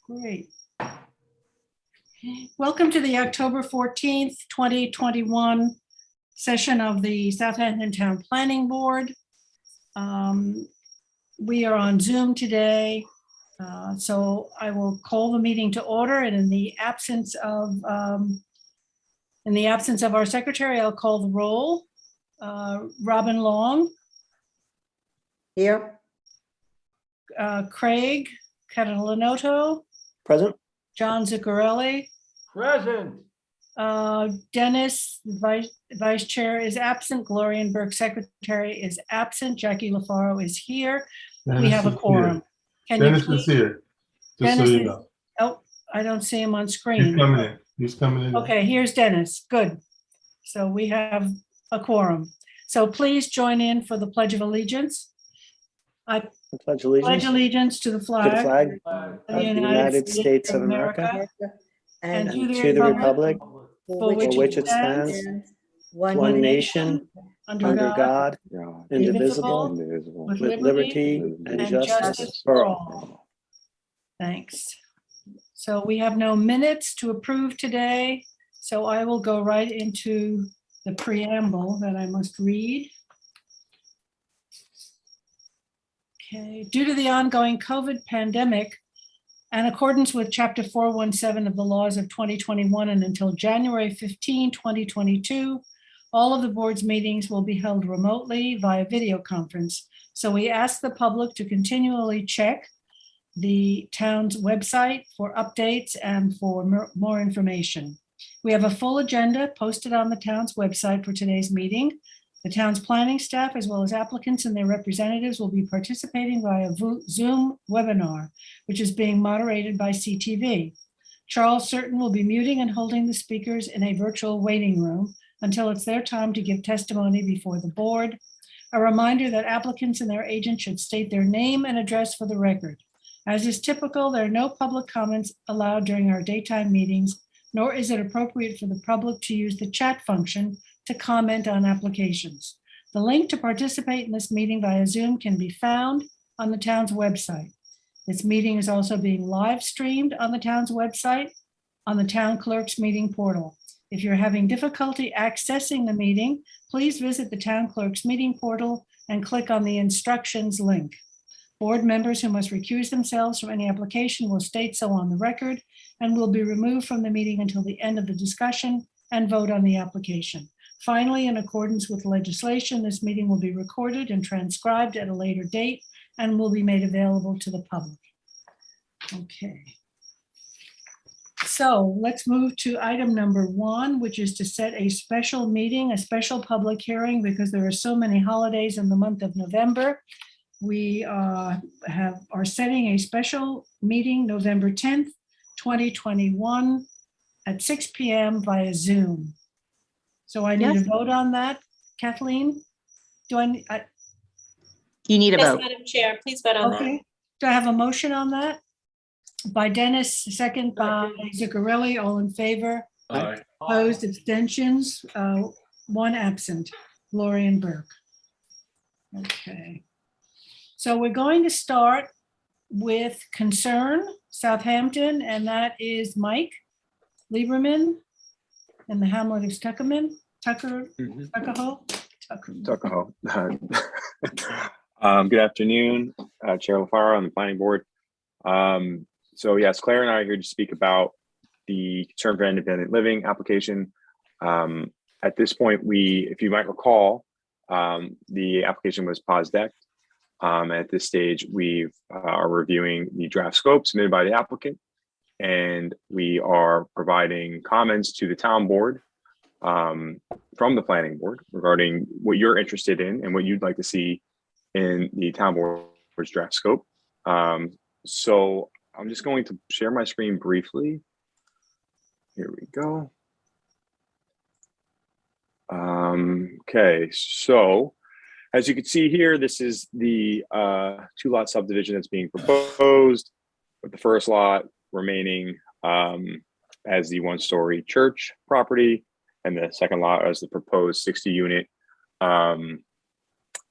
Great. Welcome to the October 14th, 2021 session of the Southampton Town Planning Board. We are on Zoom today, so I will call the meeting to order, and in the absence of our secretary, I'll call the roll. Robin Long. Here. Craig Catalanoto. Present. John Zuccarelli. Present. Dennis, Vice Chair, is absent. Gloria Burke, Secretary, is absent. Jackie LaFaro is here. We have a quorum. Dennis is here, just so you know. Oh, I don't see him on He's screen. coming in. He's coming in. Okay, here's Dennis. Good. So we have a quorum. So please join in for the Pledge of Allegiance. I Pledge pledge allegiance to the to the flag flag of of the United States of America and and to the republic for for which it stands, one nation, under God, indivisible, with with liberty and justice for all. Thanks. So we have no minutes to approve today, so I will go right into the preamble that I must read. Okay, due to the ongoing COVID pandemic, in accordance with Chapter 417 of the laws of 2021 and until January 15, 2022, all of the board's meetings will be held remotely via video conference. So we ask the public to continually check the town's website for updates and for more information. We have a full agenda posted on the town's website for today's meeting. The town's planning staff, as well as applicants and their representatives, will be participating via Zoom webinar, which is being moderated by CTV. Charles Certain will be muting and holding the speakers in a virtual waiting room until it's their time to give testimony before the board. A reminder that applicants and their agent should state their name and address for the record. As is typical, there are no public comments allowed during our daytime meetings, nor is it appropriate for the public to use the chat function to comment on applications. The link to participate in this meeting via Zoom can be found on the town's website. This meeting is also being live streamed on the town's website on the town clerk's meeting portal. If you're having difficulty accessing the meeting, please visit the town clerk's meeting portal and click on the instructions link. Board members who must recuse themselves from any application will state so on the record and will be removed from the meeting until the end of the discussion and vote on the application. Finally, in accordance with legislation, this meeting will be recorded and transcribed at a later date and will be made available to the public. Okay. So let's move to item number 1, which is to set a special meeting, a special public hearing, because there are so many holidays in the month of November. We are setting a special meeting November 10th, 2021 at 6 p.m. via Zoom. So I need a vote on that. Kathleen, do I? You need a Yes, vote. Madam Chair, please vote on that. Okay. Do I have a motion on that? By Dennis, second by Zuccarelli, all in favor? Aye. Opposed, abstentions, 1 absent, Gloria Burke. Okay. So we're going to start with Concern Southampton, and that is Mike Lieberman in the hamlet of Tuckahoe. Tuckahoe. Good afternoon, Chair LaFaro on the planning board. So yes, Claire and I are here to speak about the Concern for Independent Living application. At this point, if you might recall, the application was paused-decked. At this stage, we are reviewing the draft scope submitted by the applicant, and we are providing comments to the town board from the planning board regarding what you're interested in and what you'd like to see in the town board's draft scope. So I'm just going to share my screen briefly. Here we go. Okay, so as you can see here, this is the 2-lot subdivision that's being proposed, with the first lot remaining as the 1-story church property, and the second lot as the proposed 60-unit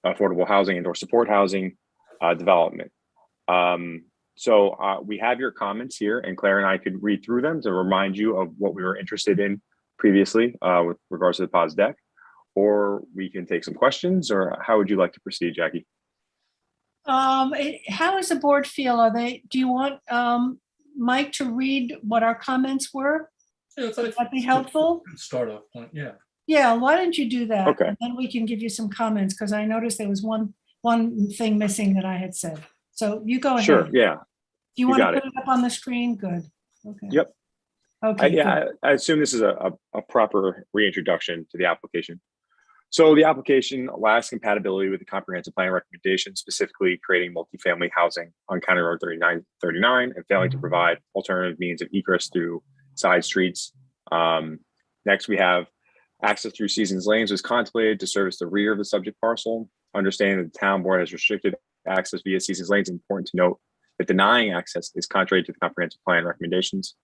affordable housing and/or support housing development. We have your comments here, and Claire and I could read through them to remind you of what we were interested in previously with regards to the POS deck, or we can take some questions, or how would you like to proceed, Jackie? How does the board feel? Do you want Mike to read what our comments were? Yeah, Would that be helpful? Good start off point, yeah. Yeah, why don't you do that? Okay. And then we can give you some comments, because I noticed there was one thing missing that I had said. So you go ahead. Sure, yeah. Do you want to got put it up on the screen? Good. Okay. Yep. Okay. good. I assume this is a proper reintroduction to the application. So the application lacks compatibility with the comprehensive plan recommendation, specifically creating multifamily housing on County Road 39 and failing to provide alternative means of egress through side streets. Next, we have access through Seasons Lanes was contemplated to service the rear of the subject parcel. Understanding that the town board has restricted access via Seasons Lanes, it's important to note that denying access is contrary to the comprehensive plan recommendations.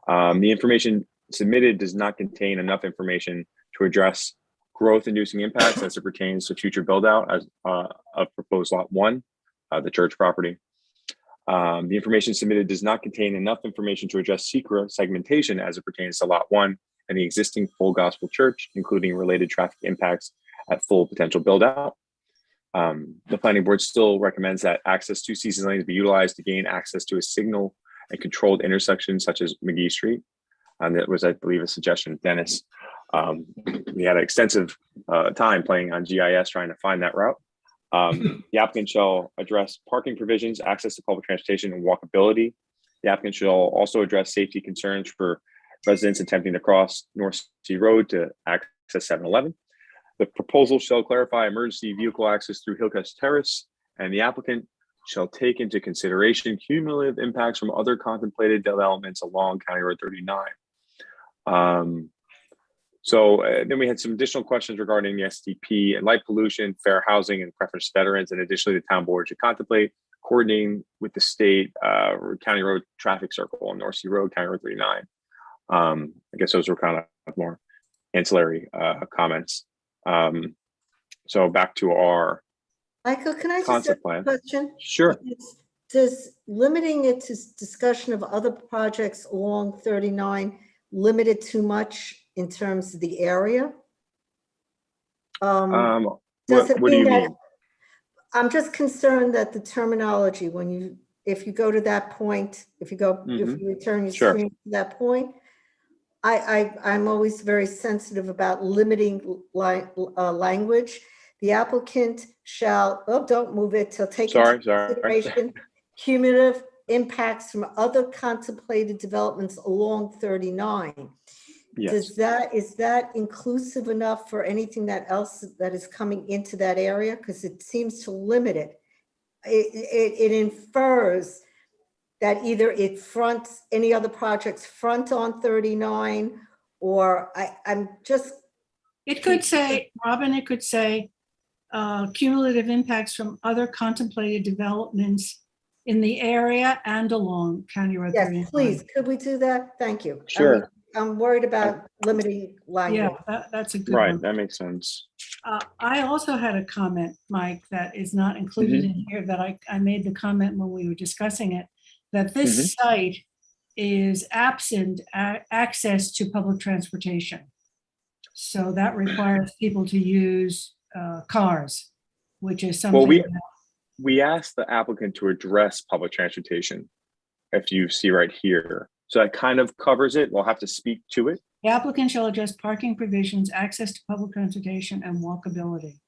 The information submitted does not contain enough information to address growth-inducing impacts as it pertains to future build-out as of proposed Lot 1, the church property. The information submitted does not contain enough information to address secret segmentation as it pertains to Lot 1 and the existing Full Gospel Church, including related traffic impacts at full potential build-out. The planning board still recommends that access to Seasons Lanes be utilized to gain access to a signal and controlled intersection such as McGee Street. And that was, I believe, a suggestion of Dennis. We had an extensive time playing on GIS trying to find that route. The applicant shall address parking provisions, access to public transportation, and walkability. The applicant shall also address safety concerns for residents attempting to cross North Sea Road to access 7-Eleven. The proposal shall clarify emergency vehicle access through Hillcrest Terrace, and the applicant shall take into consideration cumulative impacts from other contemplated developments along County Road 39. Then we had some additional questions regarding the STP and light pollution, fair housing, and preference to veterans. And additionally, the town board should contemplate coordinating with the state County Road traffic circle on North Sea Road, County Road 39. I guess those were kind of more ancillary comments. So back to our Michael, can I just ask concept a plan. question? Sure. Does limiting it to discussion of other projects along 39 limit it too much in terms of the area? What do you mean? I'm just concerned that the terminology, if you go to that point, if you return your Sure. screen to that point, I'm always very sensitive about limiting language. The applicant shall, don't move it, till take into consideration cumulative impacts from other contemplated developments along 39. Yes. Is that inclusive enough for anything else that is coming into that area? Because it seems to limit it. It infers that either it fronts any other projects front on 39, or I'm just. It could say, Robin, it could say cumulative impacts from other contemplated developments in the area and along County Road 39. Yes, please, could we do that? Thank you. Sure. I'm worried about limiting language. Yeah, that's a good Right, one. that makes sense. I also had a comment, Mike, that is not included in here, that I made the comment when we were discussing it, that this site is absent access to public transportation. So that requires people to use cars, which is something. Well, we asked the applicant to address public transportation, if you see right here. So that kind of covers it. We'll have to speak to it. The applicant shall address parking provisions, access to public transportation, and walkability.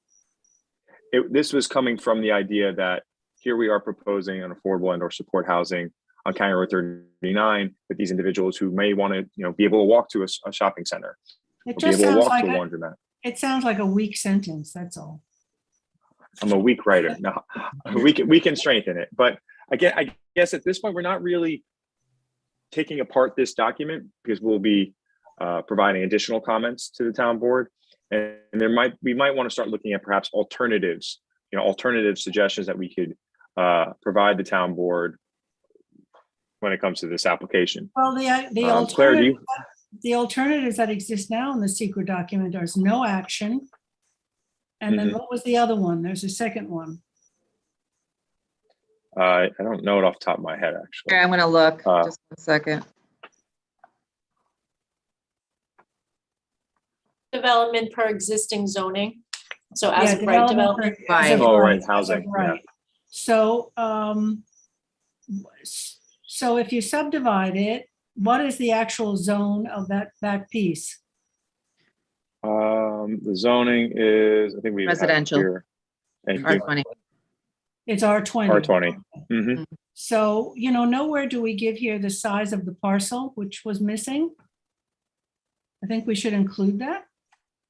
This was coming from the idea that here we are proposing an affordable and/or support housing on County Road 39 with these individuals who may want to, be able to walk to a shopping center, It or be just able to sounds walk like to a laundromat. it sounds like a weak sentence. That's all. I'm a weak writer. No, we can strengthen it. But again, I guess at this point, we're not really taking apart this document, because we'll be providing additional comments to the town board. And we might want to start looking at perhaps alternatives, alternative suggestions that we could provide the town board when it comes to this application. Well, the Claire, the alternatives that exist now in the secret document are no action. And then what was the other one? There's a second one. I don't know it off the top of my head, actually. Here, I'm gonna look, Uh, just 1 second. Development per existing zoning. So as Yeah, of right development development. per- as of Oh, right, as of housing, yeah. right. So, so if you subdivide it, what is the actual zone of that piece? The zoning is, I think we have it Residential. here. Thank you. R20. It's R20. R20. Mhm. So, you know, nowhere do we give here the size of the parcel, which was missing. I think we should include that,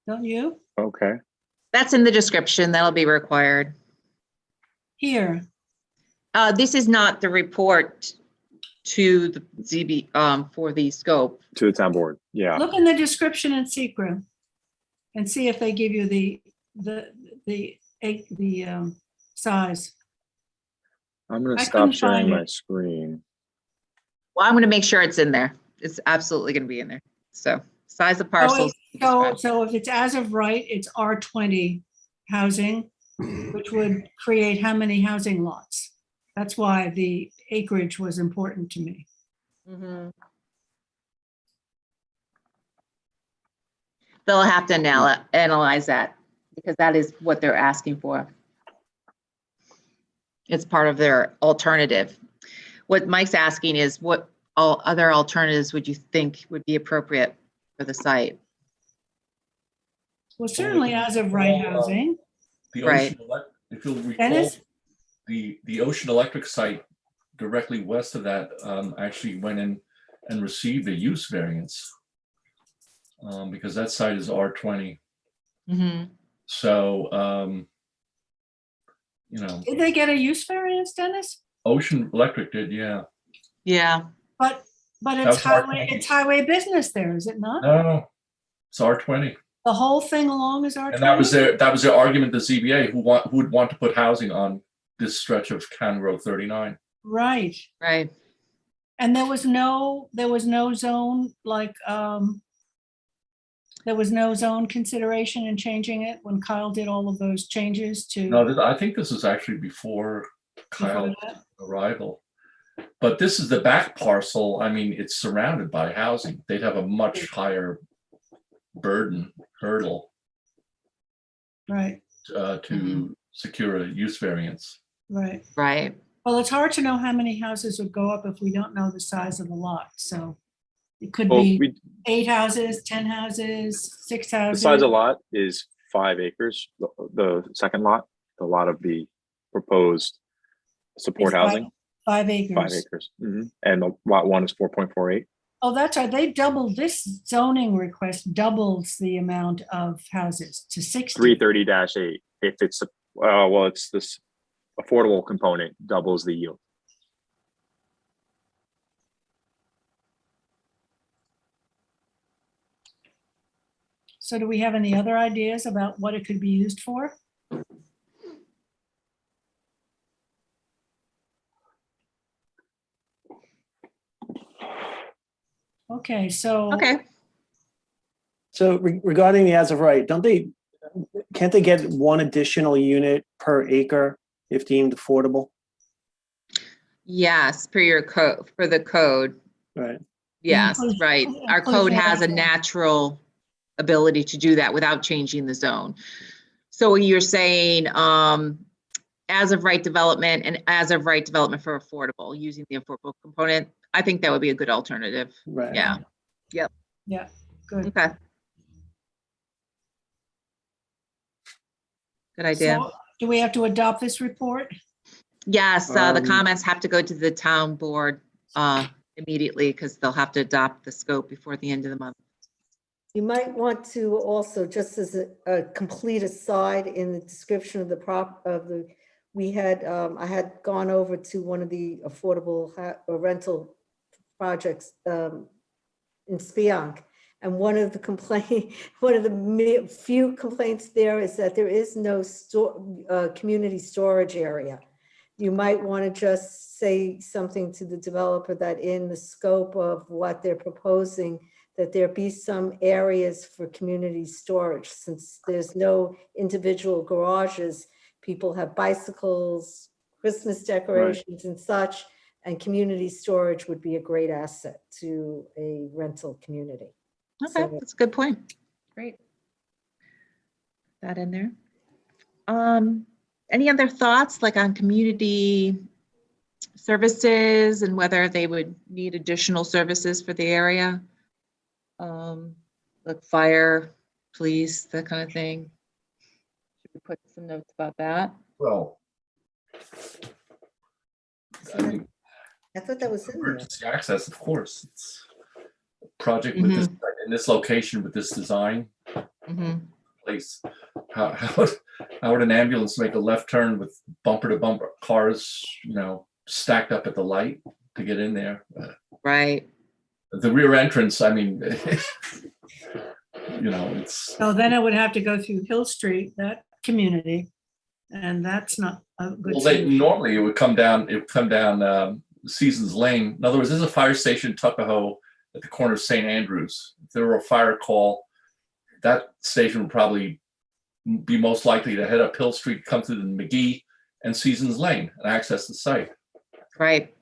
don't you? Okay. That's in the description, that'll be required. Here, This is not the report to the ZB, for the scope. To the town board. Yeah. look in the description in secret and see if they give you the size. I'm going I to couldn't stop sharing find my it. screen. Well, I'm gonna make sure it's in there. It's absolutely gonna be in there. So size of parcels. So if it's as of right, it's R20 housing, which would create how many housing lots? That's why the acreage was important to me. Mhm. They'll have to analyze that because that is what they're asking for. It's part of their alternative. What Mike's asking is what all other alternatives would you think would be appropriate for the site? Well, certainly as of right housing. The Right. If you'll recall, Dennis? the Ocean Electric site directly west of that actually went in and received a use variance because that site is R20. Mhm. So, you know, Did they get a use variance, Dennis? Ocean Electric did, yeah. Yeah, But That it's was highway, R20. it's highway business there, is it not? No, it's R20. The whole thing along is R20? And that was their argument, the ZBA, who would want to put housing on this stretch of County Road 39. Right. right. And there was no zone, like, there was no zone consideration in changing it when Kyle did all of those changes to. No, I think this is actually before Kyle's that? arrival. But this is the back parcel. I mean, it's surrounded by housing. They'd have a much higher hurdle Right, to secure a use variance. right. Right. Well, it's hard to know how many houses would go up if we don't know the size of the lot, so it could Well, be 8 houses, 10 houses, 6 the houses. size of the lot is 5 acres. The second lot, the lot of the proposed support It's five- housing, 5 5 acres. acres. And the lot 1 is 4.48. Oh, that's right, they doubled, this zoning request doubles the amount of houses to 60. 330-8. If it's, well, it's this affordable component doubles the yield. So do we have any other ideas about what it could be used for? Okay, so. Okay. So regarding the as of right, can't they get one additional unit per acre if deemed affordable? Yes, per your code, for the code. Right. Yes, Includes- right. Our includes code the has a actual- natural ability to do that without changing the zone. So you're saying, as of right development and as of right development for affordable, using the affordable component, I think that would be a good alternative. Right. Yeah. Yep. Yeah, good. Okay. Good idea. So do we have to adopt this report? Yes, the Um, comments have to go to the town board immediately because they'll have to adopt the scope before the end of the month. You might want to also, just as a complete aside, in the description of I had gone over to one of the affordable rental projects in Spionk. And one of the few complaints there is that there is no community storage area. You might want to just say something to the developer that in the scope of what they're proposing, that there be some areas for community storage. Since there's no individual garages, people have bicycles, Christmas decorations and such, and community storage would be a great asset to a rental community. Okay, So- that's a good point. Great. That in there. Any other thoughts like on community services and whether they would need additional services for the area? Like fire, police, that kind of thing. Should we put some notes about that? Well, I mean, I thought that was in there. emergency access, of course. It's a project with this, in this location, with this design Mhm. place. How would an ambulance make a left turn with bumper to bumper cars, you know, stacked up at the light to get in there? Right. The rear entrance, I mean, you know, it's, So then it would have to go through Hill Street, that community, and that's not a good. well, they, solution. normally it would come down Seasons Lane. In other words, there's a fire station, Tuckahoe, at the corner of St. Andrews. If there were a fire call, that station would probably be most likely to head up Hill Street, come through the McGee and Seasons Lane and access the site. Right.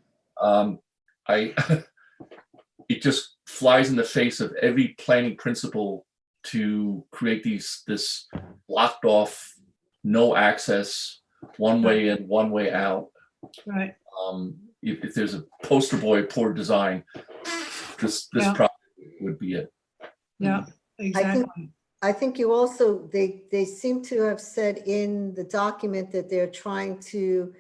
It just flies in the face of every planning principle to create this blocked off, no access, one way in, one way out. Right. If there's a poster boy poor design, this Yeah. project would be it. Yeah, exactly. I think you also, they seem to have said in the document that they're trying to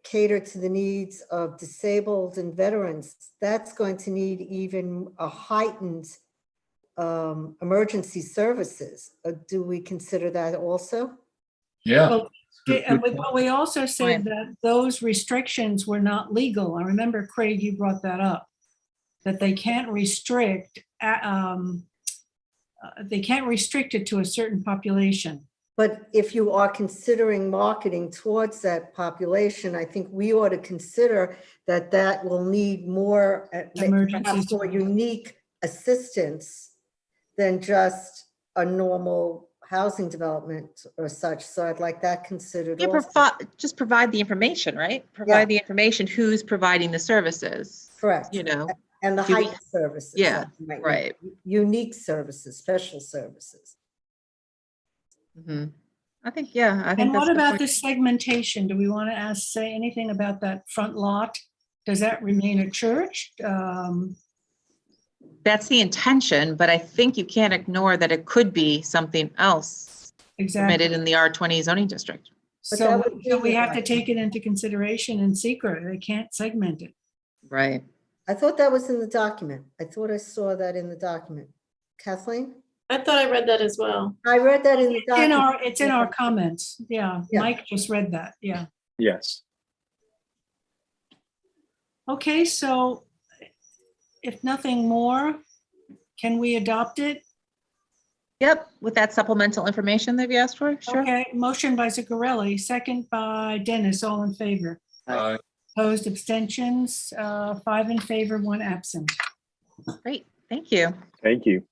cater to the needs of disabled and veterans. That's going to need even a heightened emergency services. Do we consider that also? Yeah. Well, Good- good point. But we also said that those restrictions were not legal. I remember, Craig, you brought that up, that they can't restrict, it to a certain population. But if you are considering marketing towards that population, I think we ought to consider that that will need more, Emergency perhaps more service. unique assistance than just a normal housing development or such. So I'd like that considered Yeah, also. just provide the information, right? Provide the information, who's providing the services. Correct. You know, And the do we- heightened services. Yeah, that you might need. right. Unique services, special services. Mhm. I think that's And what a good about point. the segmentation? Do we want to say anything about that front lot? Does that remain a church? That's the intention, but I think you can't ignore that it could be something else Exactly. permitted in the R20 zoning district. But So that would be we have to the- take it into consideration in secret. They can't segment it. Right. I thought that was in the document. I thought I saw that in the document. Kathleen? I thought I read that as well. I read that in the document. It's in our comments. Yeah, Yeah. Mike just read that. Yeah. Yes. Okay, so if nothing more, can we adopt it? Yep, with that supplemental information that you asked for, sure. Okay, motion by Zuccarelli, second by Dennis, all in favor. Opposed, abstentions, 5 in favor, 1 absent. Great, thank you. Thank you.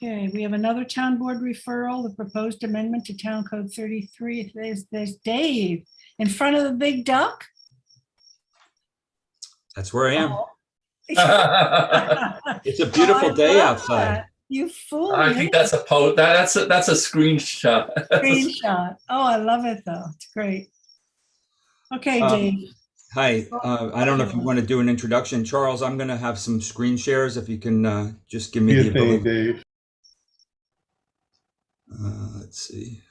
Okay, we have another town board referral, the proposed amendment to Town Code 33. There's Dave in front of the big duck. That's where I am. Oh. It's a beautiful I day love outside. that. You fool I me. think that's a that's a screenshot. Screenshot. Oh, I love it though. It's great. Okay, Dave. Hi, I don't know if you want to do an introduction. Charles, I'm going to have some screen shares if you can just give me Do the your thing, ability. Dave. Let's see.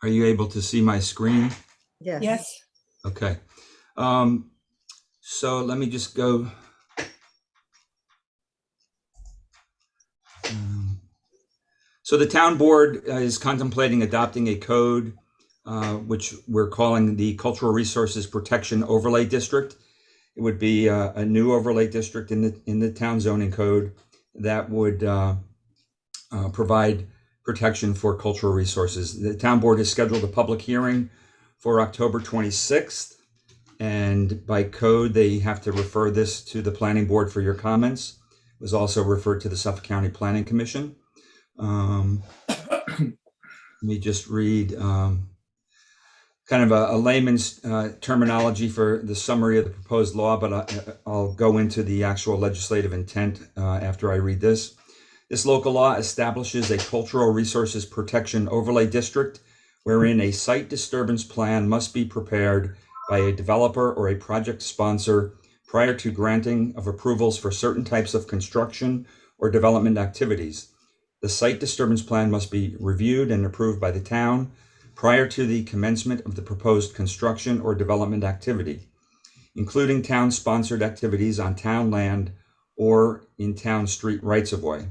Are you able to see my screen? Yes. Yes. Okay. So let me just go. So the town board is contemplating adopting a code, which we're calling the Cultural Resources Protection Overlay District. It would be a new overlay district in the town zoning code that would provide protection for cultural resources. The town board has scheduled a public hearing for October 26th, And by code, they have to refer this to the planning board for your comments. It was also referred to the Suffolk County Planning Commission. Let me just read kind of a layman's terminology for the summary of the proposed law, but I'll go into the actual legislative intent after I read this. This local law establishes a cultural resources protection overlay district wherein a site disturbance plan must be prepared by a developer or a project sponsor prior to granting of approvals for certain types of construction or development activities. The site disturbance plan must be reviewed and approved by the town prior to the commencement of the proposed construction or development activity, including town-sponsored activities on town land or in town street rights-of-way.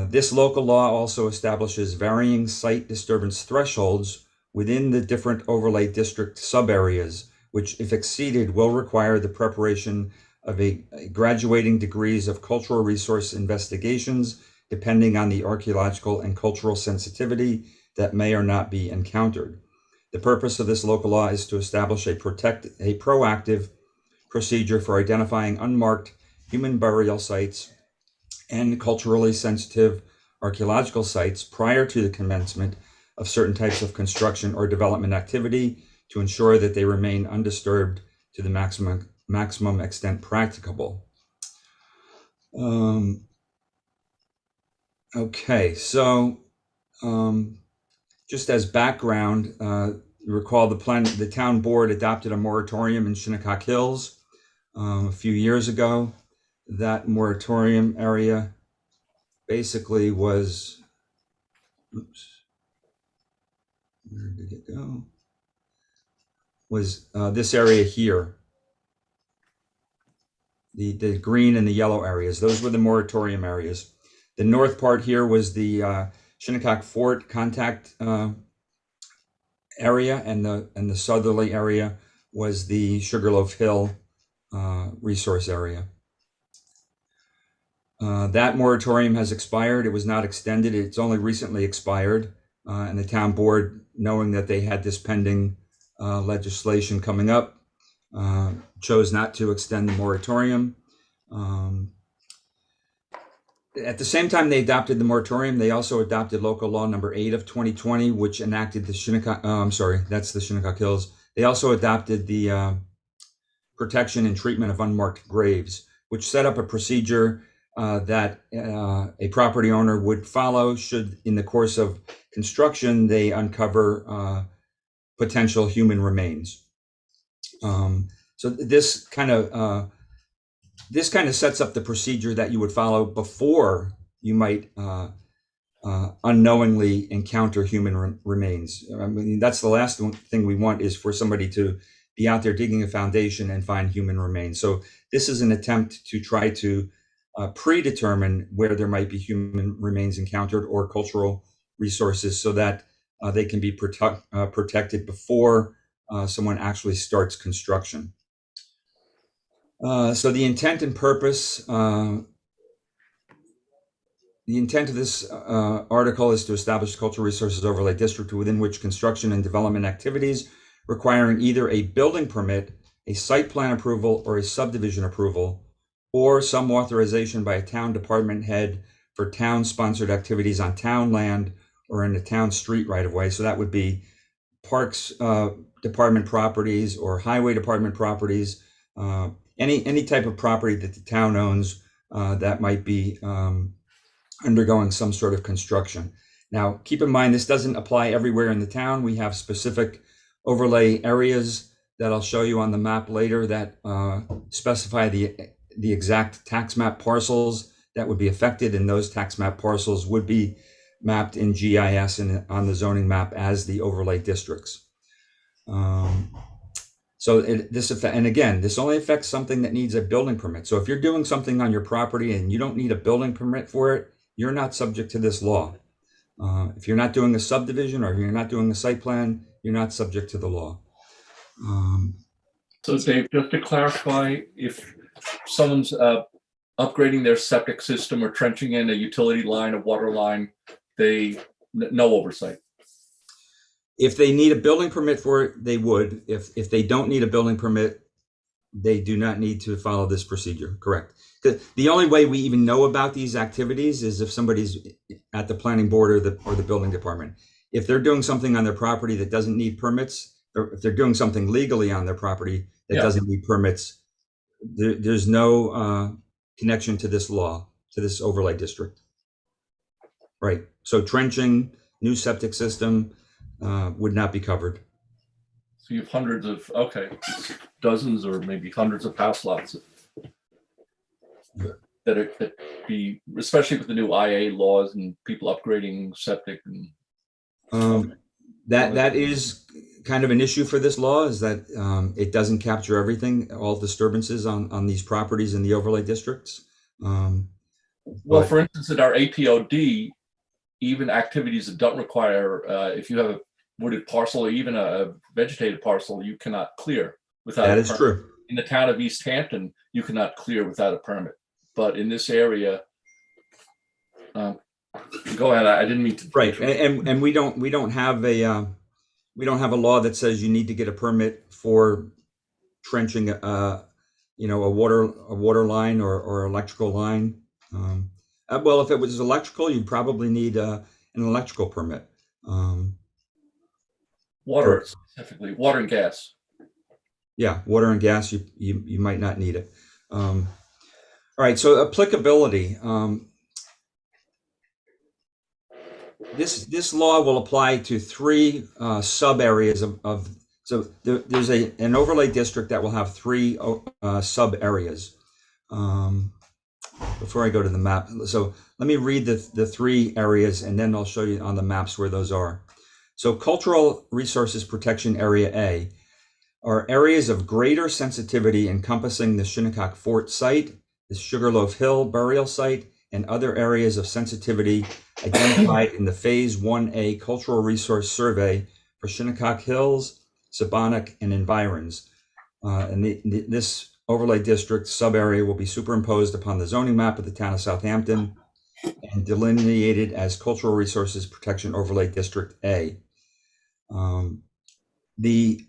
This local law also establishes varying site disturbance thresholds within the different overlay district subareas, which, if exceeded, will require the preparation of a graduating degrees of cultural resource investigations, depending on the archaeological and cultural sensitivity that may or not be encountered. The purpose of this local law is to establish a proactive procedure for identifying unmarked human burial sites and culturally sensitive archaeological sites prior to the commencement of certain types of construction or development activity to ensure that they remain undisturbed to the maximum extent practicable. Okay, so just as background, you recall the town board adopted a moratorium in Shinnecock Hills a few years ago. That moratorium area basically was, oops, where did it go? Was this area here. The green and the yellow areas, those were the moratorium areas. The north part here was the Shinnecock Fort contact area, and the southerly area was the Sugarloaf Hill resource area. That moratorium has expired. It was not extended. It's only recently expired. And the town board, knowing that they had this pending legislation coming up, chose not to extend the moratorium. At the same time they adopted the moratorium, they also adopted local law number 8 of 2020, which enacted the Shinnecock, I'm sorry, that's the Shinnecock Hills. They also adopted the protection and treatment of unmarked graves, which set up a procedure that a property owner would follow should, in the course of construction, they uncover potential human remains. So this kind of sets up the procedure that you would follow before you might unknowingly encounter human remains. I mean, that's the last thing we want, is for somebody to be out there digging a foundation and find human remains. So this is an attempt to try to predetermine where there might be human remains encountered or cultural resources, so that they can be protected before someone actually starts construction. So the intent and purpose, the intent of this article is to establish cultural resources overlay district within which construction and development activities requiring either a building permit, a site plan approval, or a subdivision approval, or some authorization by a town department head for town-sponsored activities on town land or in the town street right-of-way. So that would be parks department properties or highway department properties, any type of property that the town owns that might be undergoing some sort of construction. Now, keep in mind, this doesn't apply everywhere in the town. We have specific overlay areas that I'll show you on the map later that specify the exact tax map parcels that would be affected, and those tax map parcels would be mapped in GIS and on the zoning map as the overlay districts. So this only affects something that needs a building permit. So if you're doing something on your property and you don't need a building permit for it, you're not subject to this law. If you're not doing a subdivision or if you're not doing a site plan, you're not subject to the law. So Dave, just to clarify, if someone's upgrading their septic system or trenching in a utility line, a water line, no oversight. If they need a building permit for it, they would. If they don't need a building permit, they do not need to follow this procedure. Correct. The only way we even know about these activities is if somebody's at the planning board or the building department. If they're doing something on their property that doesn't need permits, or if they're doing something legally on their property that doesn't need permits, there's no connection to this law, to this overlay district. Right. So trenching, new septic system would not be covered. So you have hundreds of, dozens or maybe hundreds of house lots that be, especially with the new IA laws and people upgrading septic and. That is kind of an issue for this law, is that it doesn't capture everything, all disturbances on these properties in the overlay districts. Well, for instance, in our APOD, even activities that don't require, if you have a wooded parcel or even a vegetated parcel, you cannot clear without. That is true. In the town of East Hampton, you cannot clear without a permit. But in this area, go ahead. I didn't mean to. Right, and we don't have a law that says you need to get a permit for trenching a water line or electrical line. Well, if it was electrical, you'd probably need an electrical permit. Water specifically, water and gas. Yeah, water and gas, you might not need it. All right, so applicability. This law will apply to three sub areas of so there's an overlay district that will have three sub areas. Before I go to the map, so let me read the three areas and then I'll show you on the maps where those are. So Cultural Resources Protection Area A are areas of greater sensitivity encompassing the Shinnecock Fort site, the Sugarloaf Hill burial site, and other areas of sensitivity identified in the Phase 1A Cultural Resource Survey for Shinnecock Hills, Sabonic, and environs. And this overlay district sub-area will be superimposed upon the zoning map of the town of Southampton and delineated as Cultural Resources Protection Overlay District A. The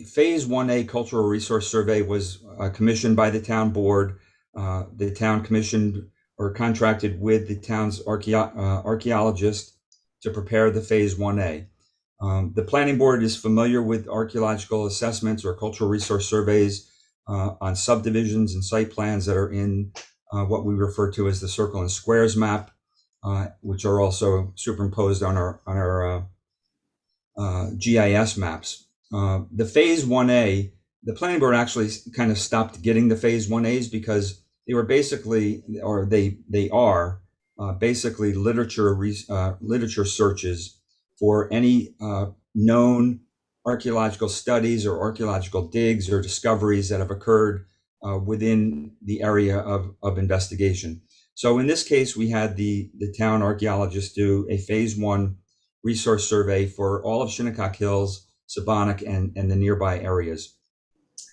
Phase 1A Cultural Resource Survey was commissioned by the town board. The town commissioned or contracted with the town's archaeologist to prepare the Phase 1A. The planning board is familiar with archaeological assessments or cultural resource surveys on subdivisions and site plans that are in what we refer to as the circle and squares map, which are also superimposed on our GIS maps. The Phase 1A, the planning board actually kind of stopped getting the Phase 1As because they were basically, or they are basically literature searches for any known archaeological studies or archaeological digs or discoveries that have occurred within the area of investigation. So in this case, we had the town archaeologist do a Phase 1 resource survey for all of Shinnecock Hills, Sabonic, and the nearby areas.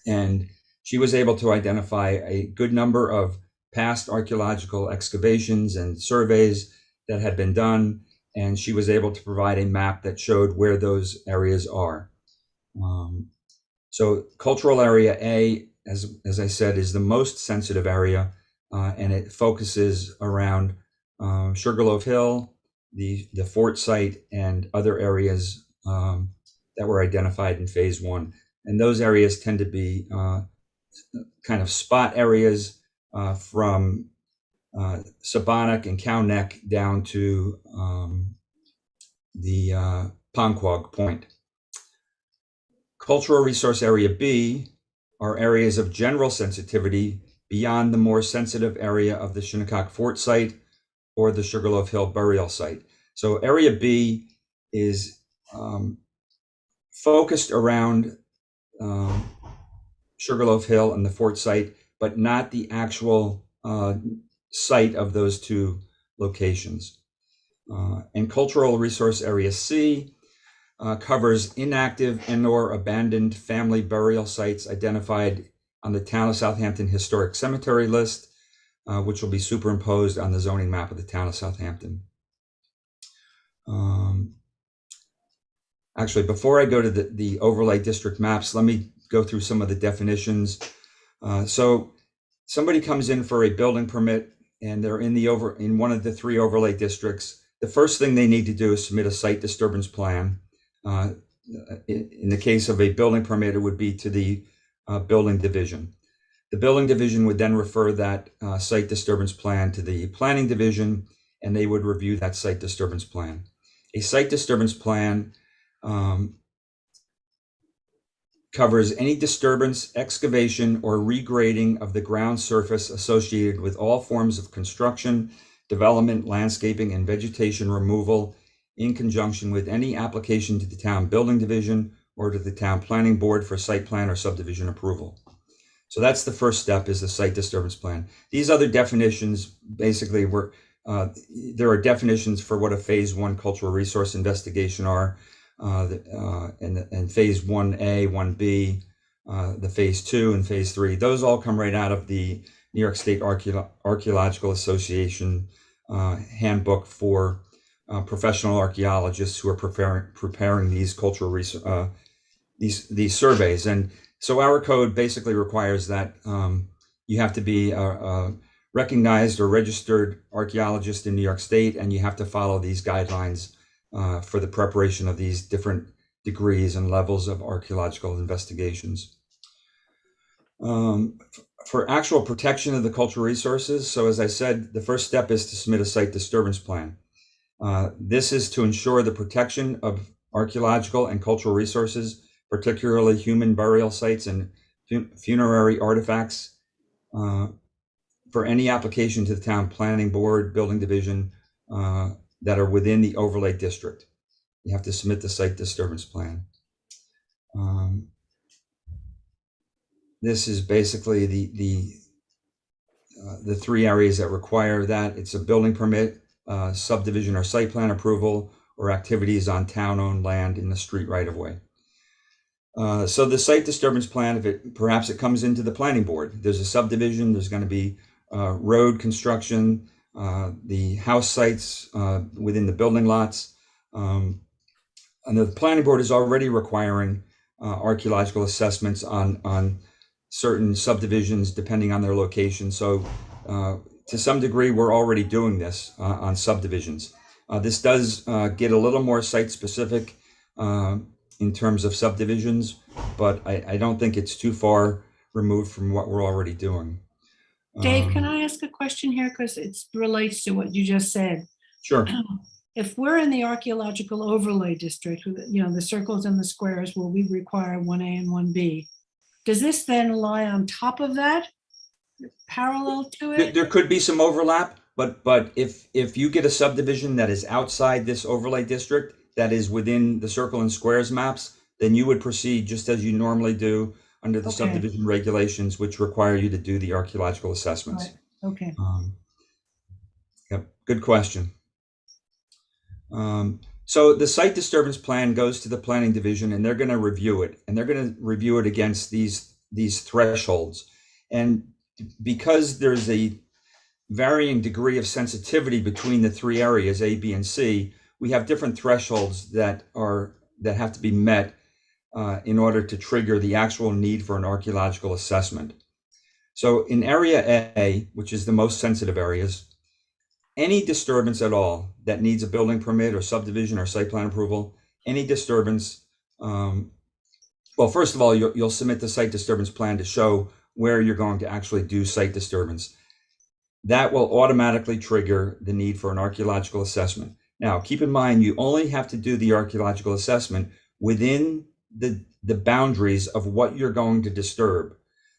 And she was able to identify a good number of past archaeological excavations and surveys that had been done, and she was able to provide a map that showed where those areas are. So Cultural Area A, as I said, is the most sensitive area, and it focuses around Sugarloaf Hill, the fort site, and other areas that were identified in Phase 1. And those areas tend to be kind of spot areas from Sabonic and Cow Neck down to the Ponquag Point. Cultural Resource Area B are areas of general sensitivity beyond the more sensitive area of the Shinnecock Fort site or the Sugarloaf Hill burial site. So Area B is focused around Sugarloaf Hill and the fort site, but not the actual site of those two locations. And Cultural Resource Area C covers inactive and or abandoned family burial sites identified on the Town of Southampton Historic Cemetery list, which will be superimposed on the zoning map of the Town of Southampton. Actually, before I go to the overlay district maps, let me go through some of the definitions. So somebody comes in for a building permit and they're in one of the 3 overlay districts. The first thing they need to do is submit a site disturbance plan. In the case of a building permit, it would be to the building division. The building division would then refer that site disturbance plan to the planning division, and they would review that site disturbance plan. A site disturbance plan covers any disturbance, excavation, or regrading of the ground surface associated with all forms of construction, development, landscaping, and vegetation removal in conjunction with any application to the town building division or to the town planning board for site plan or subdivision approval. So that's the first step, is the site disturbance plan. These other definitions basically there are definitions for what a phase 1 cultural resource investigation are, and phase 1A, 1B, the phase 2 and phase 3. Those all come right out of the New York State Archaeological Association handbook for professional archaeologists who are preparing these cultural these surveys. And so our code basically requires that you have to be a recognized or registered archaeologist in New York State, and you have to follow these guidelines for the preparation of these different degrees and levels of archaeological investigations. For actual protection of the cultural resources, so as I said, the first step is to submit a site disturbance plan. This is to ensure the protection of archaeological and cultural resources, particularly human burial sites and funerary artifacts, for any application to the town planning board, building division, that are within the overlay district. You have to submit the site disturbance plan. This is basically the 3 areas that require that. It's a building permit, subdivision or site plan approval, or activities on town-owned land in the street right-of-way. So the site disturbance plan, perhaps it comes into the planning board. There's a subdivision, there's going to be road construction, the house sites within the building lots. And the planning board is already requiring archaeological assessments on certain subdivisions depending on their location. So to some degree, we're already doing this on subdivisions. This does get a little more site specific in terms of subdivisions, but I don't think it's too far removed from what we're already doing. Dave, can I ask a question here? Because it relates to what you just said. Sure. If we're in the archaeological overlay district, the circles and the squares where we require 1A and 1B, does this then lie on top of that, parallel to it? There could be some overlap, but if you get a subdivision that is outside this overlay district, that is within the circle and squares maps, then you would proceed just as you normally do under the subdivision regulations, which require you to do the archaeological assessments. Right. Okay. Yep, good question. So the site disturbance plan goes to the planning division, and they're going to review it, and they're going to review it against these thresholds. And because there's a varying degree of sensitivity between the 3 areas, A, B, and C, we have different thresholds that have to be met in order to trigger the actual need for an archaeological assessment. So in area A, which is the most sensitive areas, any disturbance at all that needs a building permit or subdivision or site plan approval, any disturbance, well, first of all, you'll submit the site disturbance plan to show where you're going to actually do site disturbance. That will automatically trigger the need for an archaeological assessment. Now, keep in mind, you only have to do the archaeological assessment within the boundaries of what you're going to disturb.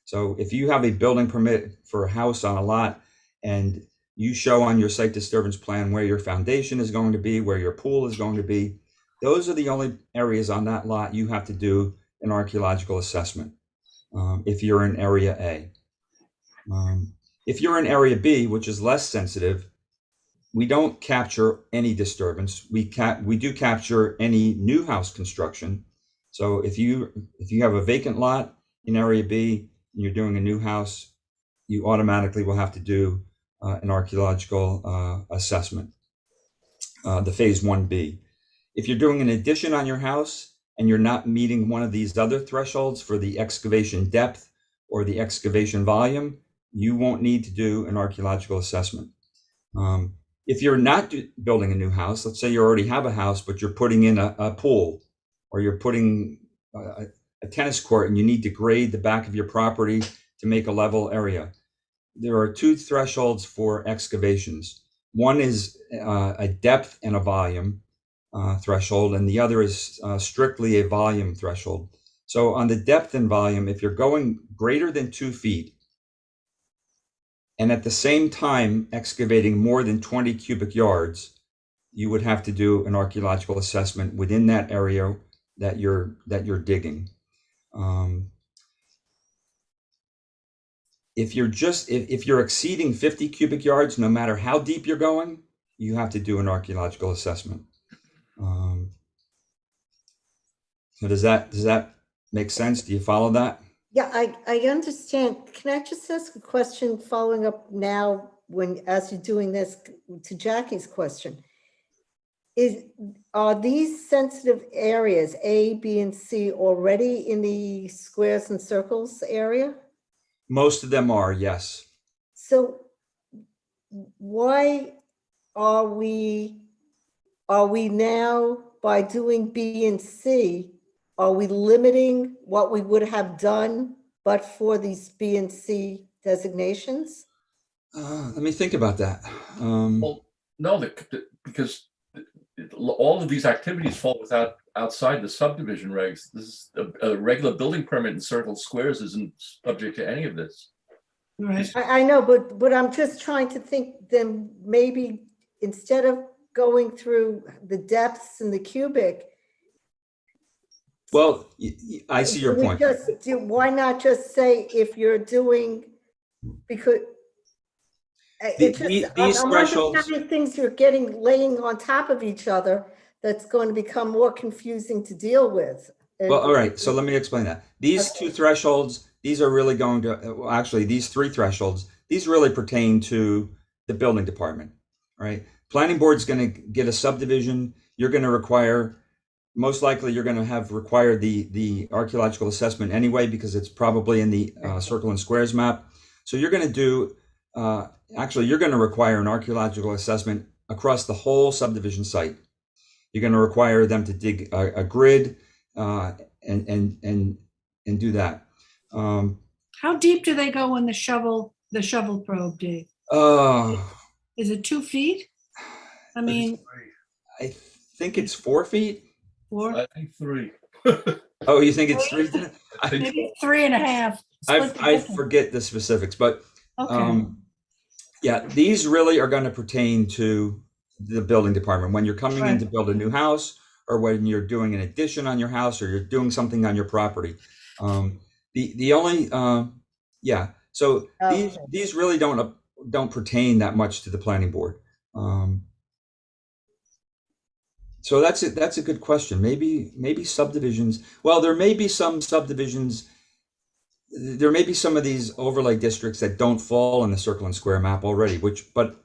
So if you have a building permit for a house on a lot and you show on your site disturbance plan where your foundation is going to be, where your pool is going to be, those are the only areas on that lot you have to do an archaeological assessment if you're in area A. If you're in area B, which is less sensitive, we don't capture any disturbance. We do capture any new house construction. So if you have a vacant lot in area B and you're doing a new house, you automatically will have to do an archaeological assessment, the phase 1B. If you're doing an addition on your house, and you're not meeting one of these other thresholds for the excavation depth or the excavation volume, you won't need to do an archaeological assessment. If you're not building a new house, let's say you already have a house, but you're putting in a pool, or you're putting a tennis court and you need to grade the back of your property to make a level area. There are two thresholds for excavations. One is a depth and a volume threshold, and the other is strictly a volume threshold. So on the depth and volume, if you're going greater than 2 feet, and at the same time excavating more than 20 cubic yards, you would have to do an archaeological assessment within that area that you're digging. If you're exceeding 50 cubic yards, no matter how deep you're going, you have to do an archaeological assessment. So does that make sense? Do you follow that? Yeah, I understand. Can I just ask a question following up now as you're doing this to Jackie's question? Are these sensitive areas, A, B, and C, already in the squares and circles area? Most of them are, yes. So why are we now, by doing B and C, are we limiting what we would have done but for these B and C designations? Let me think about that. Well, no, because all of these activities fall outside the subdivision regs. This is a regular building permit in circle squares isn't subject to any of this. Right. I know, but I'm just trying to think, then maybe instead of going through the depths and the cubic. Well, I see your point. Why not just say if you're doing, because These thresholds, how many things you're laying on top of each other that's going to become more confusing to deal with. well, all right, so let me explain that. These two thresholds, these are really going to, well, actually, these three thresholds, these really pertain to the building department, right? Planning board's going to get a subdivision. You're going to require, most likely you're going to have required the archaeological assessment anyway, because it's probably in the circle and squares map. So you're going to do, actually, you're going to require an archaeological assessment across the whole subdivision site. You're going to require them to dig a grid and do that. How deep do they go in the shovel probe, Dave? Is it 2 feet? I mean, I think it's 4 feet. 4? I think 3. Oh, you think it's 3? Maybe 3.5. I forget the specifics, but Okay. yeah, these really are going to pertain to the building department. When you're coming in to build a new house, or when you're doing an addition on your house, or you're doing something on your property. The only yeah, so these really don't pertain that much to the planning board. So that's it. That's a good question. Maybe subdivisions. Well, there may be some subdivisions. There may be some of these overlay districts that don't fall in the circle and square map already. But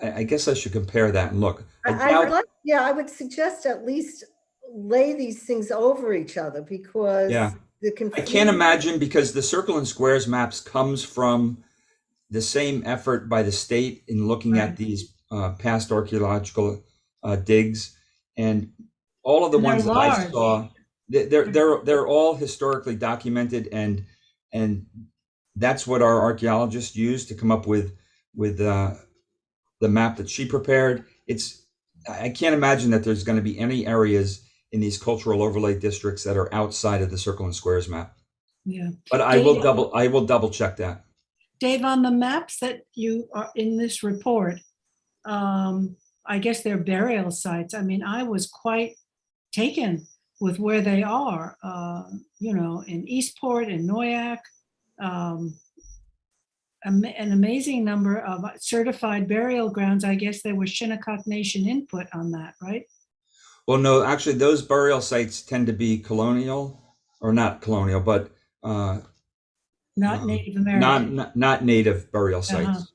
I guess I should compare that and look. I would suggest at least lay these things over each other, because the confusion. I can't imagine, because the circle and squares maps comes from the same effort by the state in looking at these past archaeological digs. And all of the ones that I saw, they're all historically documented, and that's what our archaeologists used to come up with the map that she prepared. I can't imagine that there's going to be any areas in these cultural overlay districts that are outside of the circle and squares map. Yeah. But I will double check that. Dave, on the maps that you are in this report, I guess they're burial sites. I mean, I was quite taken with where they are, in Eastport and Noyak, an amazing number of certified burial grounds. I guess there was Shinnecock Nation input on that, right? Well, no, actually, those burial sites tend to be colonial, or not colonial, but not Native American. Not native burial sites.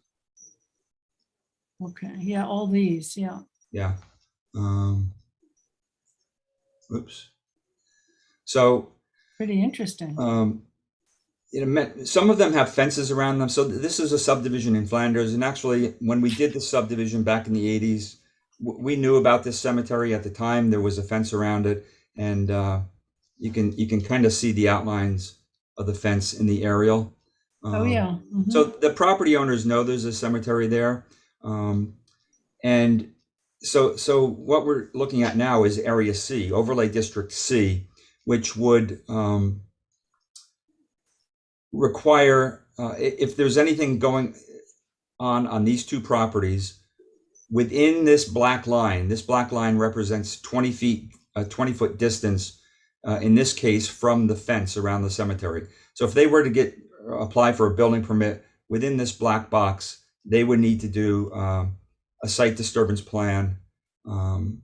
Okay, yeah, all these, yeah. Yeah. Oops. So Pretty interesting. some of them have fences around them. So this is a subdivision in Flanders. And actually, when we did the subdivision back in the 80s, we knew about this cemetery at the time. There was a fence around it. And you can kind of see the outlines of the fence in the aerial. Oh, yeah. Mhm. So the property owners know there's a cemetery there. And so what we're looking at now is Area C, Overlay District C, which would require, if there's anything going on these two properties, within this black line represents 20 feet, a 20-foot distance, in this case, from the fence around the cemetery. So if they were to apply for a building permit within this black box, they would need to do a site disturbance plan and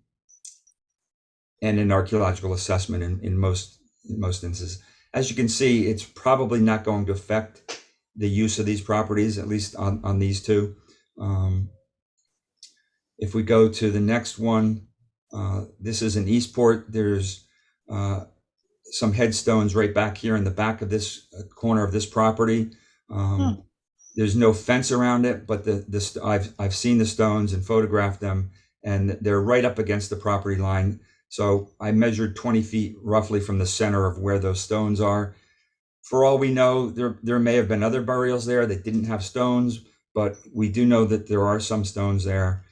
an archaeological assessment in most instances. As you can see, it's probably not going to affect the use of these properties, at least on these two. If we go to the next one, this is in Eastport. There's some headstones right back here in the back of this corner of this property. There's no fence around it, but I've seen the stones and photographed them, and they're right up against the property line. So I measured 20 feet roughly from the center of where those stones are. For all we know, there may have been other burials there that didn't have stones, but we do know that there are some stones there.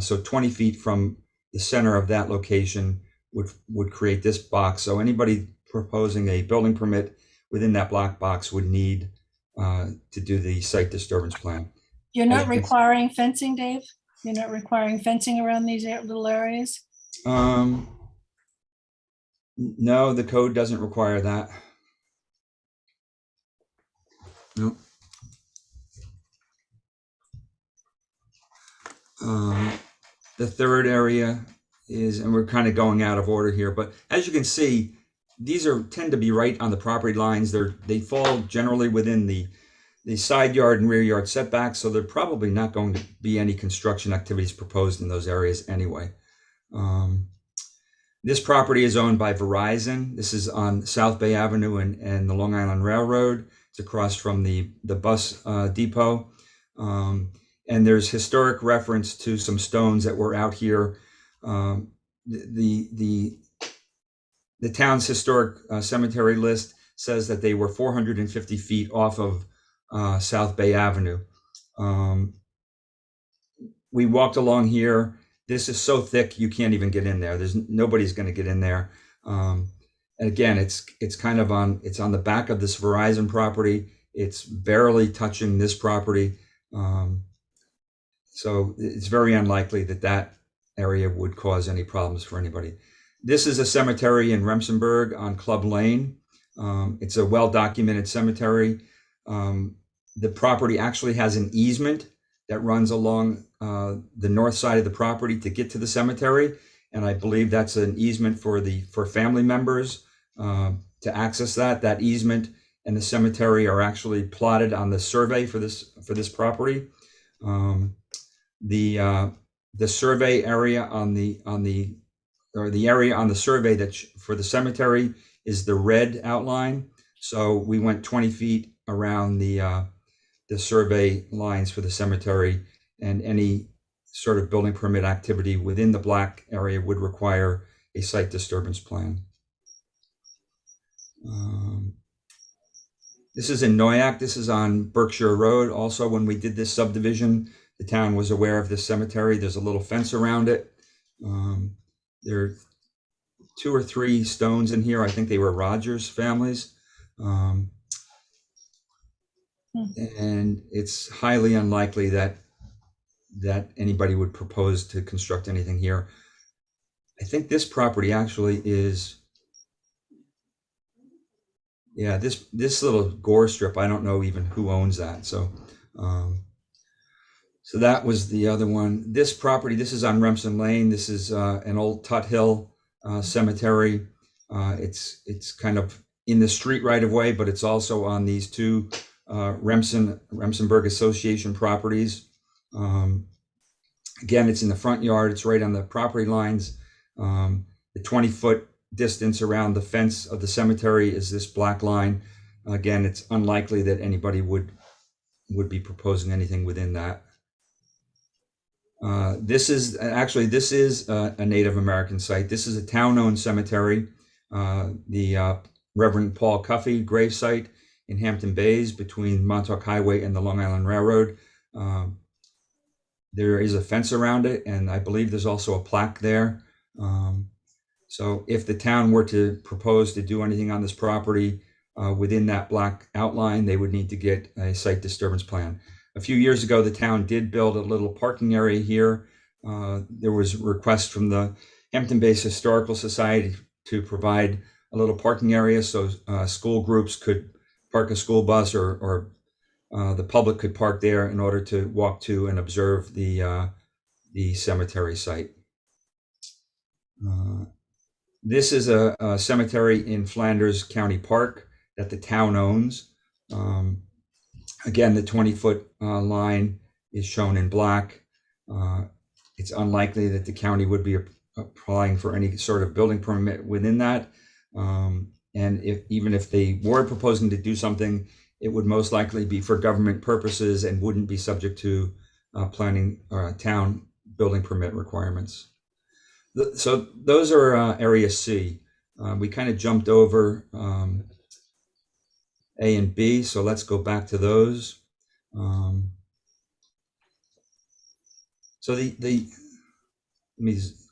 So 20 feet from the center of that location would create this box. So anybody proposing a building permit within that black box would need to do the site disturbance plan. You're not requiring fencing, Dave? You're not requiring fencing around these little areas? No, the code doesn't require that. No. The third area is, and we're kind of going out of order here, but as you can see, these tend to be right on the property lines. They fall generally within the side yard and rear yard setbacks, so there are probably not going to be any construction activities proposed in those areas anyway. This property is owned by Verizon. This is on South Bay Avenue and the Long Island Railroad. It's across from the bus depot. And there's historic reference to some stones that were out here. The town's historic cemetery list says that they were 450 feet off of South Bay Avenue. We walked along here. This is so thick you can't even get in there. Nobody's going to get in there. And again, it's kind of on the back of this Verizon property. It's barely touching this property. So it's very unlikely that area would cause any problems for anybody. This is a cemetery in Remsenburg on Club Lane. It's a well-documented cemetery. The property actually has an easement that runs along the north side of the property to get to the cemetery. And I believe that's an easement for family members to access that. That easement and the cemetery are actually plotted on the survey for this property. The survey area on the area on the survey for the cemetery is the red outline. So we went 20 feet around the survey lines for the cemetery, and any sort of building permit activity within the black area would require a site disturbance plan. This is in Noyak. This is on Berkshire Road. Also, when we did this subdivision, the town was aware of this cemetery. There's a little fence around it. There are 2 or 3 stones in here. I think they were Rogers families. And it's highly unlikely that anybody would propose to construct anything here. I think this property actually is, yeah, this little gore strip, I don't know even who owns that. So so that was the other one. This property, this is on Remsen Lane. This is an old Tut Hill cemetery. It's kind of in the street right of way, but it's also on these 2 Remsenburg Association properties. Again, it's in the front yard. It's right on the property lines. The 20-foot distance around the fence of the cemetery is this black line. Again, it's unlikely that anybody would be proposing anything within that. This is a Native American site. This is a town-owned cemetery. The Reverend Paul Cuffey grave site in Hampton Bays between Montauk Highway and the Long Island Railroad. There is a fence around it, and I believe there's also a plaque there. So if the town were to propose to do anything on this property within that black outline, they would need to get a site disturbance plan. A few years ago, the town did build a little parking area here. There was a request from the Hampton Bays Historical Society to provide a little parking area so school groups could park a school bus, or the public could park there in order to walk to and observe the cemetery site. This is a cemetery in Flanders County Park that the town owns. Again, the 20-foot line is shown in black. It's unlikely that the county would be applying for any sort of building permit within that. And even if they were proposing to do something, it would most likely be for government purposes and wouldn't be subject to planning or town building permit requirements. So those are Area C. We kind of jumped over A and B, so let's go back to those. So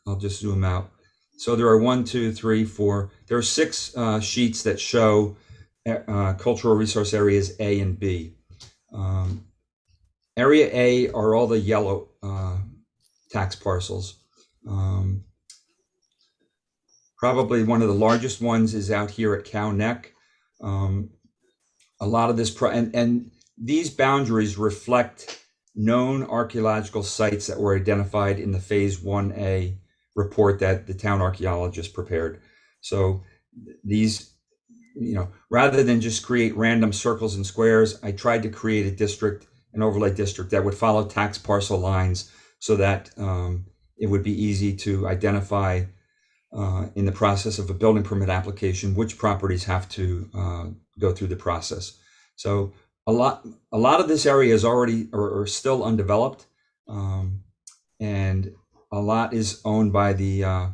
I'll just zoom out. So there are 1, 2, 3, 4. There are 6 sheets that show cultural resource areas A and B. Area A are all the yellow tax parcels. Probably one of the largest ones is out here at Cow Neck. A lot of this, and these boundaries reflect known archaeological sites that were identified in the Phase 1A report that the town archaeologist prepared. So these, rather than just create random circles and squares, I tried to create a district, an overlay district that would follow tax parcel lines so that it would be easy to identify in the process of a building permit application which properties have to go through the process. So a lot of this area is already or still undeveloped, and a lot is owned by the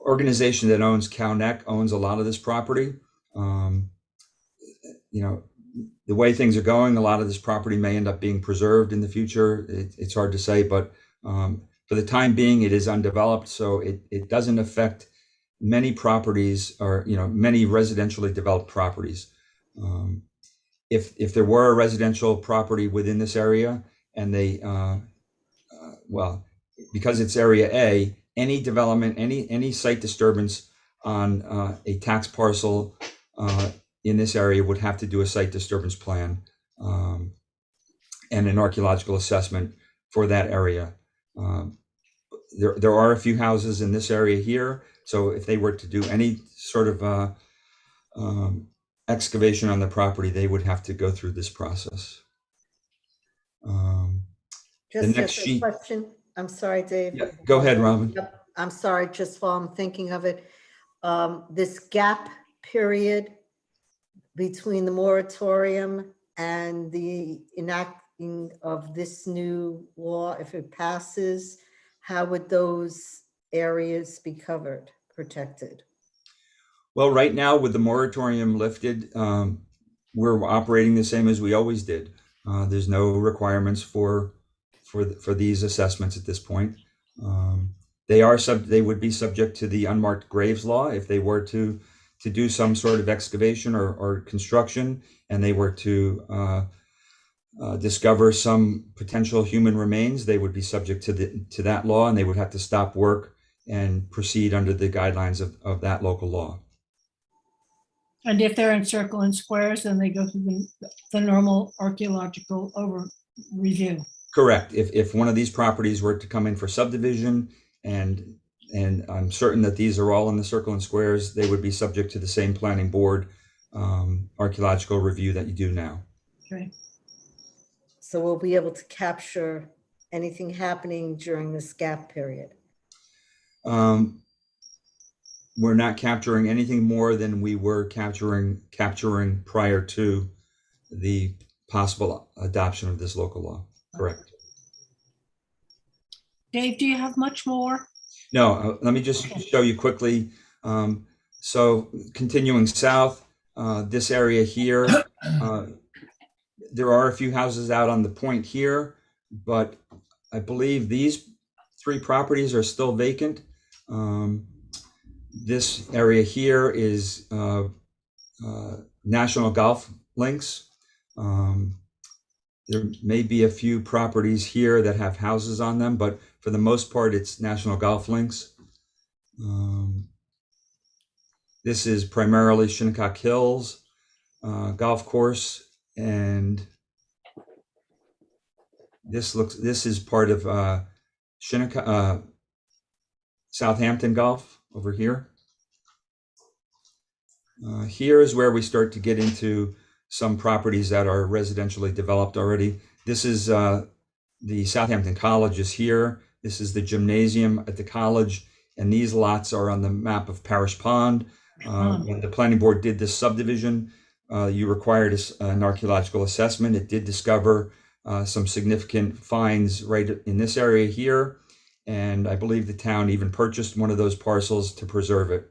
organization that owns Cow Neck owns a lot of this property. The way things are going, a lot of this property may end up being preserved in the future. It's hard to say, but for the time being, it is undeveloped, so it doesn't affect many properties or many residentially developed properties. If there were a residential property within this area, and they because it's Area A, any development, any site disturbance on a tax parcel in this area would have to do a site disturbance plan and an archaeological assessment for that area. There are a few houses in this area here, so if they were to do any sort of excavation on the property, they would have to go through this process. Just next a sheet. question. I'm sorry, Dave. Yeah, go ahead, Robin. Yep, I'm sorry, just while I'm thinking of it. This gap period between the moratorium and the enacting of this new law, if it passes, how would those areas be covered, protected? Well, right now with the moratorium lifted, we're operating the same as we always did. There's no requirements for these assessments at this point. They would be subject to the unmarked graves law if they were to do some sort of excavation or construction, and they were to discover some potential human remains. They would be subject to that law, and they would have to stop work and proceed under the guidelines of that local law. And if they're in circle and squares, then they go through the normal archaeological review. Correct. If one of these properties were to come in for subdivision, and I'm certain that these are all in the circle and squares, they would be subject to the same planning board archaeological review that you do now. Okay. So we'll be able to capture anything happening during this gap period? We're not capturing anything more than we were capturing prior to the possible adoption of this local law. Correct. Dave, do you have much more? No, let me just show you quickly. So continuing south, this area here, there are a few houses out on the point here, but I believe these 3 properties are still vacant. This area here is National Golf Links. There may be a few properties here that have houses on them, but for the most part, it's National Golf Links. This is primarily Shinnecock Hills Golf Course, and this is part of Shinnecock, Southampton Golf over here. Here is where we start to get into some properties that are residentially developed already. This is the Southampton College is here. This is the gymnasium at the college, and these lots are on the map of Parish Pond. When the planning board did this subdivision, you required an archaeological assessment. It did discover some significant finds right in this area here, and I believe the town even purchased one of those parcels to preserve it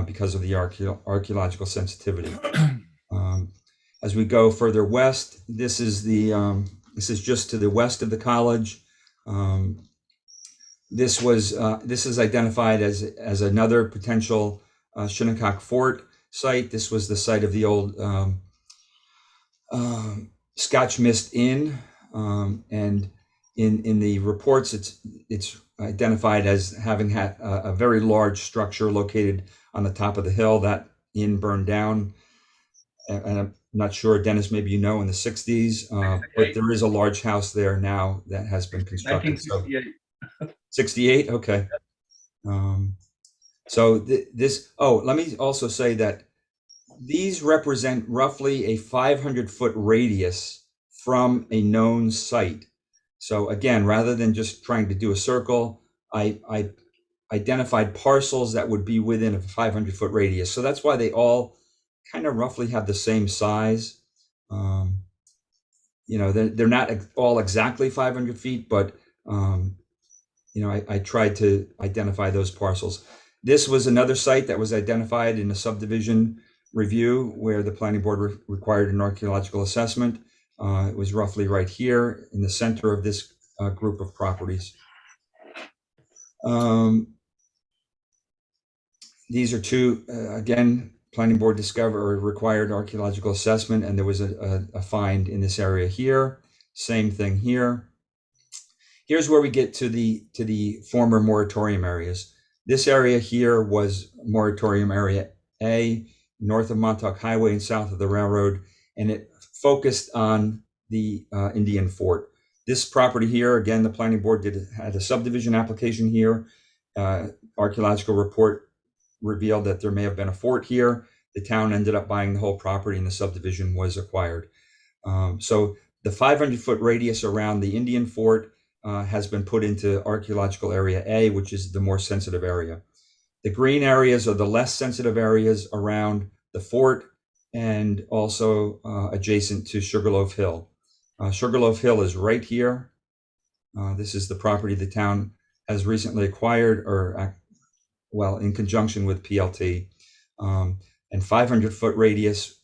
because of the archaeological sensitivity. As we go further west, this is just to the west of the college. This is identified as another potential Shinnecock Fort site. This was the site of the old Scotch Mist Inn, and in the reports, it's identified as having had a very large structure located on the top of the hill. That inn burned down, and I'm not sure, Dennis, maybe you know, in the 60s, but there is a large house there now that has been constructed. 1968. 68, okay. So let me also say that these represent roughly a 500-foot radius from a known site. So again, rather than just trying to do a circle, I identified parcels that would be within a 500-foot radius. So that's why they all kind of roughly have the same size. They're not all exactly 500 feet, but I tried to identify those parcels. This was another site that was identified in a subdivision review where the planning board required an archaeological assessment. It was roughly right here in the center of this group of properties. These are two, again, planning board required archaeological assessment, and there was a find in this area here. Same thing here. Here's where we get to the former moratorium areas. This area here was moratorium area A, north of Montauk Highway and south of the railroad, and it focused on the Indian Fort. This property here, again, the planning board had a subdivision application here. Archaeological report revealed that there may have been a fort here. The town ended up buying the whole property and the subdivision was acquired. So the 500-foot radius around the Indian Fort has been put into archaeological area A, which is the more sensitive area. The green areas are the less sensitive areas around the fort and also adjacent to Sugarloaf Hill. Sugarloaf Hill is right here. This is the property the town has recently acquired, in conjunction with PLT. And 500-foot radius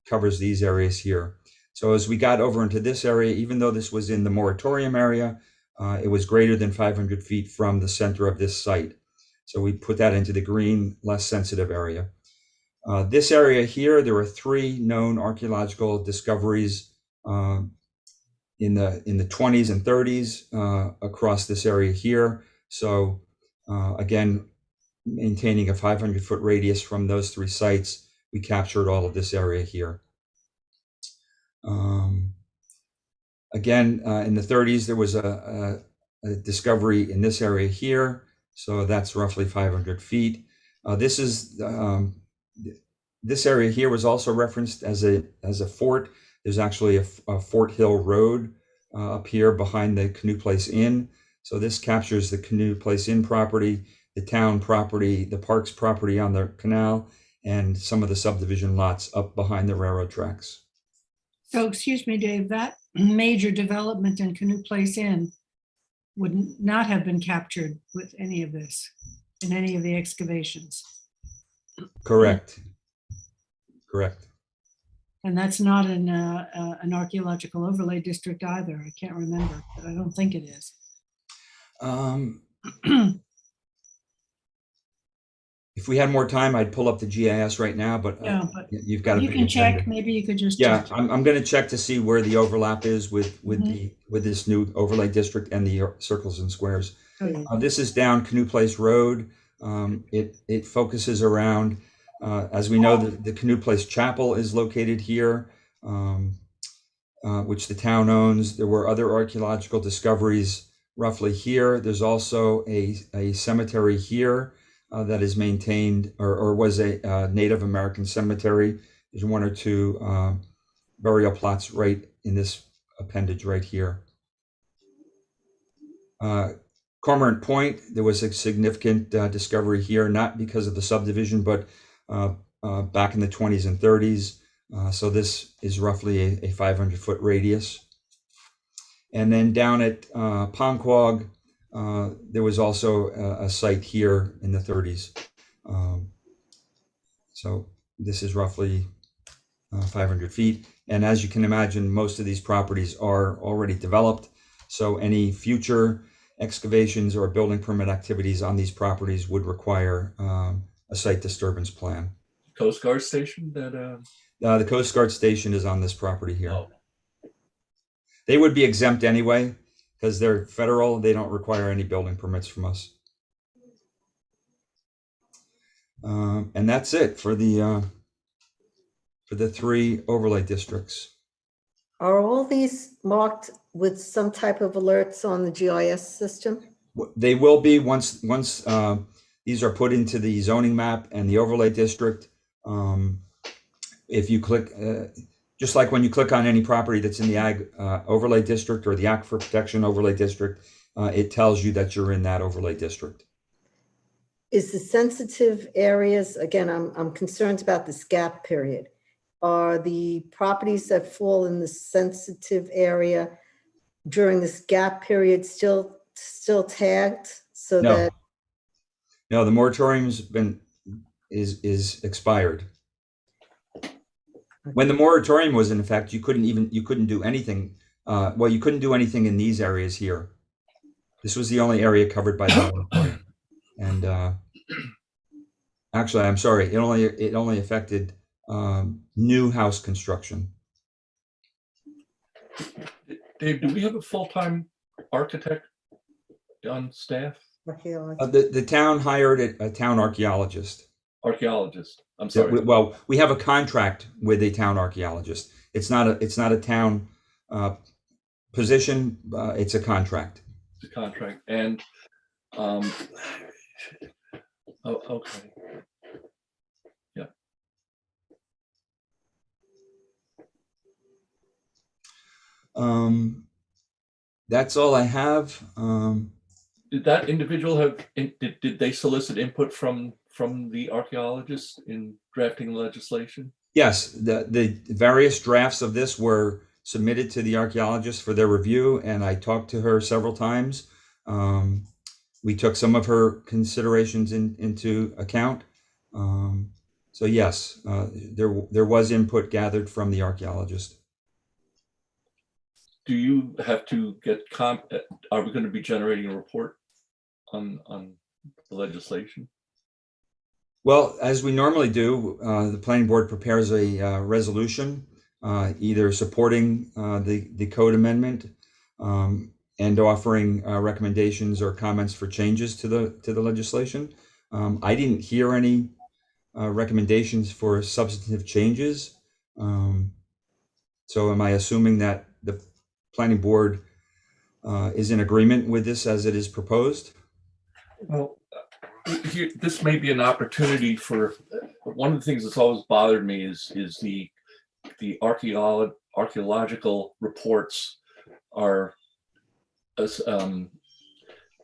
covers these areas here. So as we got over into this area, even though this was in the moratorium area, it was greater than 500 feet from the center of this site. So we put that into the green, less sensitive area. This area here, there were 3 known archaeological discoveries in the 20s and 30s across this area here. So again, maintaining a 500-foot radius from those 3 sites, we captured all of this area here. Again, in the 30s, there was a discovery in this area here. So that's roughly 500 feet. This area here was also referenced as a fort. There's actually a Fort Hill Road up here behind the Canoe Place Inn. So this captures the Canoe Place Inn property, the town property, the parks property on the canal, and some of the subdivision lots up behind the railroad tracks. So, excuse me, Dave, that major development in Canoe Place Inn would not have been captured with any of this, in any of the excavations. Correct. Correct. And that's not an archaeological overlay district either. I can't remember, but I don't think it is. If we had more time, I'd pull up the GIS right now, but, Yeah, but you've got a you big can check, agenda. maybe you could just. Yeah, I'm going to check to see where the overlap is with this new overlay district and the circles and squares. Okay. This is down Canoe Place Road. It focuses around, as we know, the Canoe Place Chapel is located here, which the town owns. There were other archaeological discoveries roughly here. There's also a cemetery here that is maintained or was a Native American cemetery. There's one or two burial plots right in this appendage right here. Cormorant Point, there was a significant discovery here, not because of the subdivision, but back in the 20s and 30s. So this is roughly a 500-foot radius. And then down at Ponquag, there was also a site here in the 30s. So this is roughly 500 feet. And as you can imagine, most of these properties are already developed. So any future excavations or building permit activities on these properties would require a site disturbance plan. Coast Guard station that The Coast Guard station is on this property here. Oh. They would be exempt anyway because they're federal. They don't require any building permits from us. And that's it for the three overlay districts. Are all these marked with some type of alerts on the GIS system? They will be once these are put into the zoning map and the overlay district. If you click, just like when you click on any property that's in the ag overlay district or the aquifer protection overlay district, it tells you that you're in that overlay district. Is the sensitive areas, again, I'm concerned about this gap period. Are the properties that fall in the sensitive area during this gap period still tagged so No. that? No, the moratorium's is expired. When the moratorium was in effect, you couldn't do anything. Well, you couldn't do anything in these areas here. This was the only area covered by the moratorium. And actually, I'm sorry, it only affected new house construction. Dave, do we have a full-time architect on staff? The town hired a town archaeologist. Archaeologist. I'm sorry. Well, we have a contract with a town archaeologist. It's not a town position. It's a contract. It's a contract. And oh, okay. Yeah. That's all I have. Did that individual have? Did they solicit input from the archaeologist in drafting legislation? Yes, the various drafts of this were submitted to the archaeologist for their review, and I talked to her several times. We took some of her considerations into account. So yes, there was input gathered from the archaeologist. Do you have to get are we going to be generating a report on the legislation? Well, as we normally do, the planning board prepares a resolution, either supporting the code amendment and offering recommendations or comments for changes to the legislation. I didn't hear any recommendations for substantive changes. So am I assuming that the planning board is in agreement with this as it is proposed? Well, this may be an opportunity for one of the things that's always bothered me is the archaeological reports are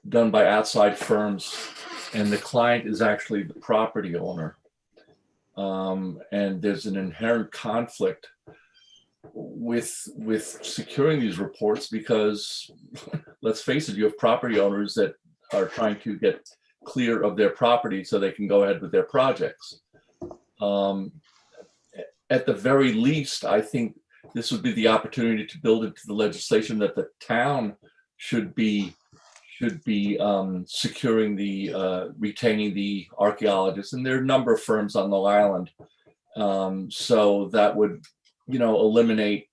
done by outside firms, and the client is actually the property owner. And there's an inherent conflict with securing these reports because, let's face it, you have property owners that are trying to get clear of their property so they can go ahead with their projects. At the very least, I think this would be the opportunity to build into the legislation that the town should be securing the retaining the archaeologists, and there are a number of firms on Long Island, so that would, you know, eliminate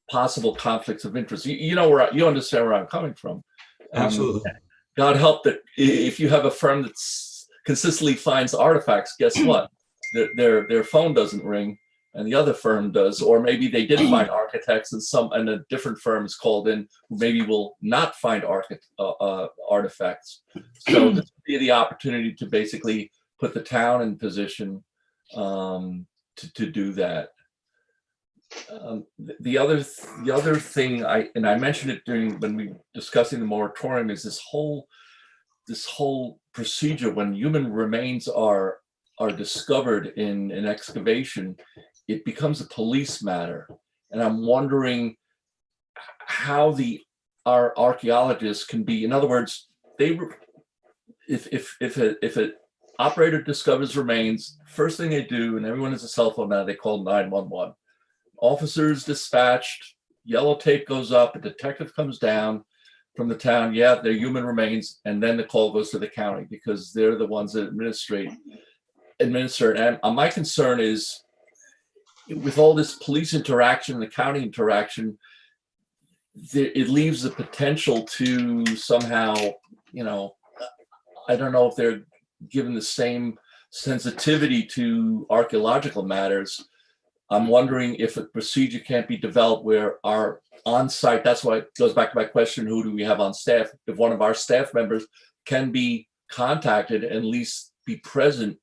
possible conflicts of interest. You know where you understand where I'm coming from. Absolutely. God help that if you have a firm that consistently finds artifacts, guess what? Their phone doesn't ring, and the other firm does. Or maybe they did find architects, and a different firm is called in who maybe will not find artifacts. So this would be the opportunity to basically put the town in position to do that. The other thing I mentioned it when we discussing the moratorium is this whole procedure when human remains are discovered in an excavation, it becomes a police matter. And I'm wondering how our archaeologists can be, in other words, if an operator discovers remains, first thing they do, and everyone has a cell phone now, they call 911. Officers dispatched, yellow tape goes up, a detective comes down from the town, yeah, they're human remains, and then the call goes to the county because they're the ones that administer. And my concern is with all this police interaction, the county interaction, it leaves the potential to somehow, you know, I don't know if they're given the same sensitivity to archaeological matters. I'm wondering if a procedure can't be developed where our on-site, that's why it goes back to my question, who do we have on staff? If one of our staff members can be contacted and at least be present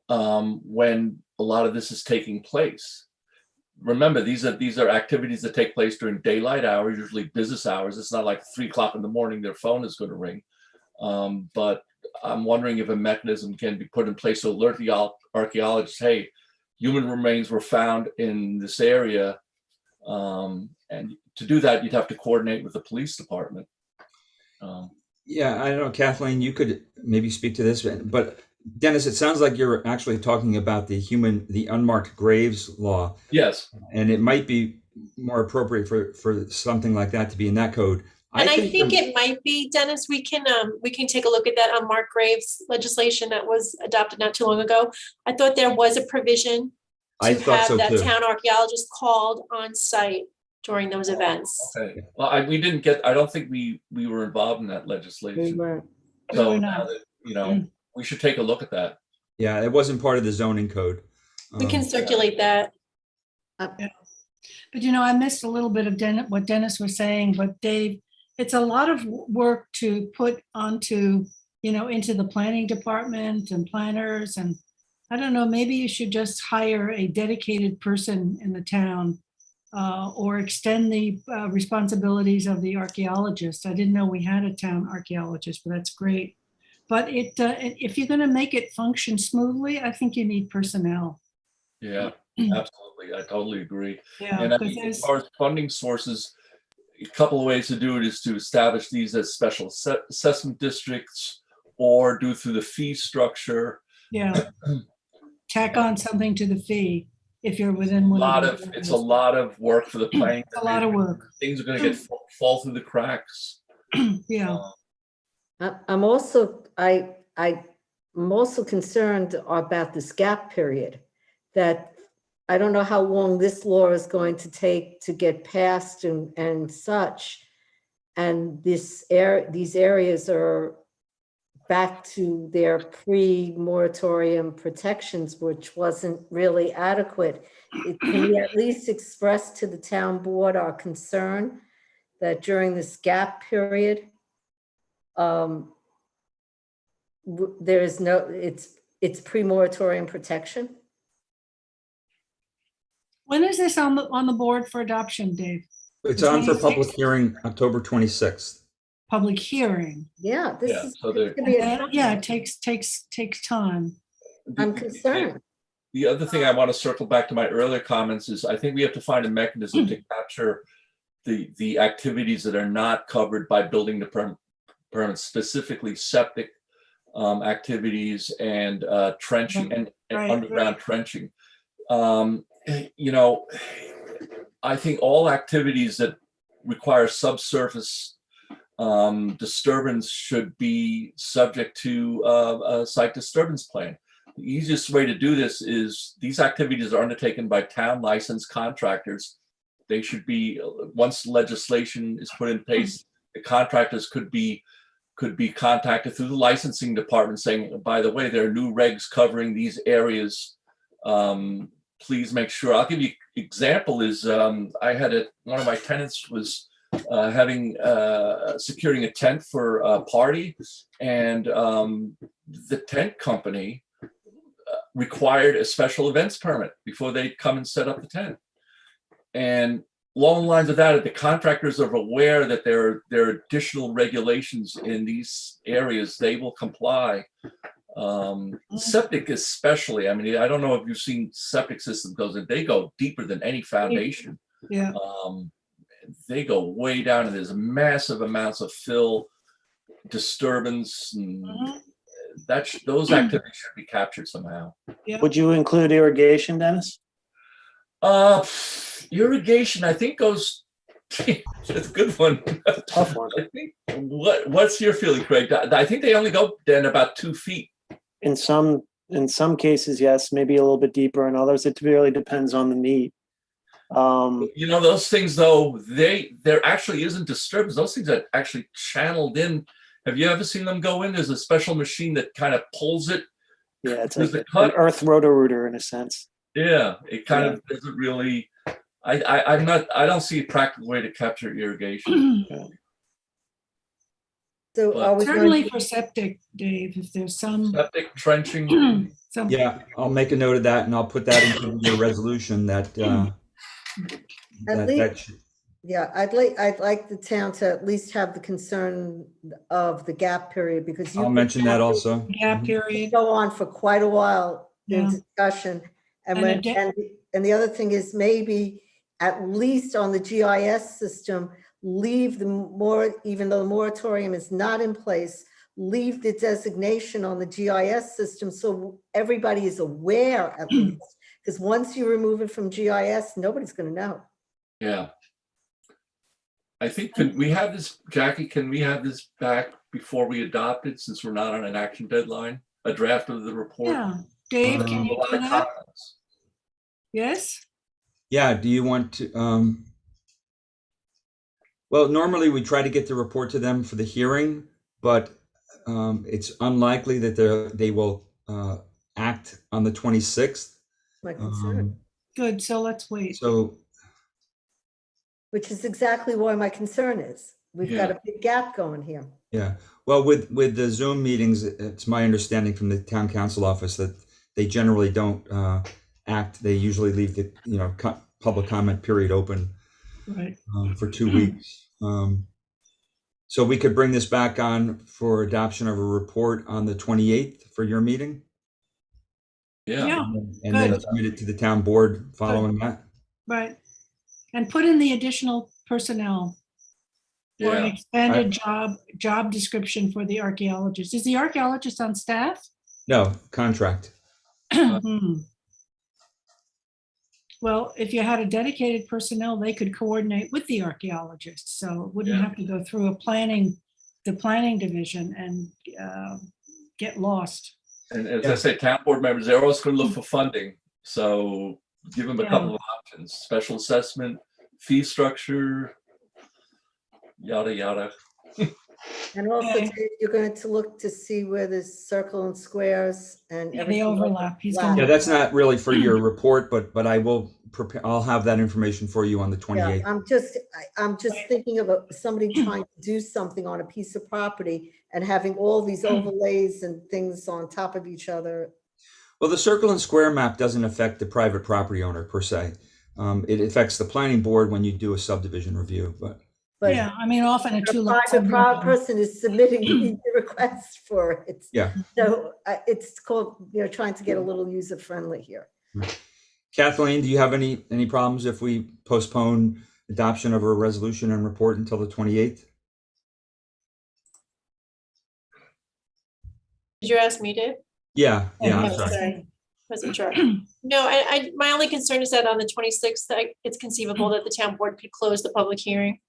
when a lot of this is taking place. Remember, these are activities that take place during daylight hours, usually business hours. It's not like 3 o'clock in the morning, their phone is going to ring. But I'm wondering if a mechanism can be put in place to alert the archaeologists, hey, human remains were found in this area. And to do that, you'd have to coordinate with the police department. Yeah, I don't know, Kathleen, you could maybe speak to this, but Dennis, it sounds like you're actually talking about the unmarked graves law. Yes. And it might be more appropriate for something like that to be in that code. And I think it might be, Dennis, we can take a look at that unmarked graves legislation that was adopted not too long ago. I thought there was a provision to have that town archaeologist called on site during those events. Okay. Well, I don't think we were involved in that legislation. So now that, you know, we should take a look at that. Yeah, it wasn't part of the zoning code. We can circulate that. Yeah. But, you know, I missed a little bit of what Dennis was saying, but Dave, it's a lot of work to put onto, you know, into the planning department and planners. And I don't know, maybe you should just hire a dedicated person in the town or extend the responsibilities of the archaeologist. I didn't know we had a town archaeologist, but that's great. But if you're going to make it function smoothly, I think you need personnel. Yeah, absolutely. I totally agree. Yeah, and I mean, as far as funding sources, a couple of ways to do it is to establish these as special assessment districts or do through the fee structure. Yeah, tack on something to the fee if you're within one it's a lot of work for the planning. It's a lot of work. Things are going to fall through the cracks. Yeah. I'm also concerned about this gap period, that I don't know how long this law is going to take to get passed and such. And these areas are back to their pre-moratorium protections, which wasn't really adequate. Can we at least express to the town board our concern that during this gap period, there is it's pre-moratorium protection? When is this on the board for adoption, Dave? It's The on for public 26th? hearing October 26th. Public hearing. Yeah, this Yeah, is, so it's there, gonna be a And, yeah, it problem. takes time. I'm concerned. the other thing I want to circle back to my earlier comments is I think we have to find a mechanism to capture the activities that are not covered by building the permits, specifically septic activities and trenching and Right, underground trenching. You know, I think all activities that require subsurface disturbance should be subject to a site disturbance plan. The easiest way to do this is these activities are undertaken by town licensed contractors. They should be, once legislation is put in place, the contractors could be contacted through the licensing department saying, by the way, there are new regs covering these areas. Please make sure. I'll give you an example is I had one of my tenants was securing a tent for a party, and the tent company required a special events permit before they come and set up the tent. And along the lines of that, if the contractors are aware that there are additional regulations in these areas, they will comply. Septic especially, I mean, I don't know if you've seen septic systems they go deeper than any foundation. Yeah. They go way down, and there's massive amounts of fill, disturbance, and those activities should be captured somehow. Yeah. Would you include irrigation, Dennis? Irrigation, I think goes. That's a good one. Tough one. I think, what's your feeling, Craig? I think they only go then about 2 feet. In some cases, yes, maybe a little bit deeper. In others, it really depends on the need. You know, those things though, there actually isn't disturbance. Those things are actually channeled in. Have you ever seen them go in? There's a special machine that kind of pulls it. Yeah, it's like an earth rotor-rooter in a sense. Yeah, it kind of doesn't really. I don't see a practical way to capture irrigation. So are we Certainly going for septic, Dave, if there's some. Septic trenching. Yeah, I'll make a note of that, and I'll put that into your resolution that yeah, I'd like the town to at least have the concern of the gap period, because I'll mention that also. Gap period. go on for quite a while in Yeah. discussion. And And when, again- and the other thing is maybe at least on the GIS system, leave even though the moratorium is not in place, leave the designation on the GIS system so everybody is aware at least. Because once you remove it from GIS, nobody's going to know. Yeah. I think, could we have this, Jackie, can we have this back before we adopt it, since we're not on an action deadline? A draft of the report? Yeah, Dave, can A you lot do of that? comments. Yes? Yeah, do you want to, well, normally we try to get the report to them for the hearing, but it's unlikely that they will act on the 26th. My concern, Good, so let's wait. So, which is exactly why my concern is. We've got a big gap going here. yeah, well, with the Zoom meetings, it's my understanding from the town council office that they generally don't act. They usually leave the public comment period open Right. for 2 weeks. So we could bring this back on for adoption of a report on the 28th for your meeting, Yeah, and then good. submit it to the town board following that. Right. And put in the additional personnel. Or an Yeah. expanded job description for the archaeologist. Is the archaeologist on staff? No, contract. Well, if you had a dedicated personnel, they could coordinate with the archaeologist, so it wouldn't Yeah. have to go through the planning division and get lost. And as I say, town board members, they're always going to look for funding. So give them a Yeah. couple of options: special assessment, fee structure, yada, yada. And also, Okay. Dave, you're going to look to see where there's circle and squares and Yeah, everything. they like overlap. He's that. gonna- Yeah, that's not really for your report, but I will prepare. I'll have that information for you on the Yeah, 28th. I'm just thinking of somebody trying to do something on a piece of property and having all these overlays and things on top of each other. Well, the circle and square map doesn't affect the private property owner per se. It affects the planning board when you do a subdivision review, but But Yeah, I mean, often a two-lot. private person is submitting the request for it. yeah. So it's called, trying to get a little user friendly here. Kathleen, do you have any problems if we postpone adoption of a resolution and report until the 28th? Did you ask me, Dave? Yeah, I'm Oh, sorry. Wasn't sure. No, my only concern is that on the 26th, it's conceivable that the town board could close the public hearing.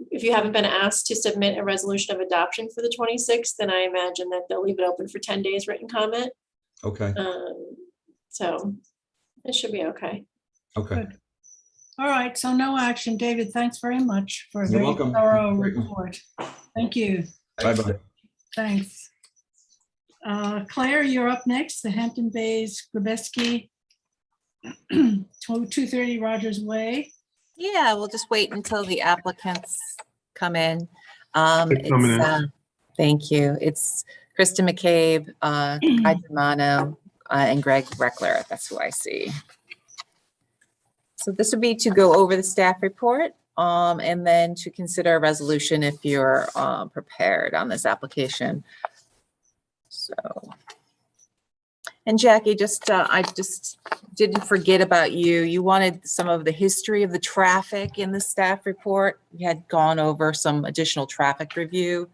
If you haven't been asked to submit a resolution of adoption for the 26th, then I imagine that they'll leave it open for 10 days written comment. Okay. So it should be okay. Okay. Good. All right, so no action. David, thanks very much for a You're very welcome. thorough Great. report. Thank you. Bye-bye. Thanks. Claire, you're up next, the Hampton Bays Grabeski, 230 Rogers Way. Yeah, we'll just wait until the applicants come in. They're coming in. Thank you. It's Krista McCabe, Kai Germano, and Greg Reckler. That's who I see. So this would be to go over the staff report and then to consider a resolution if you're prepared on this application. So, and Jackie, I just didn't forget about you. You wanted some of the history of the traffic in the staff report. We had gone over some additional traffic review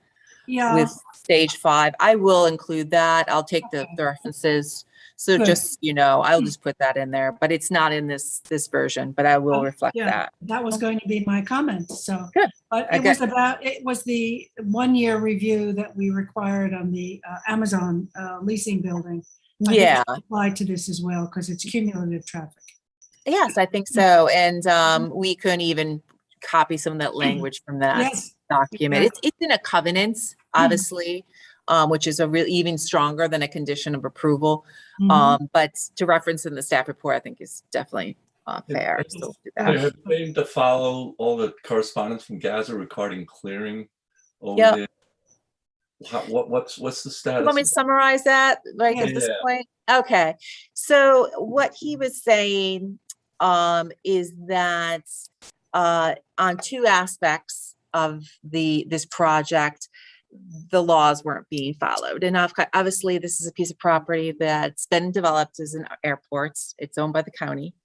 with stage 5. I will include that. I'll take the references. So Good. just, I'll just put that in there, but it's not in this version, but I will reflect that. That was going to be my comment. So, Good. but it was the 1-year review that we required on the Amazon leasing building. I think Yeah. it should apply to this as well because it's cumulative traffic. Yes, I think so. And we can even copy some of that language from that document. Exactly. It's in a covenant, obviously, which is even stronger than a condition of approval. But to reference in the staff report, I think is definitely fair. So we'll do that. Have you aimed to follow all the correspondence from Gaza regarding clearing over there? What's the status? Let me summarize that at this point. Okay. So what he was saying is that on 2 aspects of this project, the laws weren't being followed. And obviously, this is a piece of property that's been developed as an airport. It's owned by the county,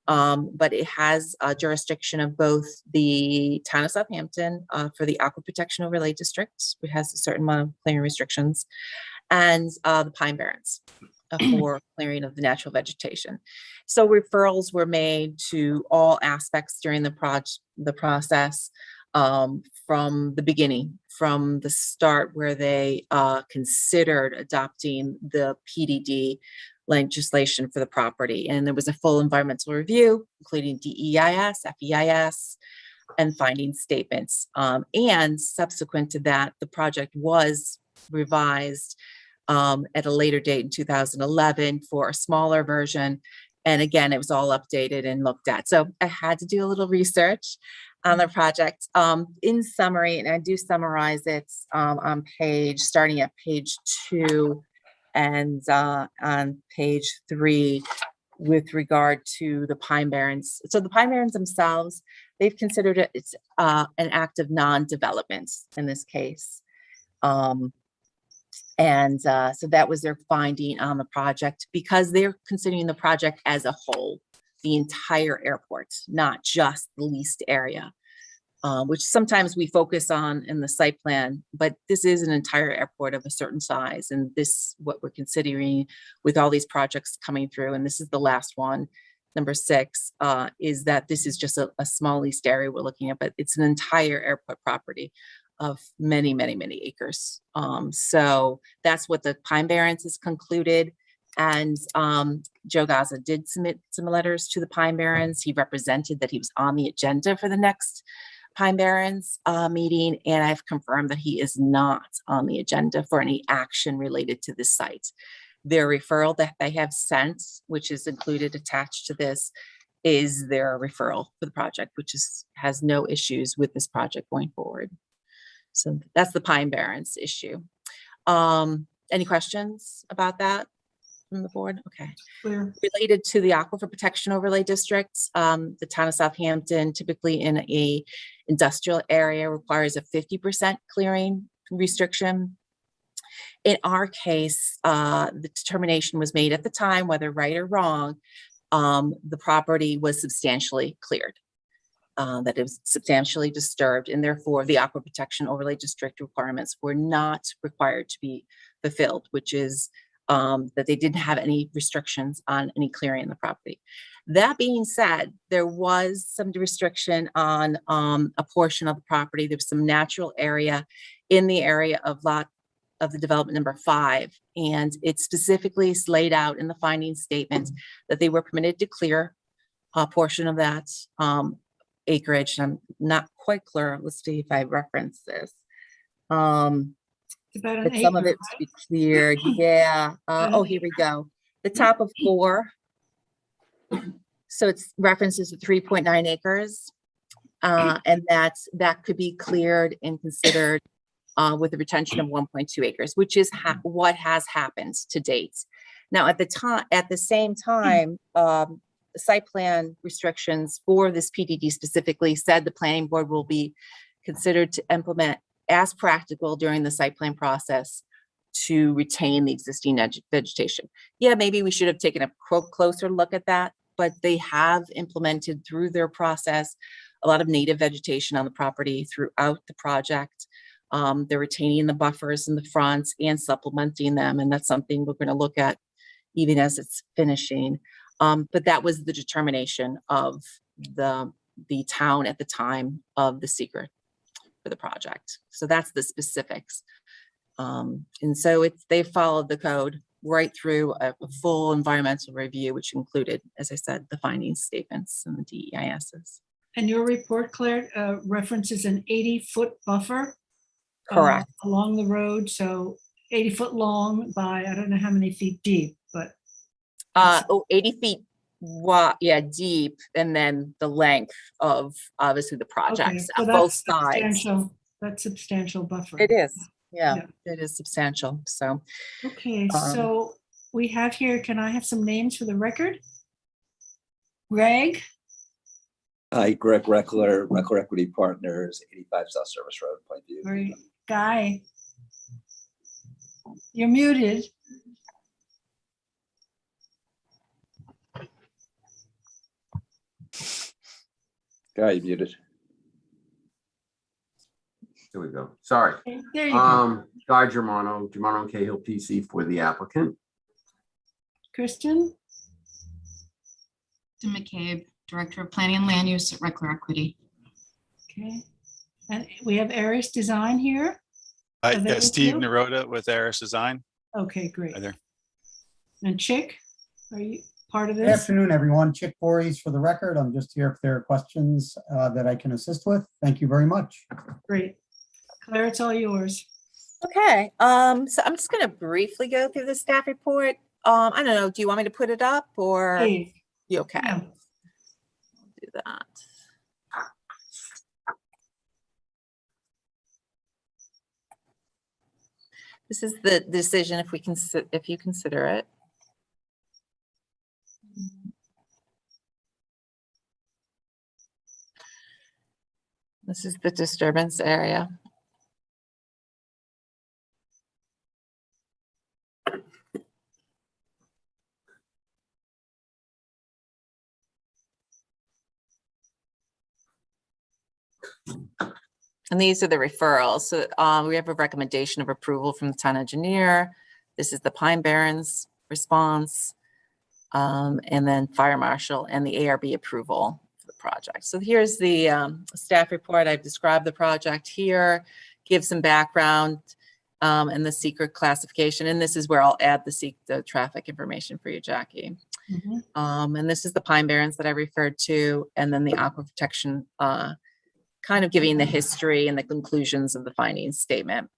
but it has a jurisdiction of both the town of Southampton for the Aqua Protection Overlay District, which has a certain amount of clearing restrictions, and the Pine Barrens for clearing of the natural vegetation. So referrals were made to all aspects during the process. From the beginning, from the start where they considered adopting the PDD legislation for the property. And there was a full environmental review, including DEIS, FEIS, and finding statements. And subsequent to that, the project was revised at a later date in 2011 for a smaller version. And again, it was all updated and looked at. So I had to do a little research on the project. In summary, and I do summarize it starting at page 2 and on page 3 with regard to the Pine Barrens. So the Pine Barrens themselves, they've considered it an act of non-development in this case. So that was their finding on the project because they're considering the project as a whole, the entire airport, not just the leased area, which sometimes we focus on in the site plan, but this is an entire airport of a certain size. And this, what we're considering with all these projects coming through, and this is the last one, number 6, is that this is just a small leased area we're looking at, but it's an entire airport property of many, many, many acres. So that's what the Pine Barrens has concluded. And Joe Gaza did submit some letters to the Pine Barrens. He represented that he was on the agenda for the next Pine Barrens meeting, and I've confirmed that he is not on the agenda for any action related to this site. Their referral that they have sent, which is included attached to this, is their referral for the project, which has no issues with this project going forward. So that's the Pine Barrens issue. Any questions about that? from the board? Okay. Clear. Related to the Aquifer Protection Overlay Districts, the town of Southampton, typically in a industrial area, requires a 50% clearing restriction. In our case, the determination was made at the time, whether right or wrong, the property was substantially cleared, that it was substantially disturbed, and therefore the Aquifer Protection Overlay District requirements were not required to be fulfilled, which is that they didn't have any restrictions on any clearing in the property. That being said, there was some restriction on a portion of the property. There's some natural area in the area of lot of the development number 5, and it specifically is laid out in the finding statement that they were permitted to clear a portion of that acreage. I'm not quite clear. Let's see if I reference this. It's about an But some of acre, it to be cleared. Yeah. Oh, here we go. The top of 4. So it's references to 3.9 acres. And that could be cleared and considered with a retention of 1.2 acres, which is what has happened to date. Now, at the same time, the site plan restrictions for this PDD specifically said the planning board will be considered to implement as practical during the site plan process to retain the existing vegetation. Yeah, maybe we should have taken a closer look at that, but they have implemented through their process a lot of native vegetation on the property throughout the project. They're retaining the buffers in the front and supplementing them, and that's something we're going to look at even as it's finishing. But that was the determination of the town at the time of the secret for the project. So that's the specifics. And so they followed the code right through a full environmental review, which included, as I said, the finding statements and the DEISs. And your report, Claire, references an 80-foot buffer. Correct. Along the road, so 80 foot long by, I don't know how many feet deep, but. 80 feet wide, yeah, deep, and then the length of obviously the projects Okay, so on both that's sides. That's substantial buffer. It is, yeah, Yeah. it is substantial, so. Okay, so we have here, can I have some names for the record? Greg? Hi, Greg Reckler, Reckler Equity Partners, 85 South Service Road, Plainview. Great. Guy? You're muted. Guy, you muted. There we go. Sorry. Okay, there you go. Guy Germano and Cahill PC for the applicant. Kristen? Tim McCabe, Director of Planning and Land Use at Reckler Equity. Okay. And we have Aris Design here. Are they Yeah, with Steve you? Naroda with Aris Design. Okay, great. Hi there. And Chick, are you part of Good this? afternoon, everyone. Chick Voorhees for the record. I'm just here if there are questions that I can assist with. Thank you very much. Great. Claire, it's all yours. Okay, so I'm just gonna briefly go through the staff report. I don't know, do you want me to put it up or Please. you okay? Yeah. I'll do that. This is the decision if you consider it. This is the disturbance area. And these are the referrals. So we have a recommendation of approval from the town engineer. This is the Pine Barrens response. And then fire marshal and the ARB approval for the project. So here's the staff report. I've described the project here, give some background and the secret classification. And this is where I'll add the traffic information for you, Jackie. Mm-hmm. And this is the Pine Barrens that I referred to, and then the aqua protection, kind of giving the history and the conclusions of the findings statement.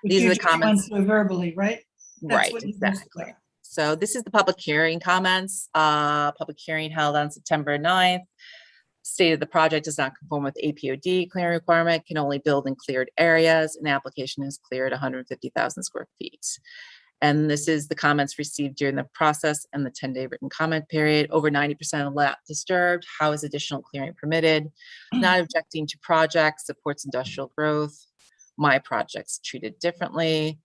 Which These you are the just went comments. through verbally, right? That's Right, what you just exactly. said. So this is the public hearing comments. Public hearing held on September 9th. Stated the project does not conform with APOD clearing requirement, can only build in cleared areas. An application has cleared 150,000 square feet. And this is the comments received during the process and the 10-day written comment period. Over 90% of lot disturbed. How is additional clearing permitted? Not objecting to projects, supports industrial growth. My project's treated differently.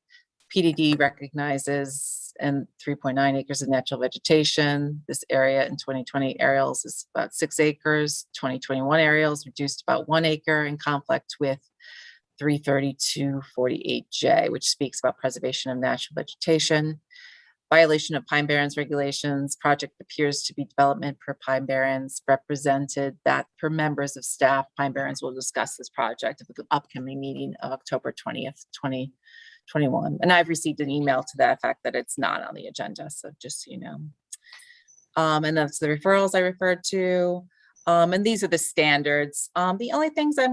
PDD recognizes and 3.9 acres of natural vegetation. This area in 2020 aerials is about 6 acres. 2021 aerials reduced about 1 acre in conflict with 33248J, which speaks about preservation of natural vegetation. Violation of Pine Barrens regulations. Project appears to be development per Pine Barrens. Represented that per members of staff, Pine Barrens will discuss this project at the upcoming meeting of October 20th, 2021. And I've received an email to that effect that it's not on the agenda. So just so you know. And that's the referrals I referred to. And these are the standards. The only things I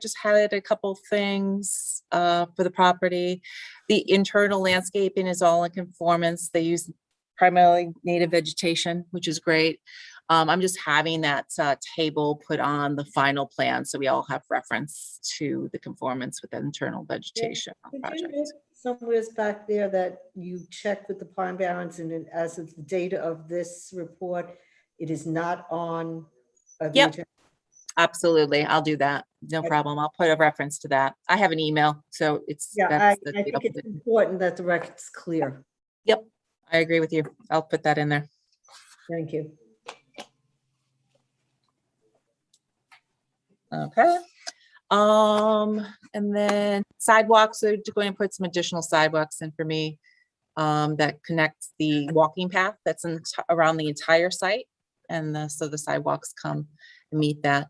just highlighted a couple things for the property. The internal landscaping is all in conformance. They use primarily native vegetation, which is great. I'm just having that table put on the final plan, so we all have reference to the conformance with the internal vegetation project. Somewhere's back there that you check with the Pine Barrens, and then as of the date of this report, it is not on. Yep, absolutely. I'll do that. No problem. I'll put a reference to that. I have an email, so it's. I think it's important that the record's clear. Yep, I agree with you. I'll put that in there. Thank you. Okay. And then sidewalks, so going to put some additional sidewalks in for me that connects the walking path that's around the entire site. And so the sidewalks come and meet that.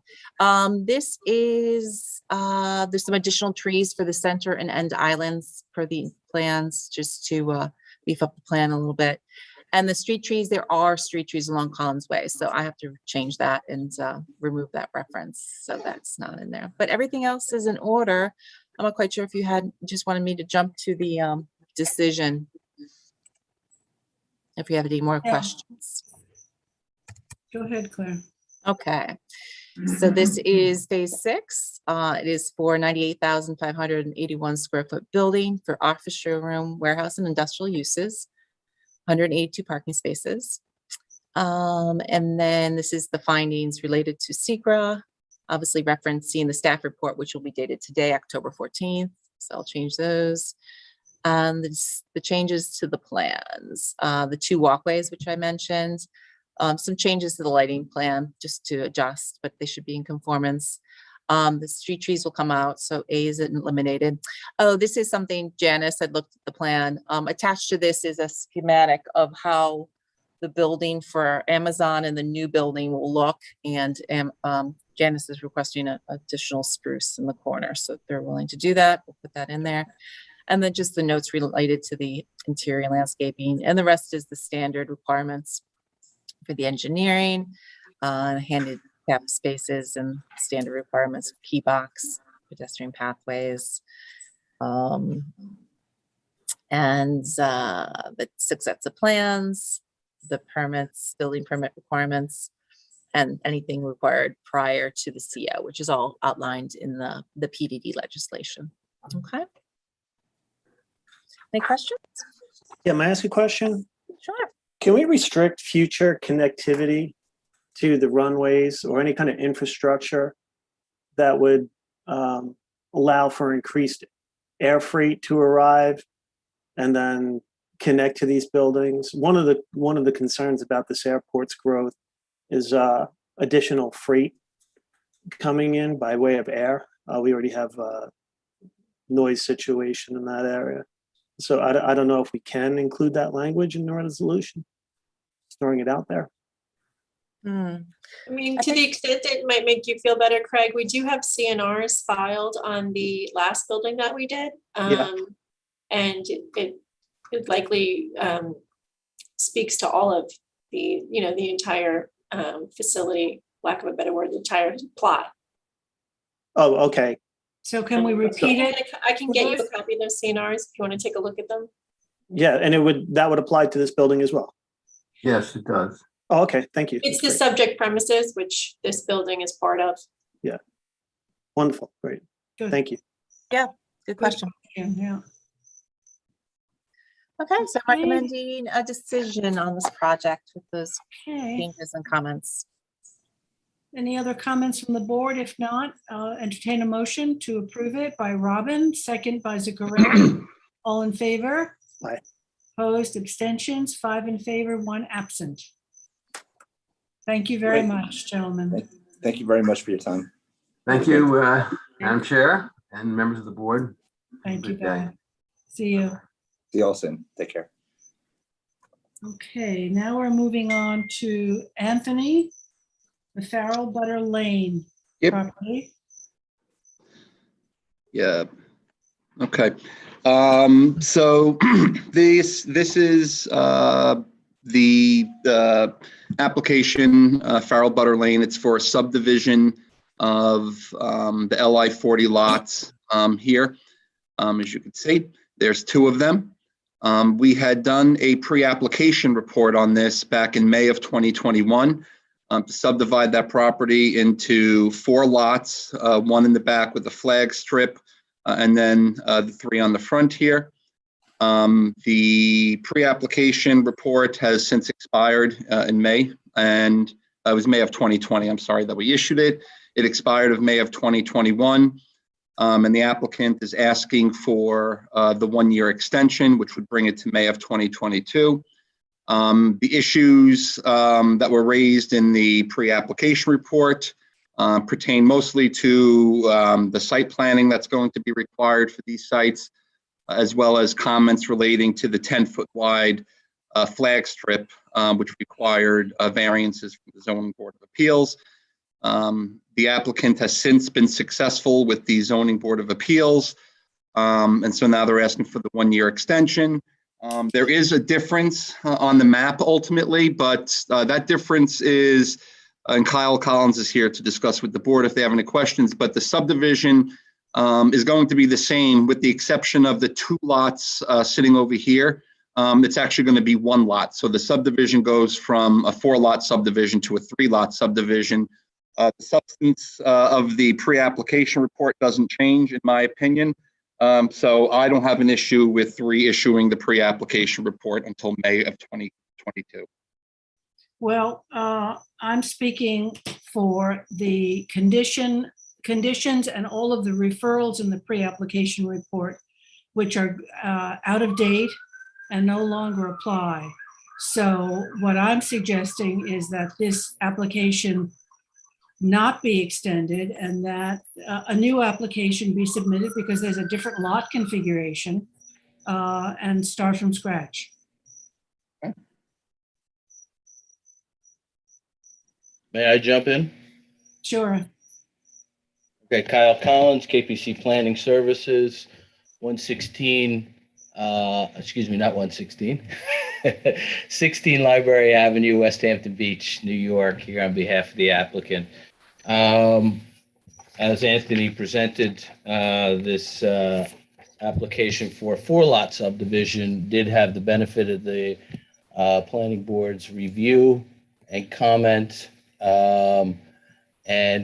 This is, there's some additional trees for the center and end islands per the plans, just to beef up the plan a little bit. And the street trees, there are street trees along Collins Way. So I have to change that and remove that reference. So that's not in there. But everything else is in order. I'm not quite sure if you just wanted me to jump to the decision. If you have any more questions. Go ahead, Claire. Okay, so this is phase 6. It is for 98,581 square foot building for office, showroom, warehouse, and industrial uses, 182 parking spaces. And then this is the findings related to SECRA, obviously referencing the staff report, which will be dated today, October 14th. So I'll change those. The changes to the plans, the 2 walkways, which I mentioned. Some changes to the lighting plan just to adjust, but they should be in conformance. The street trees will come out, so A is eliminated. Oh, this is something Janice had looked at the plan. Attached to this is a schematic of how the building for Amazon and the new building will look. And Janice is requesting an additional spruce in the corner, so if they're willing to do that, we'll put that in there. And then just the notes related to the interior landscaping, and the rest is the standard requirements for the engineering, handicap spaces and standard requirements, key box, pedestrian pathways, and the 6 sets of plans, the permits, building permit requirements, and anything required prior to the CO, which is all outlined in the PDD legislation. Okay. Any questions? Yeah, may I ask a question? Sure. Can we restrict future connectivity to the runways or any kind of infrastructure that would allow for increased air freight to arrive and then connect to these buildings? One of the concerns about this airport's growth is additional freight coming in by way of air. We already have a noise situation in that area. So I don't know if we can include that language in the resolution, throwing it out there. I mean, to the extent it might make you feel better, Craig, we do have CNRs filed on the last building that we did. And it likely speaks to all of the, the entire facility, lack of a better word, the entire plot. Oh, okay. So can we repeat it? I can get you a copy of those CNRs if you want to take a look at them. Yeah, and that would apply to this building as well. Yes, it does. Oh, okay, thank you. It's the subject premises, which this building is part of. Yeah. Wonderful. Great. Good. Thank you. Yeah, good question. Yeah. Okay, so Okay. recommending a decision on this project with those Okay. changes and comments. Any other comments from the board? If not, entertain a motion to approve it by Robin, second by Zuccarelli. All in favor? Aye. Opposed, abstentions, 5 in favor, 1 absent. Thank you very Great. much, gentlemen. Thank you very much for your time. Thank you, Madam Chair and members of the board. Thank you, Good day. guys. See you. See you all soon. Take care. Okay, now we're moving on to Anthony, the Farrell Butter Lane property. Yeah. Okay. So this is the application, Farrell Butter Lane. It's for a subdivision of the LI 40 lots here. As you can see, there's 2 of them. We had done a pre-application report on this back in May of 2021 to subdivide that property into 4 lots, 1 in the back with a flag strip, and then the 3 on the front here. The pre-application report has since expired in May, and it was May of 2020. I'm sorry that we issued it. It expired of May of 2021. And the applicant is asking for the 1-year extension, which would bring it to May of 2022. The issues that were raised in the pre-application report pertain mostly to the site planning that's going to be required for these sites, as well as comments relating to the 10-foot wide flag strip, which required variances from the Zoning Board of Appeals. The applicant has since been successful with the Zoning Board of Appeals, and so now they're asking for the 1-year extension. There is a difference on the map ultimately, but that difference is, and Kyle Collins is here to discuss with the board if they have any questions, but the subdivision is going to be the same with the exception of the 2 lots sitting over here. It's actually going to be 1 lot. So the subdivision goes from a 4-lot subdivision to a 3-lot subdivision. The substance of the pre-application report doesn't change, in my opinion. So I don't have an issue with reissuing the pre-application report until May of 2022. Well, I'm speaking for the conditions and all of the referrals in the pre-application report, which are out of date and no longer apply. So what I'm suggesting is that this application not be extended and that a new application be submitted because there's a different lot configuration and start from scratch. May I jump in? Sure. Okay, Kyle Collins, KPC Planning Services, 116, excuse me, not 116, 16 Library Avenue, West Hampton Beach, New York, here on behalf of the applicant. As Anthony presented, this application for a 4-lot subdivision did have the benefit of the planning board's review and comment. And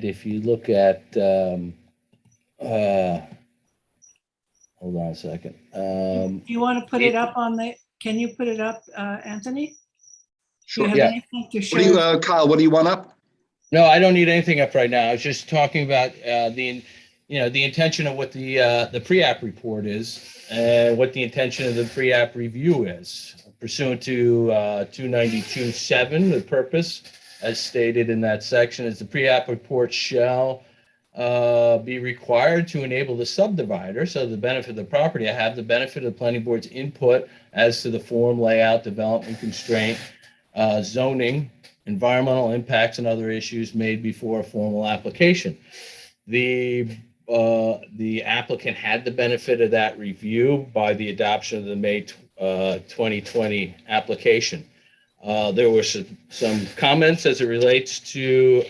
if you look at, hold on a second. Do you want to put it up on the, can you put it up, Anthony? Sure. Do you have anything to show? What do you, Kyle, what do you want up? No, I don't need anything up right now. I was just talking about the intention of what the pre-app report is and what the intention of the pre-app review is. Pursuant to 292.7, the purpose, as stated in that section, is the pre-app report shall be required to enable the subdivider, so the benefit of the property, I have the benefit of the planning board's input as to the form, layout, development constraint, zoning, environmental impacts, and other issues made before a formal application. The applicant had the benefit of that review by the adoption of the May 2020 application. There were some comments as it relates to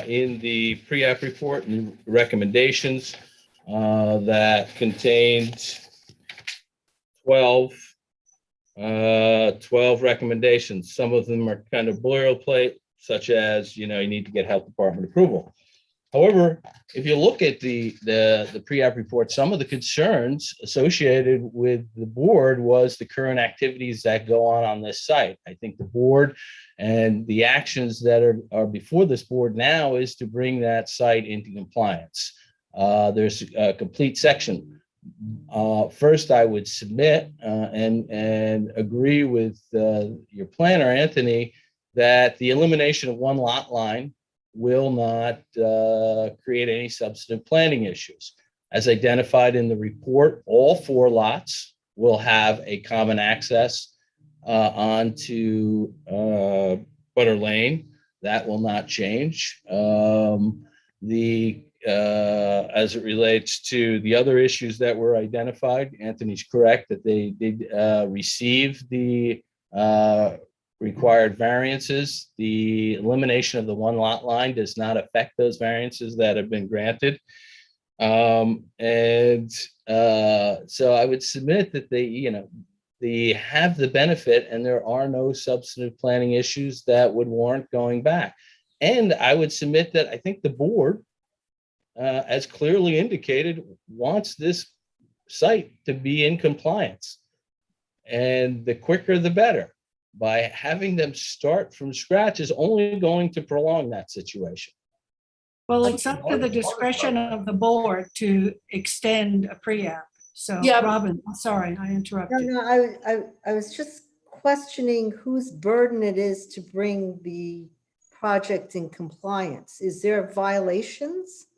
in the pre-app report and recommendations that contained 12 recommendations. Some of them are kind of boilerplate, such as, you need to get health department approval. However, if you look at the pre-app report, some of the concerns associated with the board was the current activities that go on this site. I think the board and the actions that are before this board now is to bring that site into compliance. There's a complete section. First, I would submit and agree with your planner, Anthony, that the elimination of one lot line will not create any substantive planning issues. As identified in the report, all 4 lots will have a common access onto Butter Lane. That will not change. As it relates to the other issues that were identified, Anthony's correct that they did receive the required variances. The elimination of the one lot line does not affect those variances that have been granted. So I would submit that they have the benefit and there are no substantive planning issues that would warrant going back. And I would submit that I think the board, as clearly indicated, wants this site to be in compliance. And the quicker the better. By having them start from scratch is only going to prolong that situation. Well, it's up to the discretion of the board to extend a pre-app. So, Yeah. Robin, I'm sorry, I interrupted. No, I was just questioning whose burden it is to bring the project in compliance. Is there violations?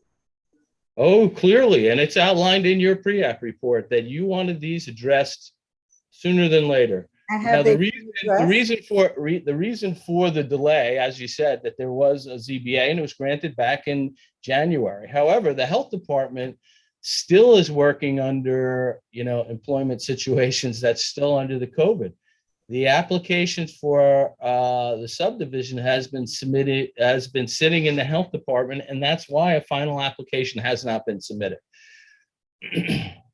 Oh, clearly, and it's outlined in your pre-app report that you wanted these addressed sooner than later. Now, the reason for the delay, as you said, that there was a ZBA and it was granted back in January. However, the health department still is working under, employment situations that's still under the COVID. The applications for the subdivision has been sitting in the health department, and that's why a final application has not been submitted.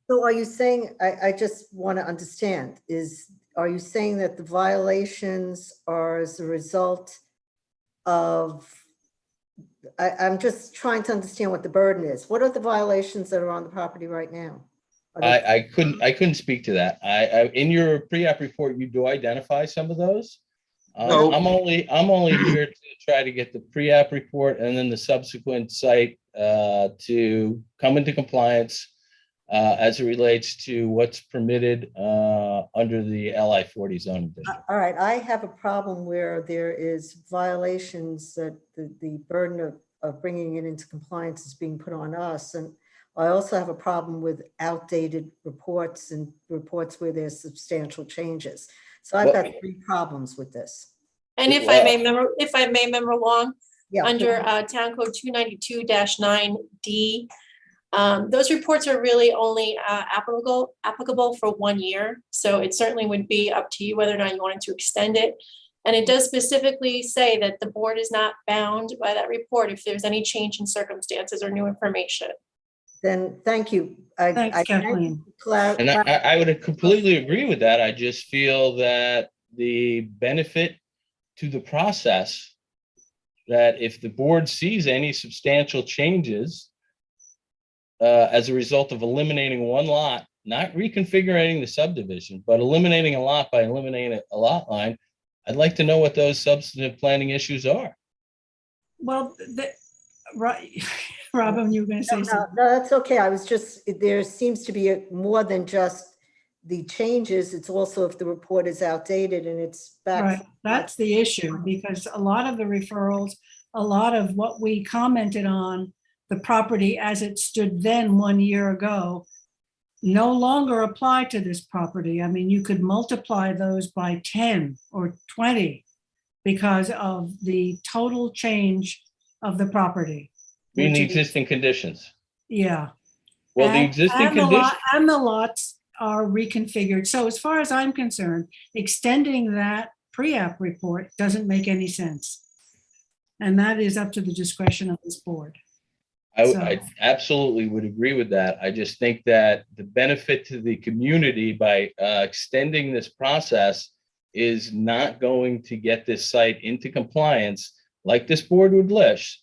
So are you saying, I just want to understand, are you saying that the violations are as a result of, I'm just trying to understand what the burden is. What are the violations that are on the property right now? I couldn't speak to that. In your pre-app report, you do identify some of those. No. I'm only here to try to get the pre-app report and then the subsequent site to come into compliance as it relates to what's permitted under the LI 40 zoning district. All right, I have a problem where there is violations that the burden of bringing it into compliance is being put on us. And I also have a problem with outdated reports and reports where there's substantial changes. So I've got 3 problems with this. And if I may member Long, Yeah. under Town Code 292-9D, those reports are really only applicable for 1 year. So it certainly would be up to you whether or not you wanted to extend it. And it does specifically say that the board is not bound by that report if there's any change in circumstances or new information. Then thank you. Thanks, Kathleen. And I would completely agree with that. I just feel that the benefit to the process, that if the board sees any substantial changes as a result of eliminating one lot, not reconfiguring the subdivision, but eliminating a lot by eliminating a lot line, I'd like to know what those substantive planning issues are. Well, right. Robin, you were going to say something. No, that's okay. I was just, there seems to be more than just the changes. It's also if the report is outdated and it's back. Right, that's the issue, because a lot of the referrals, a lot of what we commented on, the property as it stood then 1 year ago, no longer apply to this property. I mean, you could multiply those by 10 or 20 because of the total change of the property. You mean the existing conditions? Yeah. Well, the existing conditions. And the lots are reconfigured. So as far as I'm concerned, extending that pre-app report doesn't make any sense. And that is up to the discretion of this board. I absolutely would agree with that. I just think that the benefit to the community by extending this process is not going to get this site into compliance like this board would wish.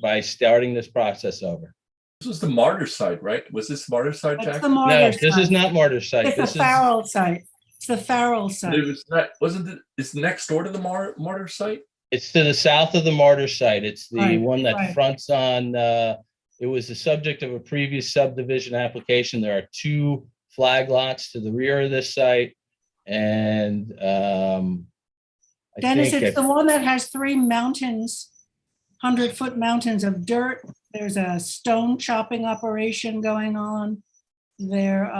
by starting this process over. This was the Martyr site, right? Was this Martyr site, That's Jack? the No, Martyr this is site. not Martyr site. It's the This is, Farrell site. It's the Farrell But site. it was not, wasn't it, it's next door to the Martyr site? it's to the south of the Martyr site. It's the Right, one that right. fronts on, it was the subject of a previous subdivision application. There are 2 flag lots to the rear of this site. And, I Dennis, think it's the one that has 3 mountains, 100-foot mountains of dirt. There's a stone chopping operation going on there.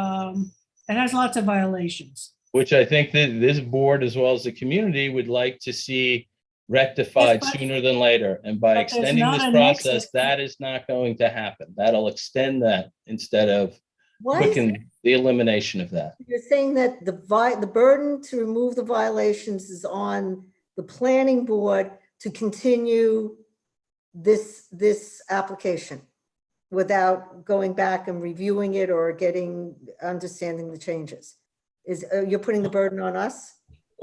It has lots of violations. which I think that this board, as well as the community, would like to see rectified Yes, but- sooner than later. And by but there's extending not this a process, nexus. that is not going to happen. That'll extend that instead of Why is quicken the elimination of that. You're saying that the burden to remove the violations is on the planning board to continue this application without going back and reviewing it or understanding the changes. You're putting the burden on us?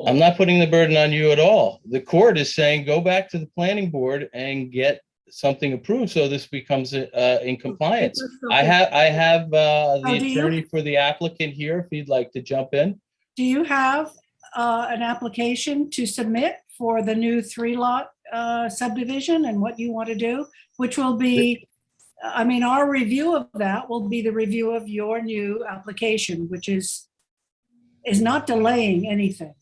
I'm not putting the burden on you at all. The court is saying, go back to the planning board and get something approved so this becomes in compliance. I have the do you? attorney for the applicant here, if he'd like to jump in. Do you have an application to submit for the new 3-lot subdivision and what you want to do? Which will be, I mean, our review of that will be the review of your new application, which is not delaying anything.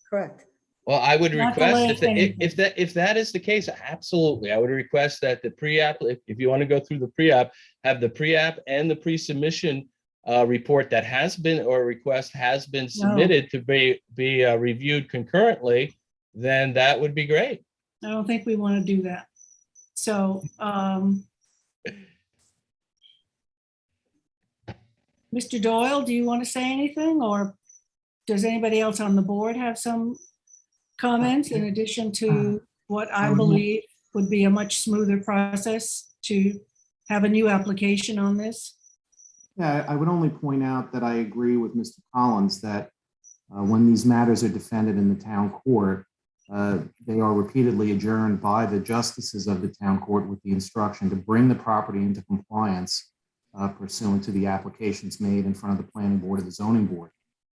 Correct. Well, I would Not request delaying if that is the case, absolutely. I would request that the pre-app, if you want to go through the pre-app, have the pre-app and the pre-submission report that has been, or request has been submitted to be reviewed concurrently, then that would be great. I don't think we want to do that. So, Mr. Doyle, do you want to say anything, or does anybody else on the board have some comments in addition to what I believe would be a much smoother process to have a new application on this? Yeah, I would only point out that I agree with Mr. Collins that when these matters are defended in the town court, they are repeatedly adjourned by the justices of the town court with the instruction to bring the property into compliance pursuant to the applications made in front of the planning board or the zoning board.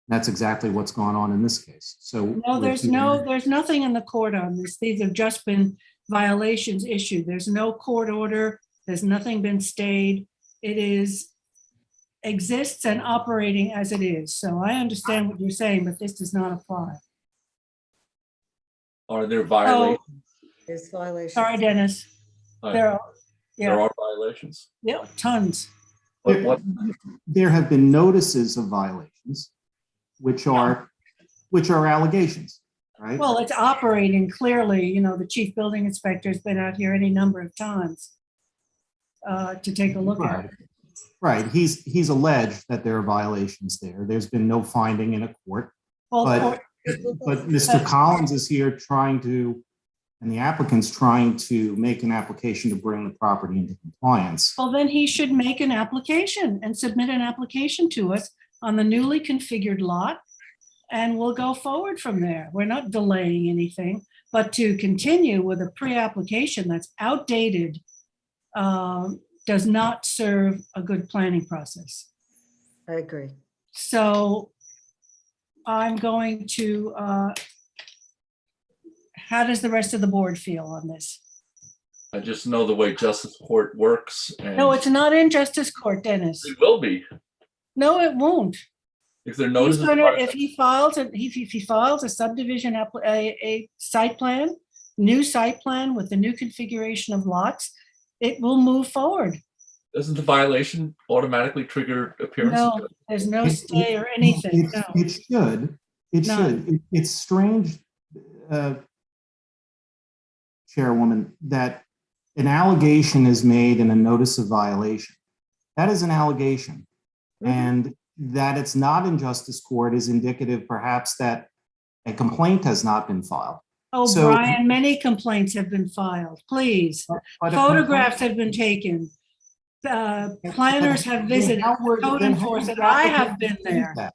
That's exactly what's gone on in this case. So No, there's nothing in the court on this. These have just been violations issued. There's no court order. There's nothing been stayed. It exists and operating as it is. So I understand what you're saying, but this does not apply. Are there violations? There's violations. Sorry, Dennis. There are, There are violations. yeah, tons. But what, there have been notices of violations, which are allegations, right? Well, it's operating clearly. You know, the chief building inspector's been out here any number of times to take a look at it. Right. He's alleged that there are violations there. There's been no finding in a court. Well, But Mr. Collins is here trying to, and the applicant's trying to make an application to bring the property into compliance. well, then he should make an application and submit an application to us on the newly configured lot, and we'll go forward from there. We're not delaying anything, but to continue with a pre-application that's outdated does not serve a good planning process. I agree. So I'm going to, how does the rest of the board feel on this? I just know the way justice court works. And No, it's not in justice court, Dennis. it will be. No, it won't. If they're He's notices. gonna, if he files a subdivision, a site plan, new site plan with the new configuration of lots, it will move forward. Doesn't the violation automatically trigger appearance? No, there's no stay or anything, no. It should. It No. should. It's strange, Chairwoman, that an allegation is made in a notice of violation. That is an allegation. And that it's not in justice court is indicative perhaps that a complaint has not been filed. Oh, So- Brian, many complaints have been filed, please. But a Photographs have been taken. Planners have visited, How would- code then how would enforcement, the I applicant have been defend there. that?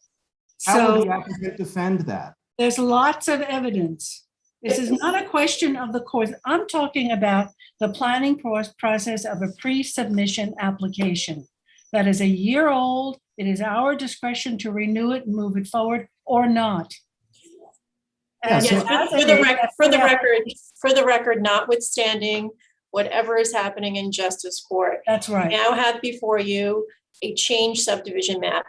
How would So the applicant defend that? there's lots of evidence. This is not a question of the course. I'm talking about the planning process of a pre-submission application. That is a year old. It is our discretion to renew it and move it forward or not. Yeah, And so- as For it the is, record, for the record, notwithstanding whatever is happening in justice court, That's you right. now have before you a changed subdivision map.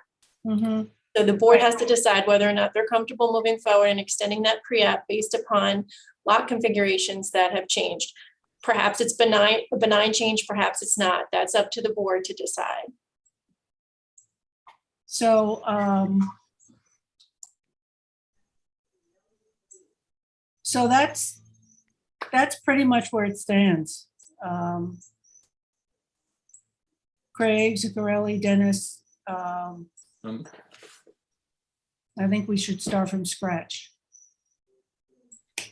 Mhm. So the board has to decide whether or not they're comfortable moving forward and extending that pre-app based upon lot configurations that have changed. Perhaps it's a benign change, perhaps it's not. That's up to the board to decide. So, so that's pretty much where it stands. Craig, Zuccarelli, Dennis, I think we should start from scratch.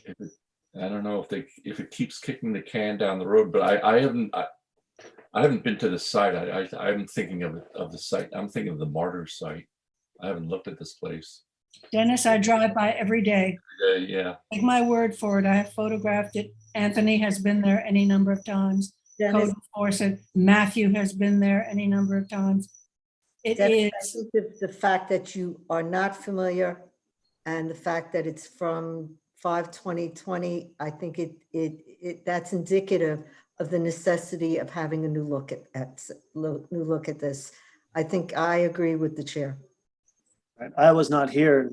I don't know if it keeps kicking the can down the road, but I haven't been to the site. I'm thinking of the site. I'm thinking of the Martyr site. I haven't looked at this place. Dennis, I drive by every day. Yeah. Take my word for it. I have photographed it. Anthony has been there any number of times. Dennis, Code enforcement, Matthew has been there any number of times. It Dennis, I is, think the fact that you are not familiar and the fact that it's from 5/20/20, I think that's indicative of the necessity of having a new look at this. I think I agree with the chair. I was not here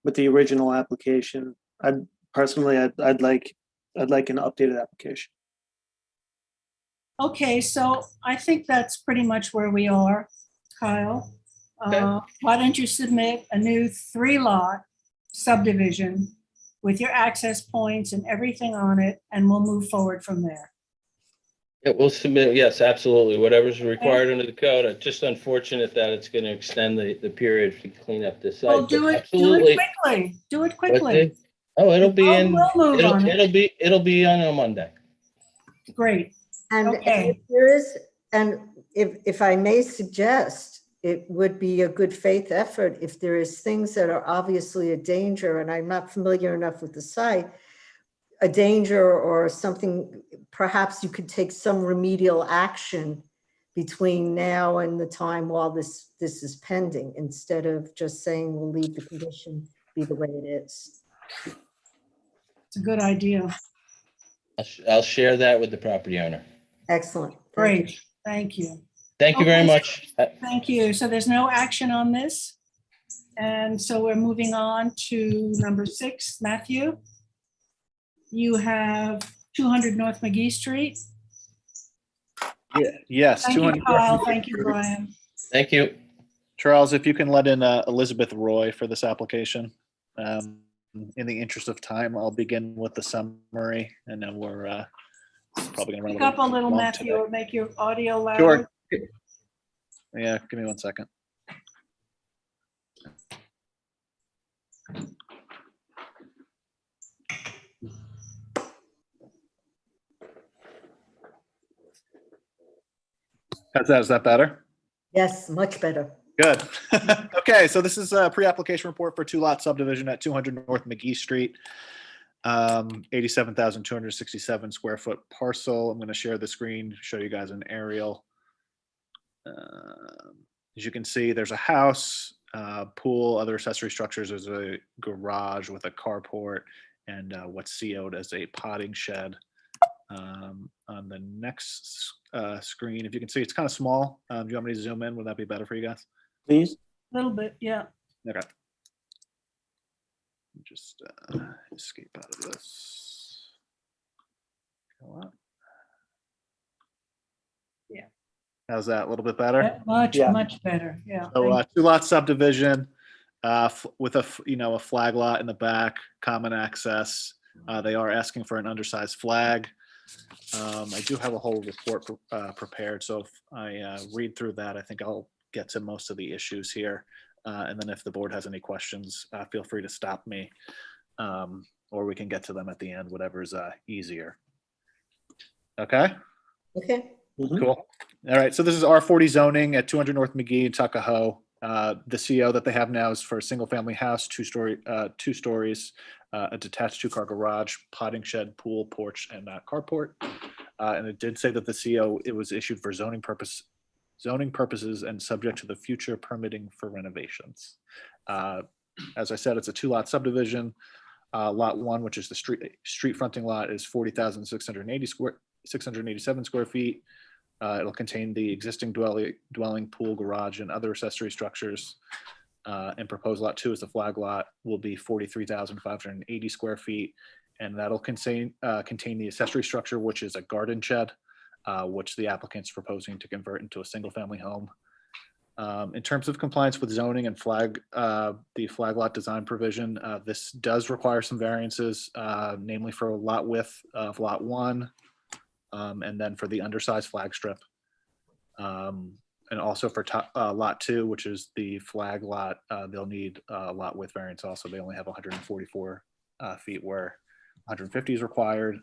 with the original application. I'd like an updated application. okay, so I think that's pretty much where we are, Kyle. Why don't you submit a new 3-lot subdivision with your access points and everything on it, and we'll move forward from there. Yeah, we'll submit, yes, absolutely, whatever's required under the code. It's just unfortunate that it's going to extend the period to clean up the site. Well, but do it absolutely. quickly. Do it What's quickly. it? Oh, it'll be in, We'll move on it. it'll be on a Monday. Great. And Okay. if there is, and if I may suggest, it would be a good faith effort if there is things that are obviously a danger, and I'm not familiar enough with the site, a danger or something, perhaps you could take some remedial action between now and the time while this is pending, instead of just saying we'll leave the condition be the way it is. It's a good idea. I'll share that with the property owner. Excellent. Great. Thank you. Thank you very Okay, much. Thank you. So there's no action on this. And so we're moving on to number 6, Matthew. You have 200 North McGee Street. Yeah, yes. Thank you, 200 Kyle. Thank you, Brian. Thank you. Charles, if you can let in Elizabeth Roy for this application. In the interest of time, I'll begin with the summary, and then we're probably going to run Speak up a little, long Matthew, today. or make your audio louder. Sure. Yeah, give me 1 second. How's that? Is that better? Yes, much better. Good. Okay, so this is a pre-application report for 2-lot subdivision at 200 North McGee Street. 87,267 square foot parcel. I'm going to share the screen, show you guys an aerial. As you can see, there's a house, pool, other accessory structures. There's a garage with a carport and what's CO'd as a potting shed. On the next screen, if you can see, it's kind of small. Do you want me to zoom in? Would that be better for you guys? Please. A little bit, yeah. Okay. Just escape out of this. Go up. Yeah. How's that? A little bit better? Much, Yeah. much better. Yeah. So Thank 2-lot subdivision with a a flag lot in the back, common access. They are asking for an undersized flag. I do have a whole report prepared, so if I read through that, I think I'll get to most of the issues here. And then if the board has any questions, feel free to stop me, or we can get to them at the end, whatever's easier. Okay? Okay. Cool. All right, so this is R40 zoning at 200 North McGee in Tuckahoe. The CO that they have now is for a single family house, two stories, a detached 2-car garage, potting shed, pool, porch, and carport. And it did say that the CO, it was issued for zoning purposes and subject to the future permitting for renovations. As I said, it's a 2-lot subdivision. Lot 1, which is the street fronting lot, is 687 square feet. It'll contain the existing dwelling, pool, garage, and other accessory structures. And proposed lot 2 is the flag lot, will be 43,580 square feet. And that'll contain the accessory structure, which is a garden shed, which the applicant's proposing to convert into a single family home. In terms of compliance with zoning and the flag lot design provision, this does require some variances, namely for lot width of lot 1, and then for the undersized flag strip. And also for lot 2, which is the flag lot, they'll need a lot width variance also. They only have 144 feet where 150 is required.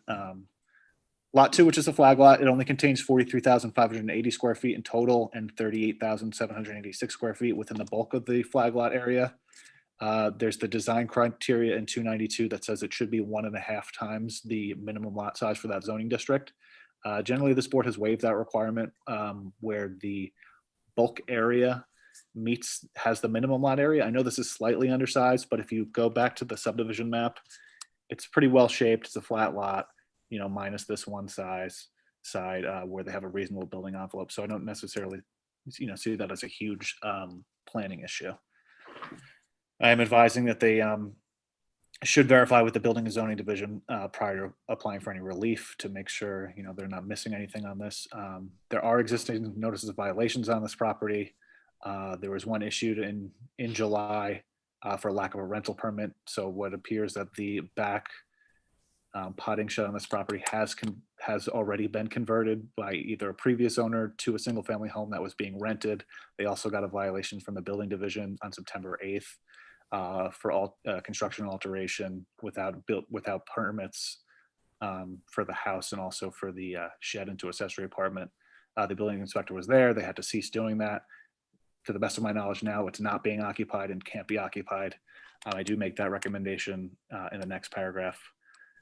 Lot 2, which is a flag lot, it only contains 43,580 square feet in total and 38,786 square feet within the bulk of the flag lot area. There's the design criteria in 292 that says it should be 1.5 times the minimum lot size for that zoning district. Generally, this board has waived that requirement where the bulk area has the minimum lot area. I know this is slightly undersized, but if you go back to the subdivision map, it's pretty well shaped. It's a flat lot, minus this one side where they have a reasonable building envelope. So I don't necessarily, see that as a huge planning issue. I am advising that they should verify with the Building and Zoning Division prior to applying for any relief to make sure, they're not missing anything on this. There are existing notices of violations on this property. There was one issued in July for lack of a rental permit. So what appears that the back potting shed on this property has already been converted by either a previous owner to a single family home that was being rented. They also got a violation from the Building Division on September 8th. For all construction alteration without permits for the house and also for the shed into accessory apartment. The building inspector was there. They had to cease doing that. To the best of my knowledge now, it's not being occupied and can't be occupied. I do make that recommendation in the next paragraph.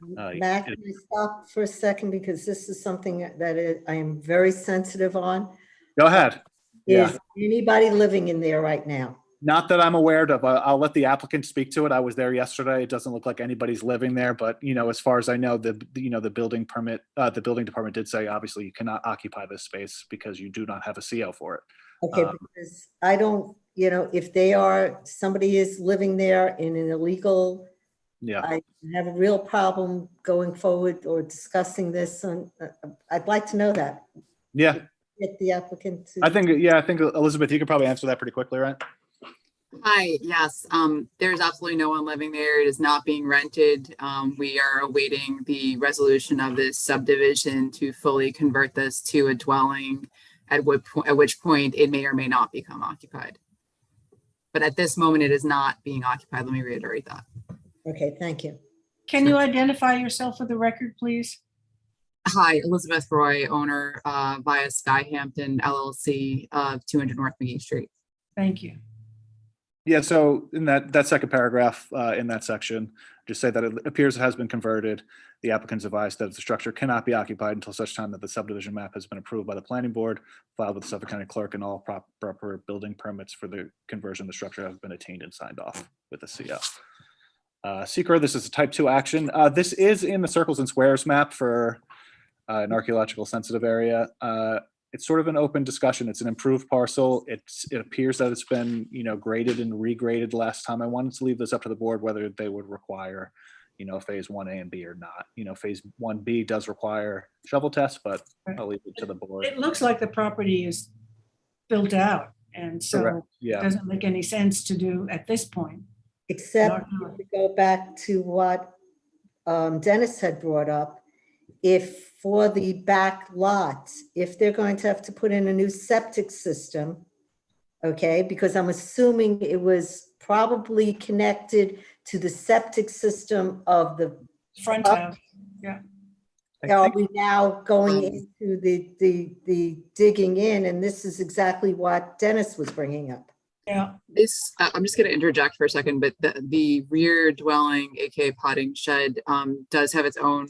Matt, can you stop for a second because this is something that I am very sensitive on. Go ahead. Is anybody living in there right now? Not that I'm aware of. I'll let the applicant speak to it. I was there yesterday. It doesn't look like anybody's living there, but as far as I know, the building permit, the building department did say obviously you cannot occupy this space because you do not have a CO for it. Okay, because I don't, if somebody is living there in an illegal, I have a real problem going forward or discussing this. And I'd like to know that. Yeah. Get the applicant to. I think Elizabeth, you could probably answer that pretty quickly, right? Hi, yes, there's absolutely no one living there. It is not being rented. We are awaiting the resolution of this subdivision to fully convert this to a dwelling, at which point it may or may not become occupied. But at this moment, it is not being occupied. Let me reiterate that. Okay, thank you. Can you identify yourself for the record, please? Hi, Elizabeth Roy, owner via Skyhampton LLC of 200 North McGee Street. Thank you. Yeah, so in that second paragraph in that section, just say that it appears it has been converted. The applicant's advised that the structure cannot be occupied until such time that the subdivision map has been approved by the planning board, filed with the Suffolk County Clerk, and all proper building permits for the conversion of the structure have been attained and signed off with the CO. Seeker, this is a type 2 action. This is in the circles and squares map for an archaeological sensitive area. It's sort of an open discussion. It's an improved parcel. It appears that it's been, graded and regraded last time. I wanted to leave this up to the board whether they would require, phase 1A and B or not. Phase 1B does require shovel tests, but I'll leave it to the board. It looks like the property is built out, and so it doesn't make any sense to do at this point. Except to go back to what Dennis had brought up, if for the back lots, if they're going to have to put in a new septic system, okay, because I'm assuming it was probably connected to the septic system of the front house. Yeah. Are we now going into the digging in? And this is exactly what Dennis was bringing up. Yeah. This, I'm just going to interject for a second, but the rear dwelling, aka potting shed, does have its own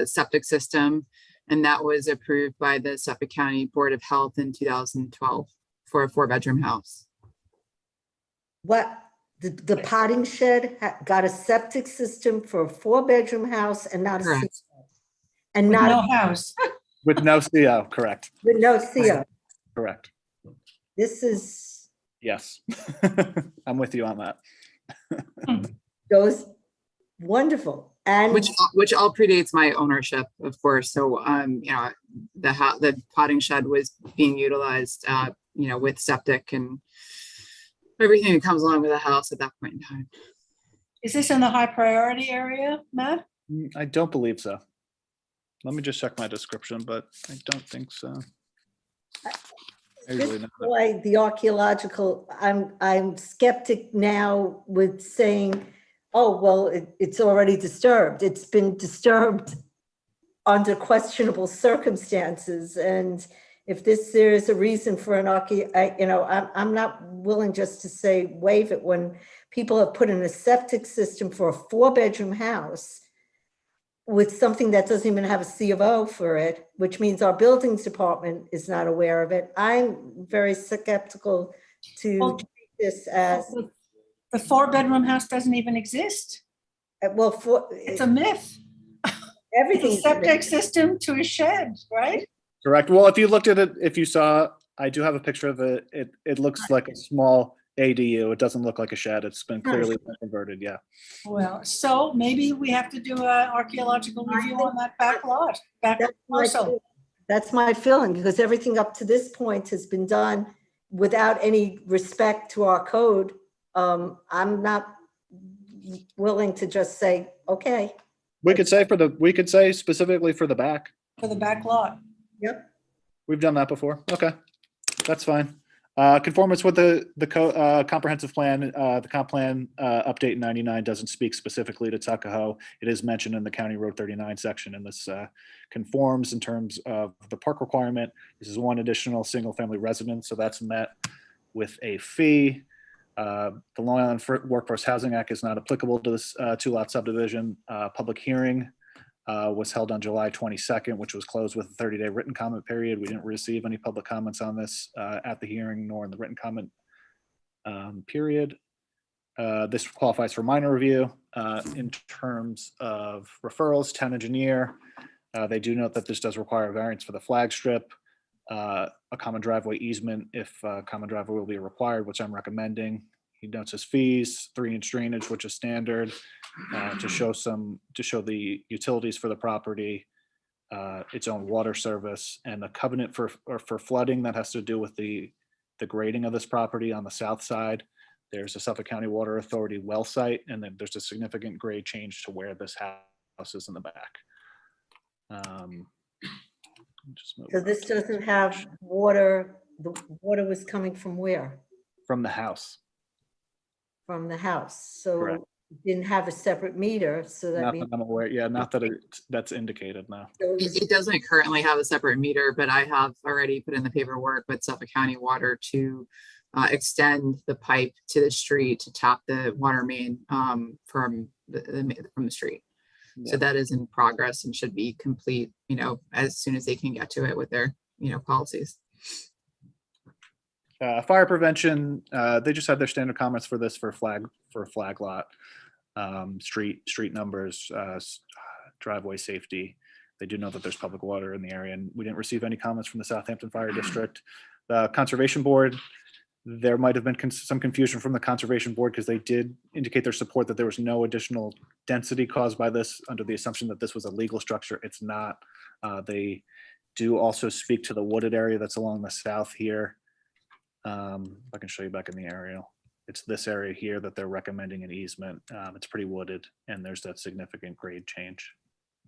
septic system, and that was approved by the Suffolk County Board of Health in 2012 for a 4-bedroom house. What, the potting shed got a septic system for a 4-bedroom house and not a CO? Correct. And With not no house. With no CO, correct, with no CO. correct. This is, Yes. I'm with you on that. goes wonderful. And Which all predates my ownership, of course. So, you know, the potting shed was being utilized, you know, with septic and everything that comes along with a house at that point in time. Is this in the high priority area, Matt? I don't believe so. Let me just check my description, but I don't think so. I this really is know. why the archaeological, I'm skeptic now with saying, oh, well, it's already disturbed. It's been disturbed under questionable circumstances. And if there is a reason for an I'm not willing just to say waive it when people have put in a septic system for a 4-bedroom house with something that doesn't even have a C of O for it, which means our buildings department is not aware of it. I'm very skeptical to treat this as. The 4-bedroom house doesn't even exist. Well, It's a myth. Everything. It's a septic system to a shed, right? Correct. Well, if you looked at it, if you saw, I do have a picture of it. It looks like a small ADU. It doesn't look like a shed. It's been clearly converted. Yeah. Well, so maybe we have to do an archaeological review on that back lot, back parcel. That's my feeling, because everything up to this point has been done without any respect to our code. I'm not willing to just say, okay. We could say specifically for the back. For the back lot. Yep. We've done that before. Okay, that's fine. Conformance with the comprehensive plan, the comp plan update 99 doesn't speak specifically to Tuckahoe. It is mentioned in the County Road 39 section, and this conforms in terms of the park requirement. This is one additional single-family residence, so that's met with a fee. The Long Island Workforce Housing Act is not applicable to this 2-lot subdivision. Public hearing was held on July 22nd, which was closed with a 30-day written comment period. We didn't receive any public comments on this at the hearing nor in the written comment period. This qualifies for minor review. In terms of referrals, town engineer, they do note that this does require a variance for the flag strip, a common driveway easement if common driveway will be required, which I'm recommending. He notes his fees, 3-inch drainage, which is standard, to show the utilities for the property, its own water service, and the covenant for flooding that has to do with the grading of this property on the south side. There's a Suffolk County Water Authority well site, and then there's a significant grade change to where this house is in the back. So this doesn't have water. The water was coming from where? From the house. From the house. So Correct. it didn't have a separate meter. So that Not means that I'm aware. Yeah, not that that's indicated now. It doesn't currently have a separate meter, but I have already put in the paperwork with Suffolk County Water to extend the pipe to the street to tap the water main from the street. Yeah. So that is in progress and should be complete, you know, as soon as they can get to it with their, you know, policies. Fire prevention, they just had their standard comments for this for a flag lot, street numbers, driveway safety. They do know that there's public water in the area, and we didn't receive any comments from the Southampton Fire District. The Conservation Board, there might have been some confusion from the Conservation Board because they did indicate their support that there was no additional density caused by this under the assumption that this was a legal structure. It's not. They do also speak to the wooded area that's along the south here. I can show you back in the aerial. It's this area here that they're recommending an easement. It's pretty wooded, and there's that significant grade change.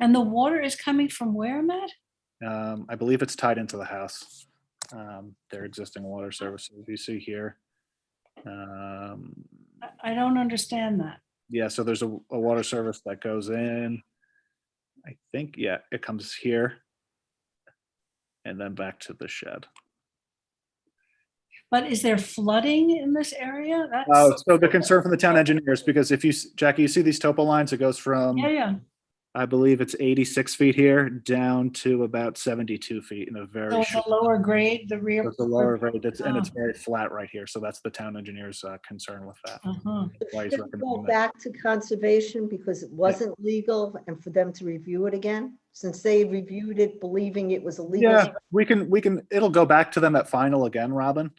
And the water is coming from where, Matt? I believe it's tied into the house. Their existing water services you see here. I don't understand that. Yeah, so there's a water service that goes in. I think, yeah, it comes here and then back to the shed. But is there flooding in this area? That's, So the concern from the town engineers, because if you, Jackie, you see these topo lines, it goes from, yeah. I believe it's 86 feet here down to about 72 feet in a very So it's a short. lower grade, the rear. It's a lower grade, and it's Oh. very flat right here. So that's the town engineer's concern with that. Uh-huh. Why he's Should we recommending go that. back to conservation because it wasn't legal and for them to review it again? Since they reviewed it believing it was illegal. Yeah, we can, it'll go back to them at final again, Robin.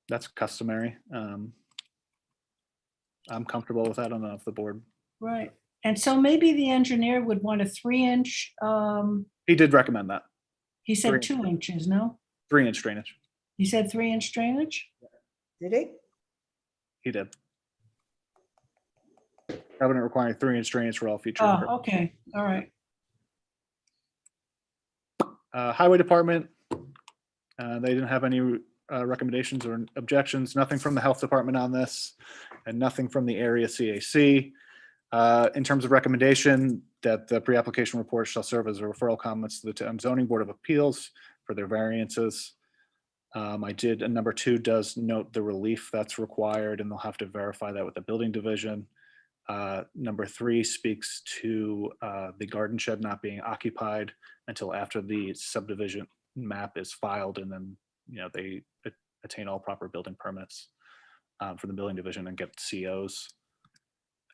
That's customary. I'm comfortable with that. I don't know if the board. Right. And so maybe the engineer would want a 3-inch, He did recommend that. he said 3 2 inches, no? 3-inch drainage. He said 3-inch drainage? Did he? He did. Covenant requiring 3-inch drainage for all future. Oh, okay, all right. Highway Department, they didn't have any recommendations or objections, nothing from the Health Department on this, and nothing from the area CAC. In terms of recommendation, that the pre-application report shall serve as a referral comments to the Town Zoning Board of Appeals for their variances. I did, and number 2 does note the relief that's required, and they'll have to verify that with the building division. Number 3 speaks to the garden shed not being occupied until after the subdivision map is filed, and then they attain all proper building permits for the building division and get COs.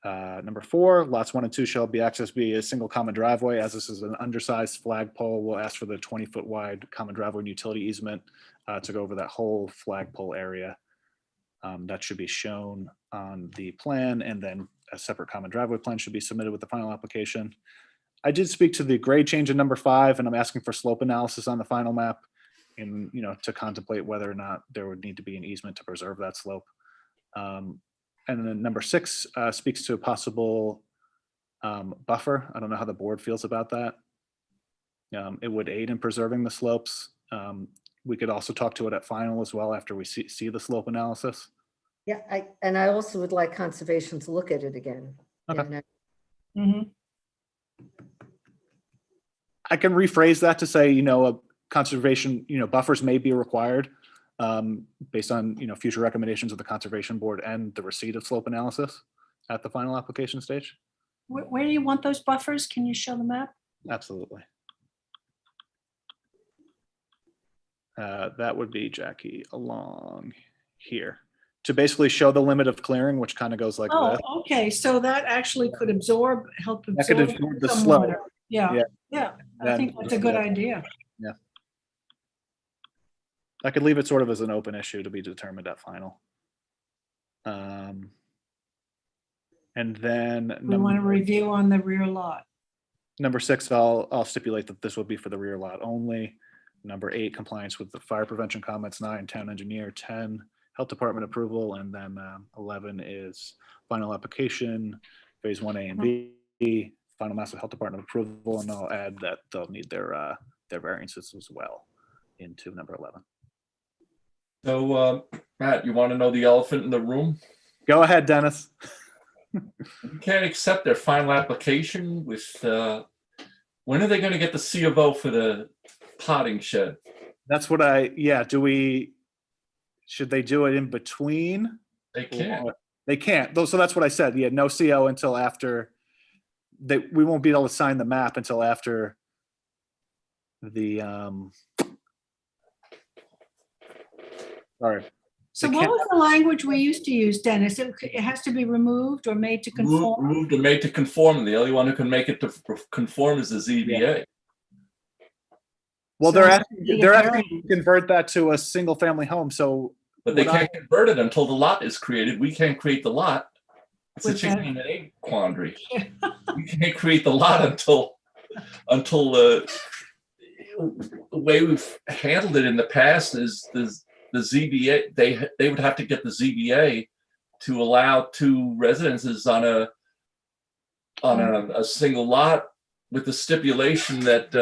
Number 4, lots 1 and 2 shall be accessed via a single common driveway. As this is an undersized flagpole, we'll ask for the 20-foot wide common driveway and utility easement to go over that whole flagpole area. That should be shown on the plan, and then a separate common driveway plan should be submitted with the final application. I did speak to the grade change in number 5, and I'm asking for slope analysis on the final map, and to contemplate whether or not there would need to be an easement to preserve that slope. And then number 6 speaks to a possible buffer. I don't know how the board feels about that. It would aid in preserving the slopes. We could also talk to it at final as well after we see the slope analysis. Yeah, I also would like conservation to look at it again. Okay. Mhm. I can rephrase that to say, a conservation, buffers may be required based on, future recommendations of the Conservation Board and the receipt of slope analysis at the final application stage. Where do you want those buffers? Can you show the map? Absolutely. That would be, Jackie, along here to basically show the limit of clearing, which kind of goes like Oh, this. okay, so that actually could help That could absorb absorb the some slope. water. Yeah, I Then- think that's a good idea. Yeah. I could leave it sort of as an open issue to be determined at final. And then We want a review on the rear lot. number 6, I'll stipulate that this will be for the rear lot only. Number 8, compliance with the fire prevention comments. 9, town engineer. 10, health department approval. And then 11 is final application, phase 1A and B, final massive health department approval. And I'll add that they'll need their variances as well into number 11. So, Matt, you want to know the elephant in the room? Go ahead, Dennis. You can't accept their final application with, when are they going to get the C of O for the potting shed? That's what should they do it in between? They can't. They can't. So that's what I said. Yeah, no CO until after we won't be able to sign the map until after the sorry. So what was the language we used to use, Dennis? It has to be removed or made to conform? Removed or made to conform. The only one who can make it to conform is the ZBA. Well, So they're it's asking to convert that to a single family home. So But they can't convert it until the lot is created. We can't create the lot. It's a chicken and an egg quandary. We can't create the lot until the way we've handled it in the past is the ZBA. They would have to get the ZBA to allow 2 residences on a single lot with the stipulation that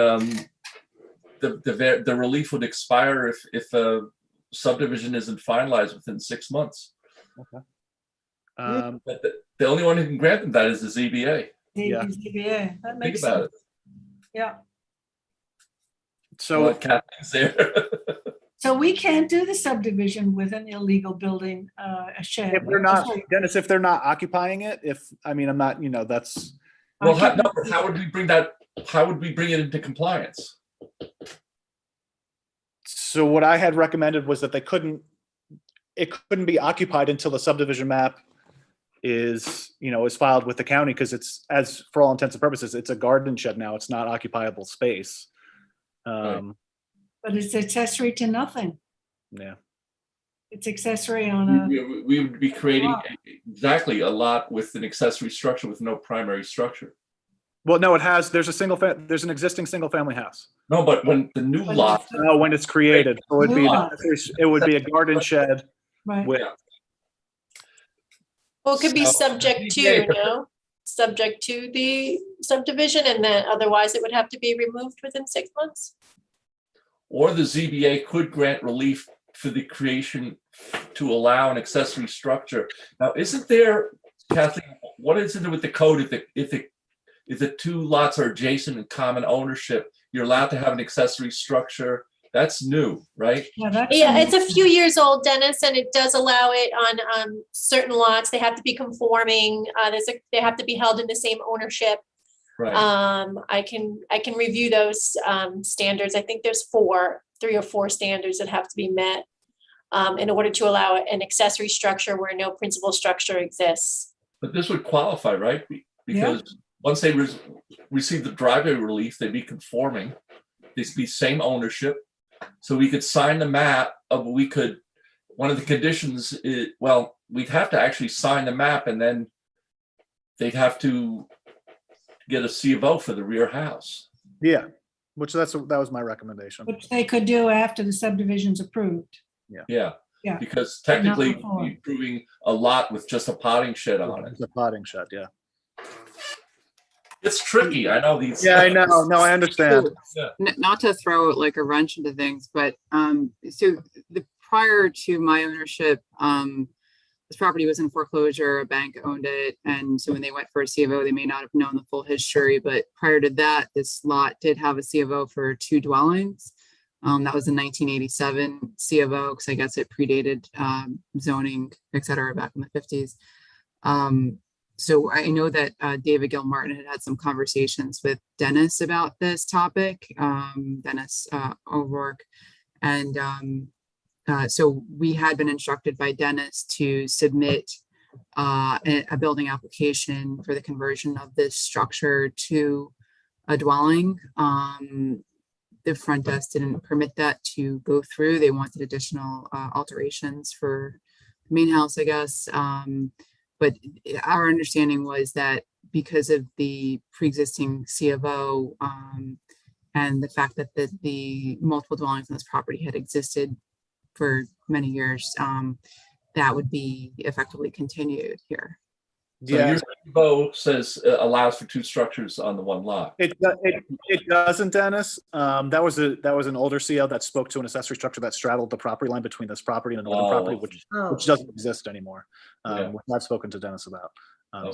the relief would expire if a subdivision isn't finalized within 6 months. Okay. But the only one who can grant them that is the ZBA. Yeah. ZBA. That Think makes about sense. it. Yeah. So Well, Kathleen's there. So we can't do the subdivision with an illegal building, a shed. If they're not, Dennis, if they're not occupying it, I'm not, that's. Well, how would we bring that? How would we bring it into compliance? So what I had recommended was that it couldn't be occupied until the subdivision map is filed with the county, because it's, as for all intents and purposes, it's a garden shed now. It's not occupiable space. Right. But it's accessory to nothing. Yeah. It's accessory on a. We would be creating exactly a lot with an accessory structure with no primary structure. Well, no, there's an existing single family house. No, but when the new lot. No, when it's created, so it would be a garden shed. Right. With. Well, it could be subject to, subject to the subdivision, and then otherwise it would have to be removed within 6 months. Or the ZBA could grant relief for the creation to allow an accessory structure. Now, isn't there, Kathleen, what is it with the code? If the two lots are adjacent and common ownership, you're allowed to have an accessory structure. That's new, right? Yeah, it's a few years old, Dennis, and it does allow it on certain lots. They have to be conforming. They have to be held in the same ownership. Right. I can review those standards. I think there's 3 or 4 standards that have to be met in order to allow an accessory structure where no principal structure exists. But this would qualify, right? Because once they receive the driveway relief, they'd be conforming. They'd be same ownership. So we could sign the map. One of the conditions is, well, we'd have to actually sign the map, and then they'd have to get a C of O for the rear house. Yeah, that was my recommendation. Which they could do after the subdivision's approved. Yeah. Because technically you're improving a lot with just a potting shed on it. It's a potting shed, yeah. It's tricky. I know these. Yeah, I know. No, I understand. Not to throw like a wrench into things, but so prior to my ownership, this property was in foreclosure, a bank owned it. And so when they went for a C of O, they may not have known the full history, but prior to that, this lot did have a C of O for 2 dwellings. That was in 1987 C of O, because I guess it predated zoning, et cetera, back in the 50s. So I know that David Gilmartin had some conversations with Dennis about this topic, Dennis O'Rourke. And so we had been instructed by Dennis to submit a building application for the conversion of this structure to a dwelling. The front desk didn't permit that to go through. They wanted additional alterations for the main house, I guess. But our understanding was that because of the pre-existing C of O and the fact that the multiple dwellings on this property had existed for many years, that would be effectively continued here. So your CBO says allows for 2 structures on the one lot. It doesn't, Dennis. That was an older CO that spoke to an accessory structure that straddled the property line between this property and another property, which doesn't exist anymore. Which I've spoken to Dennis about.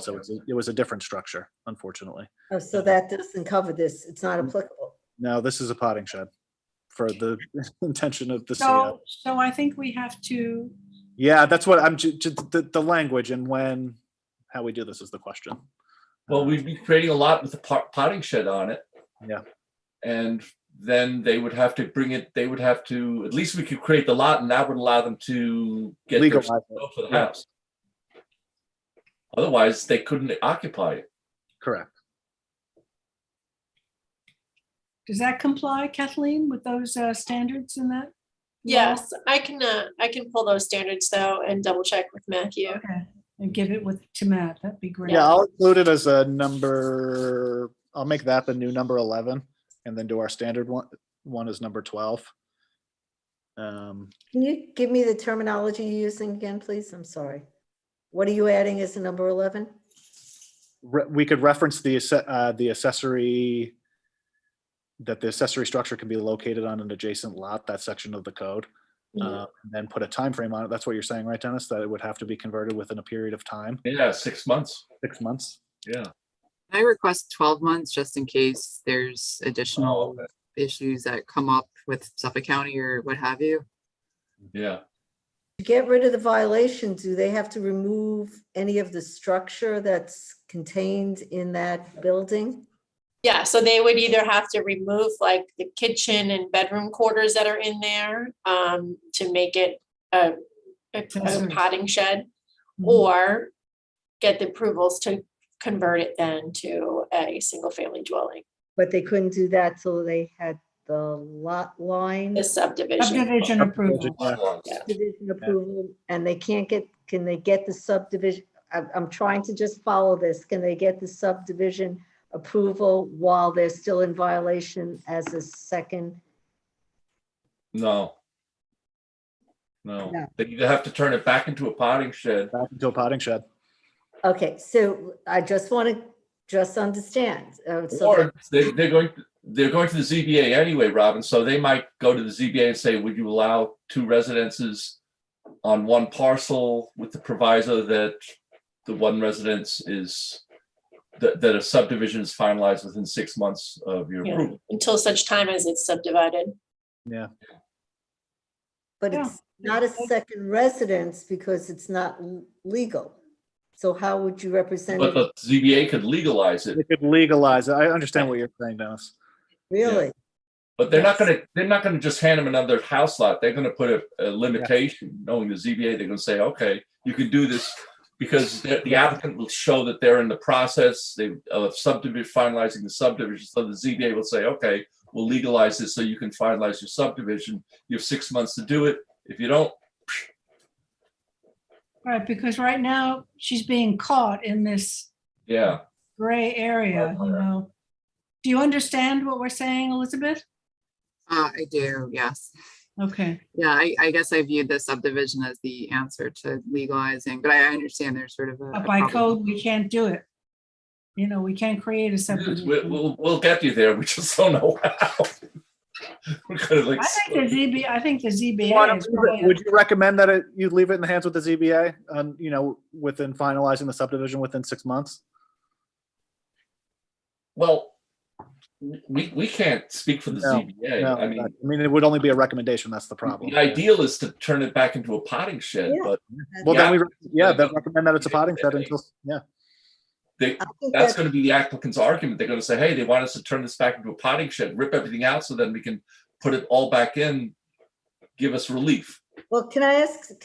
So it was a different structure, unfortunately. Oh, so that doesn't cover this. It's not applicable. No, this is a potting shed for the intention of the CO. So I think we have to. Yeah, that's what I'm. The language and how we do this is the question. Well, we'd be creating a lot with a potting shed on it. Yeah. And then they would have to at least we could create the lot, and that would allow them to get their stuff for the house. Otherwise, they couldn't occupy it. Correct. Does that comply, Kathleen, with those standards in that? Yes, I can pull those standards though and double check with Matthew. Okay. And give it to Matt. That'd be great. Yeah, I'll include it as a number. I'll make that the new number 11, and then do our standard one as number 12. Can you give me the terminology you're using again, please? I'm sorry. What are you adding as the number 11? We could reference the accessory, that the accessory structure can be located on an adjacent lot, that section of the code. And then put a time frame on it. That's what you're saying, right, Dennis? That it would have to be converted within a period of time. Yeah, 6 months. 6 months. Yeah. I request 12 months just in case there's additional issues that come up with Suffolk County or what have you. Yeah. To get rid of the violation, do they have to remove any of the structure that's contained in that building? Yeah, so they would either have to remove like the kitchen and bedroom quarters that are in there to make it a potting shed, or get the approvals to convert it then to a single family dwelling. But they couldn't do that till they had the lot line. The subdivision. Subdivision approval. Yeah. Subdivision approval, and they can't get, can they get the subdivision? I'm trying to just follow this. Can they get the subdivision approval while they're still in violation as a second? No. No, they either have to turn it back into a potting shed. Back into a potting shed. Okay, so I just want to just understand. Or they're going to the ZBA anyway, Robin, so they might go to the ZBA and say, would you allow 2 residences on one parcel with the proviso that the one residence is, that a subdivision is finalized within 6 months of your approval. Until such time as it's subdivided. Yeah. But it's not a second residence because it's not legal. So how would you represent But it? the ZBA could legalize it. They could legalize it. I understand what you're saying, Dennis. Really? Yeah. But they're not gonna just hand them another house lot. They're gonna put a limitation, knowing the ZBA, they're gonna say, okay, you can do this because the applicant will show that they're in the process of subdivision, finalizing the subdivision. So the ZBA will say, okay, we'll legalize this so you can finalize your subdivision. You have 6 months to do it. If you don't. Right, because right now she's being caught in this gray area, you know. Do you understand what we're saying, Elizabeth? I do, yes. Okay. Yeah, I guess I viewed the subdivision as the answer to legalizing, but I understand there's sort of a But by problem. code, we can't do it. You know, we can't create a subdivision. We'll get you there. We just don't know how. We're kind of like, I think the ZBA is probably. Would you recommend that you leave it in the hands with the ZBA on, within finalizing the subdivision within 6 months? Well, we can't speak for the ZBA. No, I mean, it would only be a recommendation. That's the problem. the ideal is to turn it back into a potting shed, but Well, then then recommend that it's a potting shed until, that's going to be the applicant's argument. They're going to say, hey, they want us to turn this back into a potting shed, rip everything out so then we can put it all back in, give us relief. Well, can I ask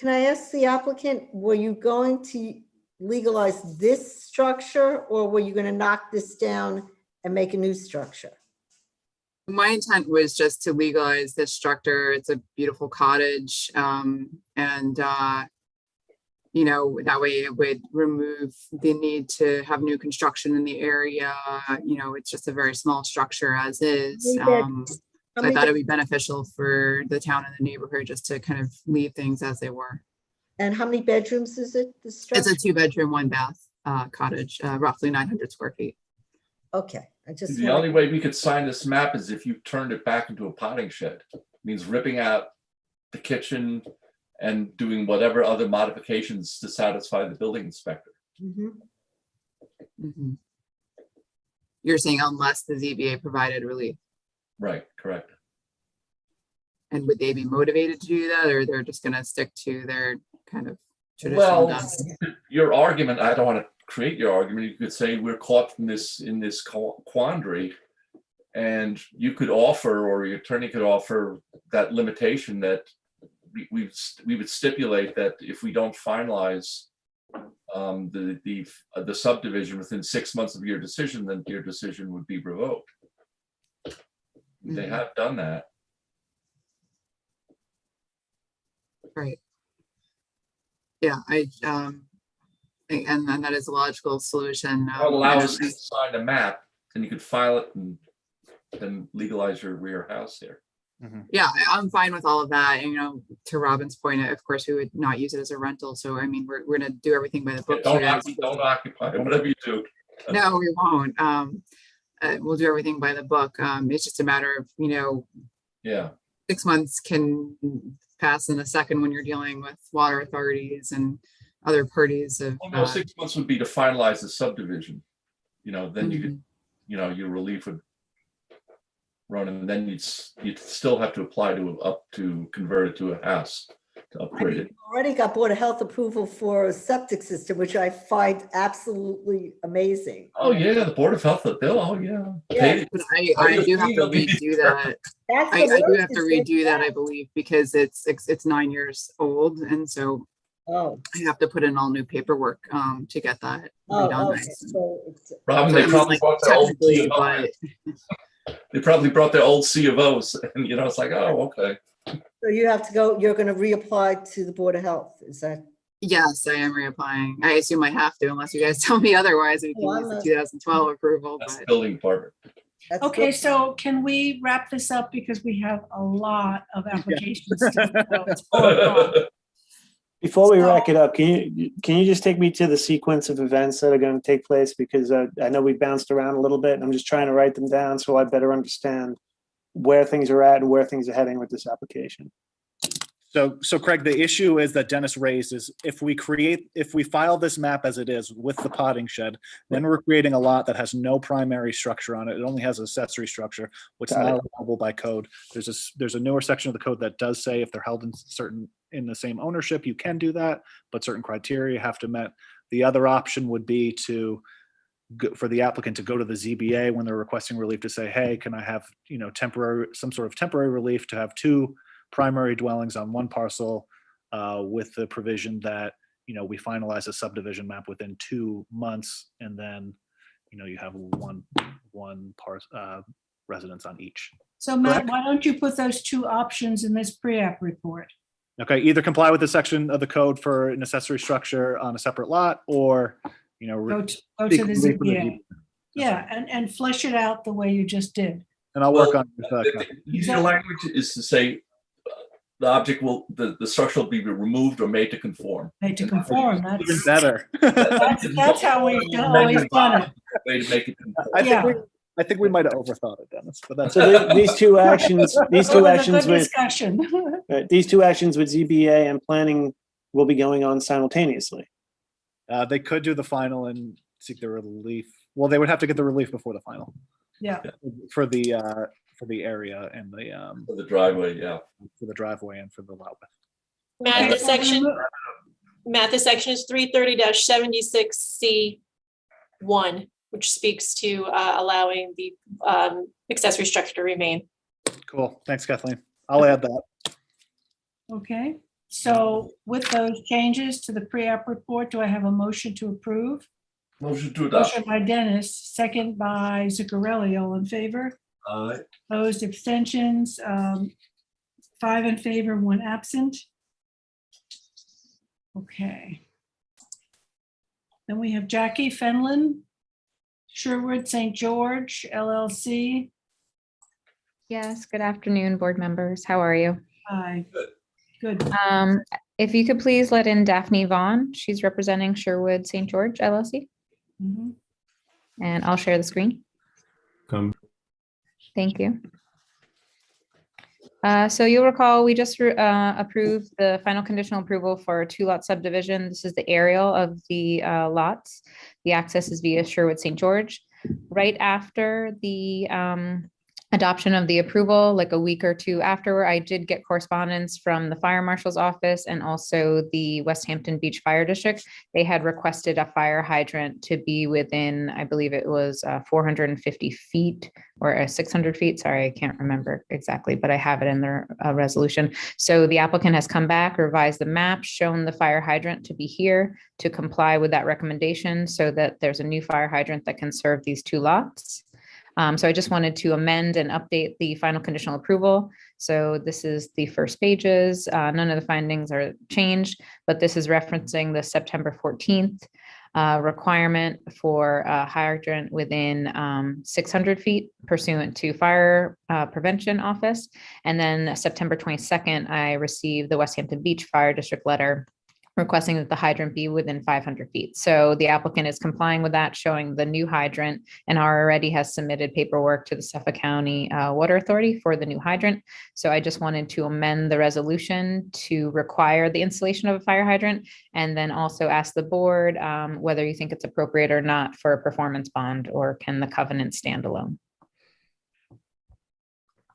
the applicant, were you going to legalize this structure or were you going to knock this down and make a new structure? My intent was just to legalize this structure. It's a beautiful cottage. That way it would remove the need to have new construction in the area. It's just a very small structure as is. So I thought it'd be beneficial for the town and the neighborhood just to kind of leave things as they were. And how many bedrooms is it? It's a 2-bedroom, 1-bath cottage, roughly 900 square feet. Okay. The only way we could sign this map is if you turned it back into a potting shed. It means ripping out the kitchen and doing whatever other modifications to satisfy the building inspector. You're saying unless the ZBA provided relief? Right, correct. And would they be motivated to do that, or they're just going to stick to their kind of traditional? Well, your argument, I don't want to create your argument. You could say we're caught in this quandary, and you could offer, or your attorney could offer that limitation that we would stipulate that if we don't finalize the subdivision within 6 months of your decision, then your decision would be revoked. They have done that. Right. Yeah, and that is a logical solution. Allow us to sign a map, and you could file it and then legalize your rear house there. Yeah, I'm fine with all of that. And, to Robin's point, of course, we would not use it as a rental. So, I mean, we're going to do everything by the book. Don't occupy it, whatever you do. No, we won't. We'll do everything by the book. It's just a matter of, 6 months can pass in a second when you're dealing with water authorities and other parties of. Well, no, 6 months would be to finalize the subdivision. Then you could, your relief would run, and then you'd still have to apply to convert it to a house. to upgrade it. Already got Board of Health approval for a septic system, which I find absolutely amazing. Oh, yeah, the Board of Health, oh, yeah. Yeah. But I do have to redo that. That's I the do worst have to is that- redo that, I believe, because it's 9 years old, and so Oh, I have to put in all new paperwork to get that redone. okay. So it's, Robin, So they it's probably like brought their old C technically, of O. but They probably brought their old C of O's, and it's like, oh, okay. so you have to go, you're going to reapply to the Board of Health, is that? yes, I am reapplying. I assume I have to, unless you guys tell me otherwise. We can Oh, use I'm the 2012 approval. That's the But building department. That's Okay, good. so can we wrap this up because we have a lot of applications still to go. It's 4 o'clock. Before we rack it up, can you just take me to the sequence of events that are going to take place? Because I know we bounced around a little bit and I'm just trying to write them down so I better understand where things are at and where things are heading with this application. So Craig, the issue is that Dennis raised is if we file this map as it is with the potting shed, then we're creating a lot that has no primary structure on it. It only has accessory structure, which is not allowable by code. There's a newer section of the code that does say if they're held in the same ownership, you can do that, but certain criteria have to met. The other option would be for the applicant to go to the ZBA when they're requesting relief to say, hey, can I have some sort of temporary relief to have 2 primary dwellings on one parcel with the provision that we finalize a subdivision map within 2 months, and then you have one residence on each. So Matt, Correct? why don't you put those 2 options in this pre-app report? Okay, either comply with the section of the code for an accessory structure on a separate lot, or Go to the seek relief from the ZBA. Yeah, and flesh it out the way you just did. And I'll work Well, on the easier language is to say the object the structure will be removed or made to conform. Made to conform, even that's better. that's how we've always done it. Way to make it conform. I think we might have overthought it, Dennis. But that's So these two actions, It was a good discussion. these 2 actions with ZBA and planning will be going on simultaneously. They could do the final and seek the relief. Well, they would have to get the relief before the final Yeah. for the area and For the driveway, yeah. for the driveway and for the lot width. Matt, the section is 330-76C1, which speaks to allowing the accessory structure to remain. Cool. Thanks, Kathleen. I'll add that. Okay, so with those changes to the pre-app report, do I have a motion to approve? Motion to adopt. Motion by Dennis, second by Zuccarelli. All in favor? Aye. Opposed, abstentions, 5 in favor, 1 absent. Okay. Then we have Jackie Fenlon, Sherwood St. George LLC. Yes, good afternoon, board members. How are you? Hi. Good. If you could please let in Daphne Vaughn. She's representing Sherwood St. George LLC. Mhm. And I'll share the screen. Come. Thank you. So you'll recall we just approved the final conditional approval for a 2-lot subdivision. This is the aerial of the lots. The access is via Sherwood St. George. Right after the adoption of the approval, like a week or 2 after, I did get correspondence from the fire marshal's office and also the Westhampton Beach Fire District. They had requested a fire hydrant to be within, I believe it was 450 feet or 600 feet. Sorry, I can't remember exactly, but I have it in their resolution. So the applicant has come back, revised the map, shown the fire hydrant to be here to comply with that recommendation so that there's a new fire hydrant that can serve these 2 lots. So I just wanted to amend and update the final conditional approval. So this is the first pages. None of the findings are changed, but this is referencing the September 14th requirement for a hydrant within 600 feet pursuant to fire prevention office. And then September 22nd, I received the Westhampton Beach Fire District letter requesting that the hydrant be within 500 feet. So the applicant is complying with that, showing the new hydrant, and already has submitted paperwork to the Suffolk County Water Authority for the new hydrant. So I just wanted to amend the resolution to require the installation of a fire hydrant, and then also ask the board whether you think it's appropriate or not for a performance bond, or can the covenant stand alone?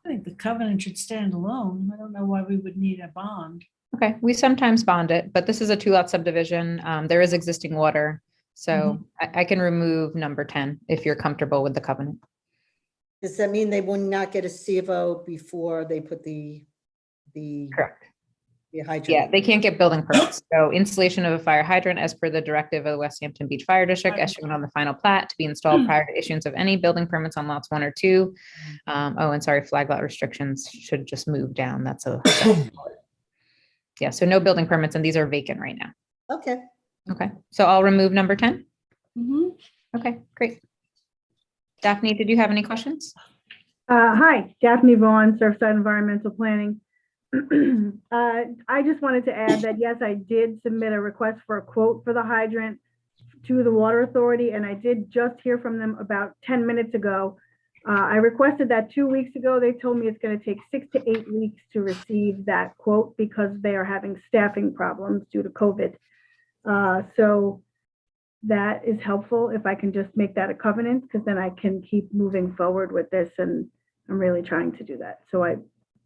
I think the covenant should stand alone. I don't know why we would need a bond. Okay, we sometimes bond it, but this is a 2-lot subdivision. There is existing water. So I can remove number 10 if you're comfortable with the covenant. Does that mean they will not get a CFO before they put the Correct. the hydrant? Yeah, they can't get building permits. So installation of a fire hydrant as per the directive of the West Hampton Beach Fire District as shown on the final plat to be installed prior to issuance of any building permits on lots 1 or 2. Oh, and sorry, flag lot restrictions should just move down. That's a yeah, so no building permits, and these are vacant right now. Okay. Okay, so I'll remove number 10. Mhm. Okay, great. Daphne, did you have any questions? Hi, Daphne Vaughn, Surfside Environmental Planning. I just wanted to add that, yes, I did submit a request for a quote for the hydrant to the Water Authority, and I did just hear from them about 10 minutes ago. I requested that 2 weeks ago. They told me it's going to take 6 to 8 weeks to receive that quote because they are having staffing problems due to COVID. So that is helpful if I can just make that a covenant, because then I can keep moving forward with this, and I'm really trying to do that. So I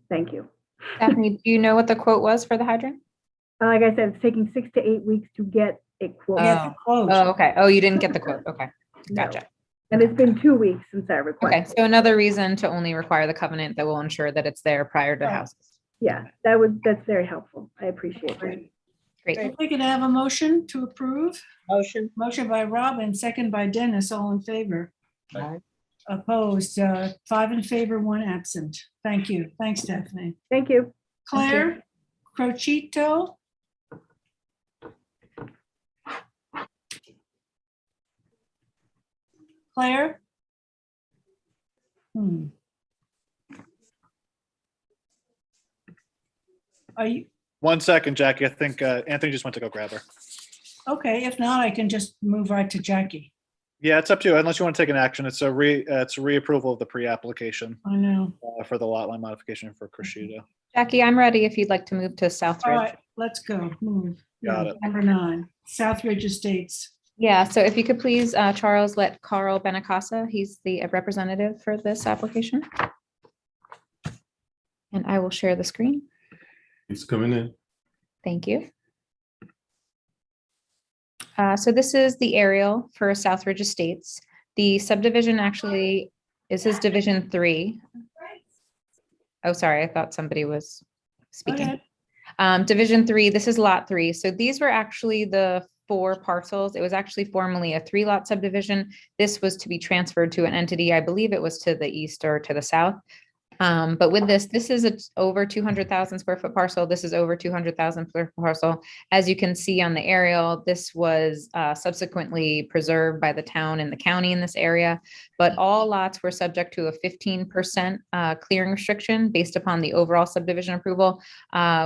thank you. Daphne, do you know what the quote was for the hydrant? Like I said, it's taking 6 to 8 weeks to get a quote. Oh, okay. Oh, you didn't get the quote. Okay, gotcha. And it's been 2 weeks since I requested. Okay, so another reason to only require the covenant that will ensure that it's there prior to houses. Yeah, that's very helpful. I appreciate that. Great. If we could have a motion to approve. Motion. Motion by Robin, second by Dennis, all in favor. Aye. Opposed, 5 in favor, 1 absent. Thank you. Thanks, Daphne. Thank you. Claire Crocito. Claire? Are you, 1 second, Jackie. I think Anthony just went to go grab her. okay, if not, I can just move right to Jackie. Yeah, it's up to you. Unless you want to take an action, it's a reapproval of the pre-application I know. for the lot line modification for Crescito. Jackie, I'm ready if you'd like to move to All Southridge. right, let's go. Move. Got it. Number 9, Southridge Estates. Yeah, so if you could please, Charles, let Carl Benacasa, he's the representative for this application. And I will share the screen. He's coming in. Thank you. So this is the aerial for Southridge Estates. The subdivision actually is his Division 3. Oh, sorry, I thought somebody was speaking. Division 3, this is Lot 3. So these were actually the 4 parcels. It was actually formerly a 3-lot subdivision. This was to be transferred to an entity. I believe it was to the east or to the south. But with this is a over 200,000 square foot parcel. This is over 200,000 square foot parcel. As you can see on the aerial, this was subsequently preserved by the town and the county in this area. But all lots were subject to a 15% clearing restriction based upon the overall subdivision approval,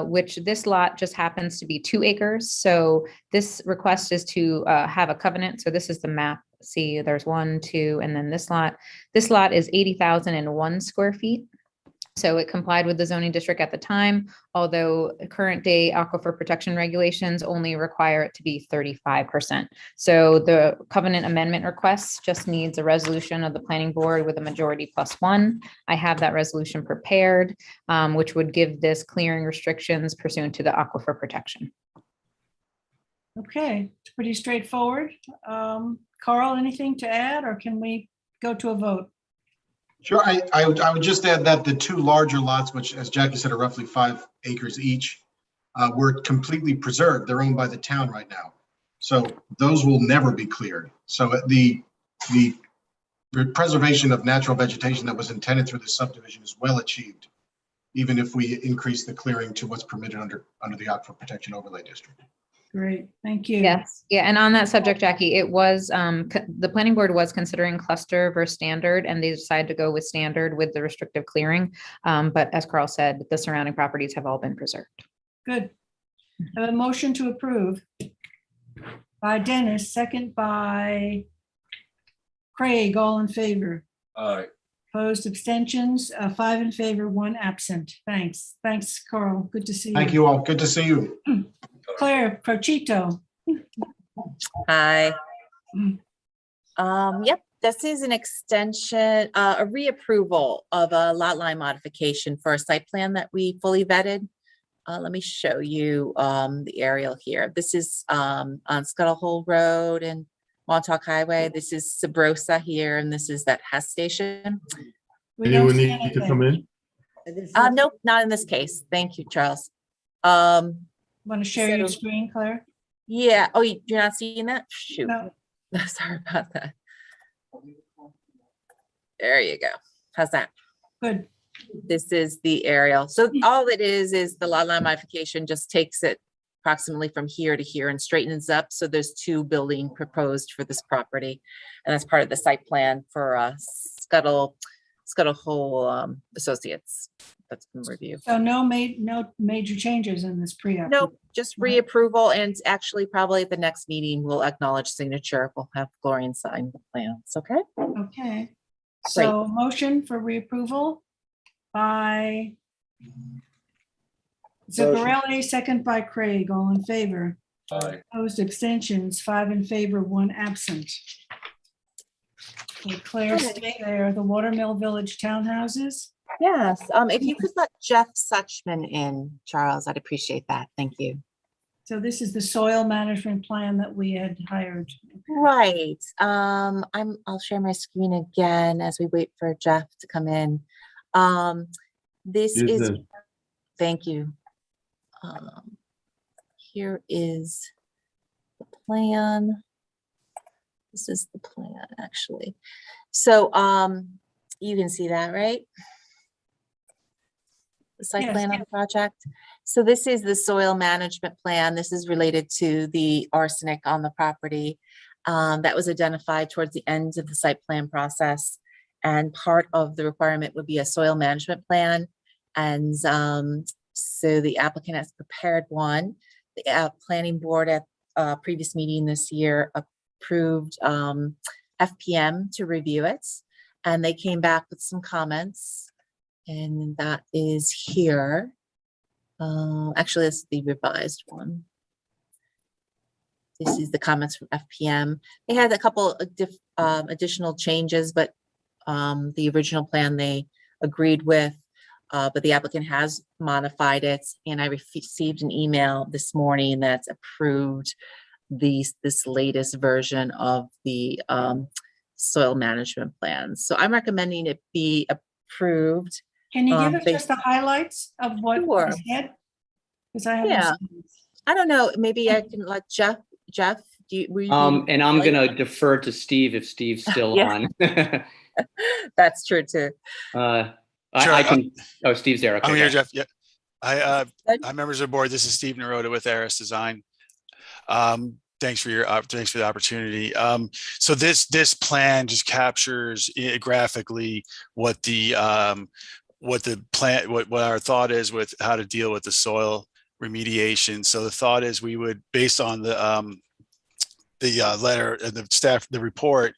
which this lot just happens to be 2 acres. So this request is to have a covenant. So this is the map. See, there's 1, 2, and then this lot. This lot is 80,001 square feet. So it complied with the zoning district at the time, although current day aquifer protection regulations only require it to be 35%. So the covenant amendment request just needs a resolution of the planning board with a majority +1. I have that resolution prepared, which would give this clearing restrictions pursuant to the aquifer protection. Okay, it's pretty straightforward. Carl, anything to add, or can we go to a vote? Sure, I would just add that the 2 larger lots, which as Jackie said are roughly 5 acres each, were completely preserved. They're owned by the town right now. So those will never be cleared. So the preservation of natural vegetation that was intended through this subdivision is well achieved, even if we increase the clearing to what's permitted under the Aquifer Protection Overlay District. Great, thank you. Yes, yeah, and on that subject, Jackie, it was, the planning board was considering cluster versus standard, and they decided to go with standard with the restrictive clearing. But as Carl said, the surrounding properties have all been preserved. Good. I have a motion to approve by Dennis, second by Craig, all in favor. Aye. Opposed, abstentions, 5 in favor, 1 absent. Thanks. Thanks, Carl. Good to see you. Thank you all. Good to see you. Claire Crocito. Hi. Yep, this is an extension, a reapproval of a lot line modification for a site plan that we fully vetted. let me show you the aerial here. This is on Scuttle Hole Road and Montauk Highway. This is Sabrosa here, and this is that Hess station. Anyone need to come in? Nope, not in this case. Thank you, Charles. Want to share your screen, Claire? Yeah. Oh, you're not seeing that? Shoot. No. Sorry about that. There you go. How's that? Good. This is the aerial. So all it is the lot line modification just takes it approximately from here to here and straightens up. So there's 2 building proposed for this property. And that's part of the site plan for Scuttle Hole Associates. That's been reviewed. So no major changes in this pre-app? Nope, just reapproval, and actually probably at the next meeting, we'll acknowledge signature. We'll have Glorian sign the plans, okay? Okay. So motion for reapproval by Zuccarelli, second by Craig. All in favor? Aye. Opposed, abstentions, 5 in favor, 1 absent. Okay, Claire, stay there. The Watermill Village townhouses. Yes, if you could let Jeff Suchman in, Charles, I'd appreciate that. Thank you. So this is the soil management plan that we had hired. Right. I'll share my screen again as we wait for Jeff to come in. This is, thank you. Here is the plan. This is the plan, actually. So you can see that, right? The site plan on the project. So this is the soil management plan. This is related to the arsenic on the property that was identified towards the end of the site plan process. And part of the requirement would be a soil management plan. And so the applicant has prepared one. The planning board at a previous meeting this year approved FPM to review it. And they came back with some comments. And that is here. Actually, it's the revised one. This is the comments from FPM. They had a couple of additional changes, but the original plan they agreed with, but the applicant has modified it. And I received an email this morning that's approved this latest version of the soil management plan. So I'm recommending it be approved. Can you give us just the highlights of what was said? Because I haven't seen this. I don't know. Maybe I can let Jeff. Jeff, and I'm gonna defer to Steve if Steve's still on. That's true too. I can. Oh, Steve's there. Okay, I'm here, Jeff. Yeah, I'm members of the board. This is Steve Naroda with Aris Design. Thanks for the opportunity. So this plan just captures graphically what our thought is with how to deal with the soil remediation. So the thought is we would, based on the letter and the report,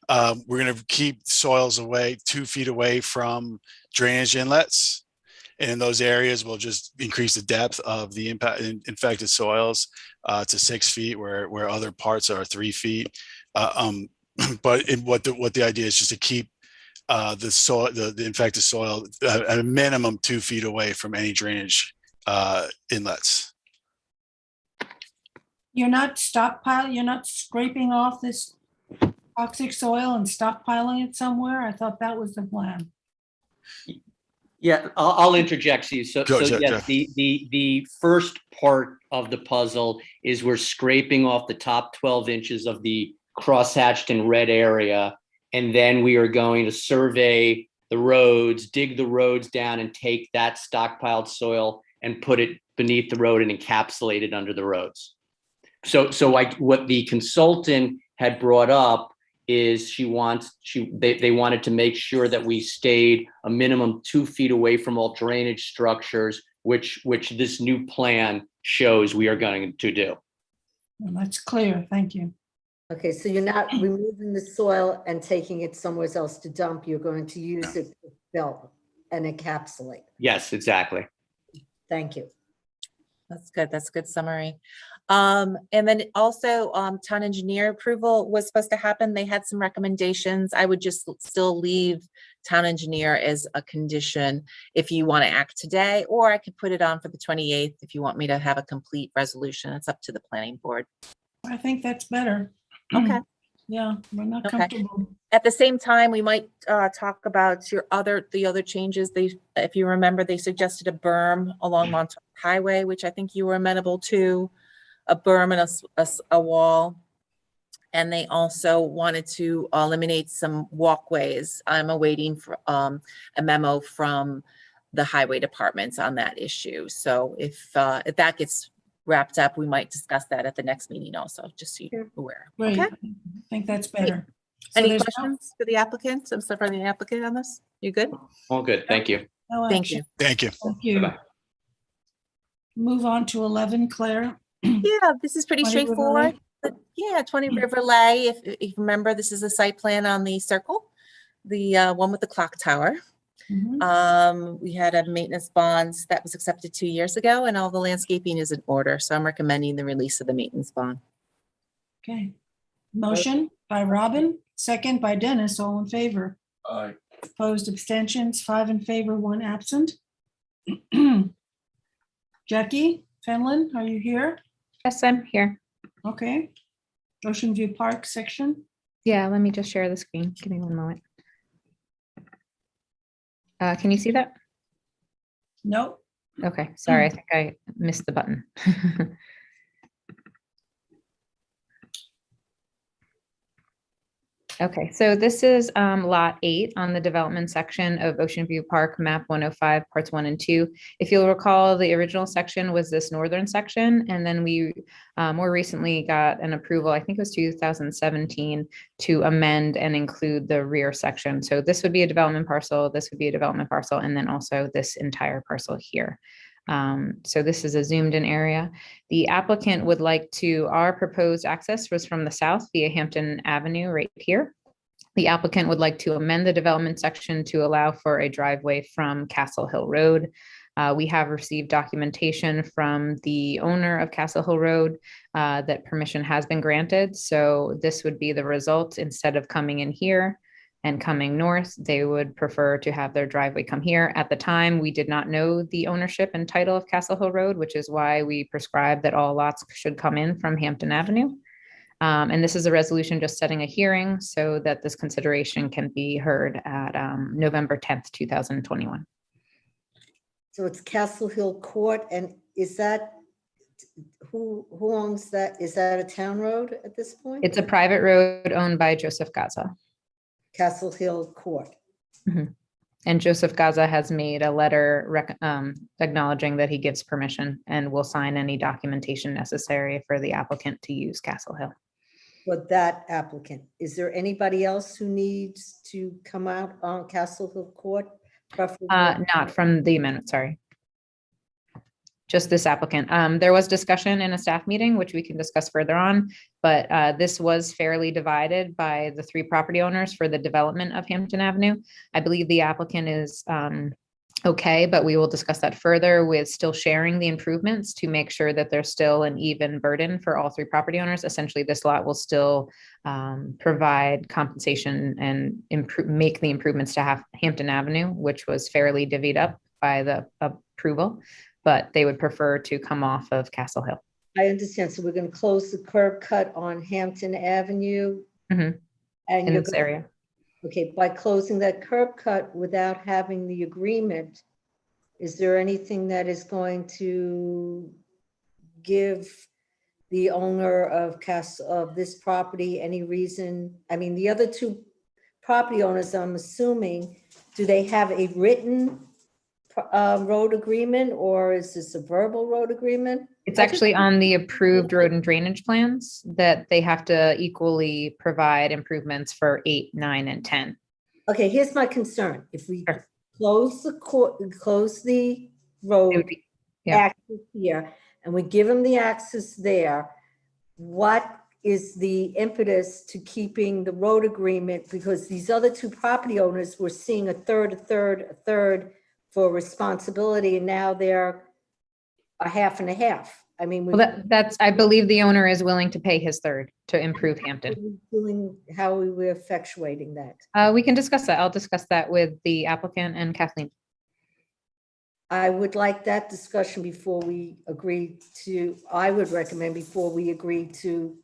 we're going to keep soils away 2 feet away from drainage inlets. And in those areas, we'll just increase the depth of the infected soils to 6 feet, where other parts are 3 feet. But what the idea is just to keep the infected soil at a minimum 2 feet away from any drainage inlets. You're not stockpiling, you're not scraping off this toxic soil and stockpiling it somewhere? I thought that was the plan. Yeah, I'll interject, Steve. So Go, yes, Jeff. the first part of the puzzle is we're scraping off the top 12 inches of the crosshatched and red area. And then we are going to survey the roads, dig the roads down, and take that stockpiled soil and put it beneath the road and encapsulate it under the roads. So what the consultant had brought up is they wanted to make sure that we stayed a minimum 2 feet away from all drainage structures, which this new plan shows we are going to do. Well, that's clear. Thank you. Okay, so you're not removing the soil and taking it somewhere else to dump. You're going to use it to fill and encapsulate. Yes, exactly. Thank you. That's good. That's a good summary. And then also town engineer approval was supposed to happen. They had some recommendations. I would just still leave town engineer as a condition if you want to act today, or I could put it on for the 28th if you want me to have a complete resolution. It's up to the planning board. I think that's better. Okay. Yeah, we're not Okay. comfortable. At the same time, we might talk about the other changes. If you remember, they suggested a berm along Montauk Highway, which I think you were amenable to, a berm and a wall. And they also wanted to eliminate some walkways. I'm awaiting for a memo from the highway departments on that issue. So if that gets wrapped up, we might discuss that at the next meeting also, just so you're aware. Great. Okay. I think that's better. So Any there's no- questions for the applicant? Some stuff for the applicant on this? You good? All good. Thank you. no Thank action. you. Thank you. Thank you. Bye-bye. Move on to 11, Claire. Yeah, this is pretty 20 River straightforward. Lane. But yeah, 20 River Lay, if you remember, this is the site plan on the circle, the one with the clock tower. Mhm. We had a maintenance bonds that was accepted 2 years ago, and all the landscaping is in order. So I'm recommending the release of the maintenance bond. Okay. Motion by Robin, second by Dennis, all in favor. Aye. Opposed, abstentions, 5 in favor, 1 absent. Jackie Fenlon, are you here? Yes, I'm here. Okay. Ocean View Park section. Yeah, let me just share the screen. Give me one moment. Can you see that? Nope. Okay, sorry, I think I missed the button. Okay, so this is lot 8 on the development section of Ocean View Park, map 105, parts 1 and 2. If you'll recall, the original section was this northern section, and then we more recently got an approval, I think it was 2017, to amend and include the rear section. So this would be a development parcel, this would be a development parcel, and then also this entire parcel here. So this is a zoomed in area. The applicant would like to, our proposed access was from the south via Hampton Avenue right here. The applicant would like to amend the development section to allow for a driveway from Castle Hill Road. We have received documentation from the owner of Castle Hill Road that permission has been granted. So this would be the result. Instead of coming in here and coming north, they would prefer to have their driveway come here. At the time, we did not know the ownership and title of Castle Hill Road, which is why we prescribed that all lots should come in from Hampton Avenue. And this is a resolution just setting a hearing so that this consideration can be heard at November 10th, 2021. So it's Castle Hill Court, and is that, who owns that? Is that a town road at this point? It's a private road owned by Joseph Gaza. Castle Hill Court. And Joseph Gaza has made a letter acknowledging that he gives permission and will sign any documentation necessary for the applicant to use Castle Hill. For that applicant, is there anybody else who needs to come out on Castle Hill Court? Preferably? Not from the amendment, sorry. Just this applicant. There was discussion in a staff meeting, which we can discuss further on, but this was fairly divided by the 3 property owners for the development of Hampton Avenue. I believe the applicant is okay, but we will discuss that further with still sharing the improvements to make sure that there's still an even burden for all 3 property owners. Essentially, this lot will still provide compensation and make the improvements to Hampton Avenue, which was fairly divvied up by the approval, but they would prefer to come off of Castle Hill. I understand. So we're going to close the curb cut on Hampton Avenue. And in this area. Okay, by closing that curb cut without having the agreement, is there anything that is going to give the owner of this property any reason? I mean, the other 2 property owners, I'm assuming, do they have a written road agreement, or is this a verbal road agreement? It's actually on the approved road and drainage plans that they have to equally provide improvements for 8, 9, and 10. Okay, here's my concern. If we close the road access here, and we give them the access there, what is the impetus to keeping the road agreement? Because these other 2 property owners were seeing a third for responsibility, and now they're a half and a half. I mean, Well, that's, I believe the owner is willing to pay his third to improve Hampton. how we were effectuating that. We can discuss that. I'll discuss that with the applicant and Kathleen. I would like that discussion before we agree to, I would recommend before we agree to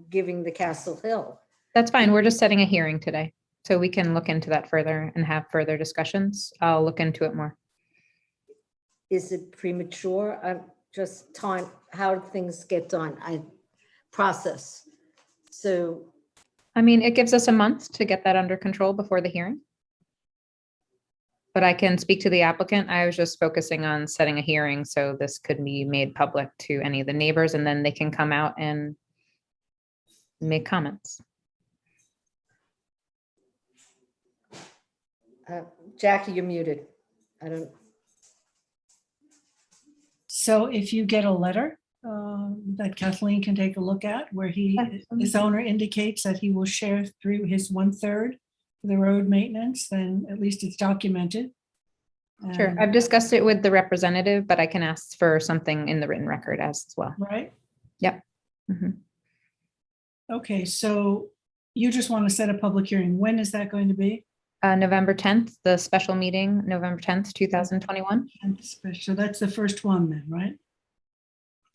giving the Castle Hill. That's fine. We're just setting a hearing today, so we can look into that further and have further discussions. I'll look into it more. Is it premature? I'm just time, how things get done, process. So. I mean, it gives us a month to get that under control before the hearing. But I can speak to the applicant. I was just focusing on setting a hearing, so this could be made public to any of the neighbors, and then they can come out and make comments. Jackie, you're muted. I don't. So if you get a letter that Kathleen can take a look at, where this owner indicates that he will share through his 1/3 for the road maintenance, then at least it's documented. Sure, I've discussed it with the representative, but I can ask for something in the written record as well. Right? Yep. Mhm. Okay, so you just want to set a public hearing. When is that going to be? November 10th, the special meeting, November 10th, 2021. So that's the first one then, right?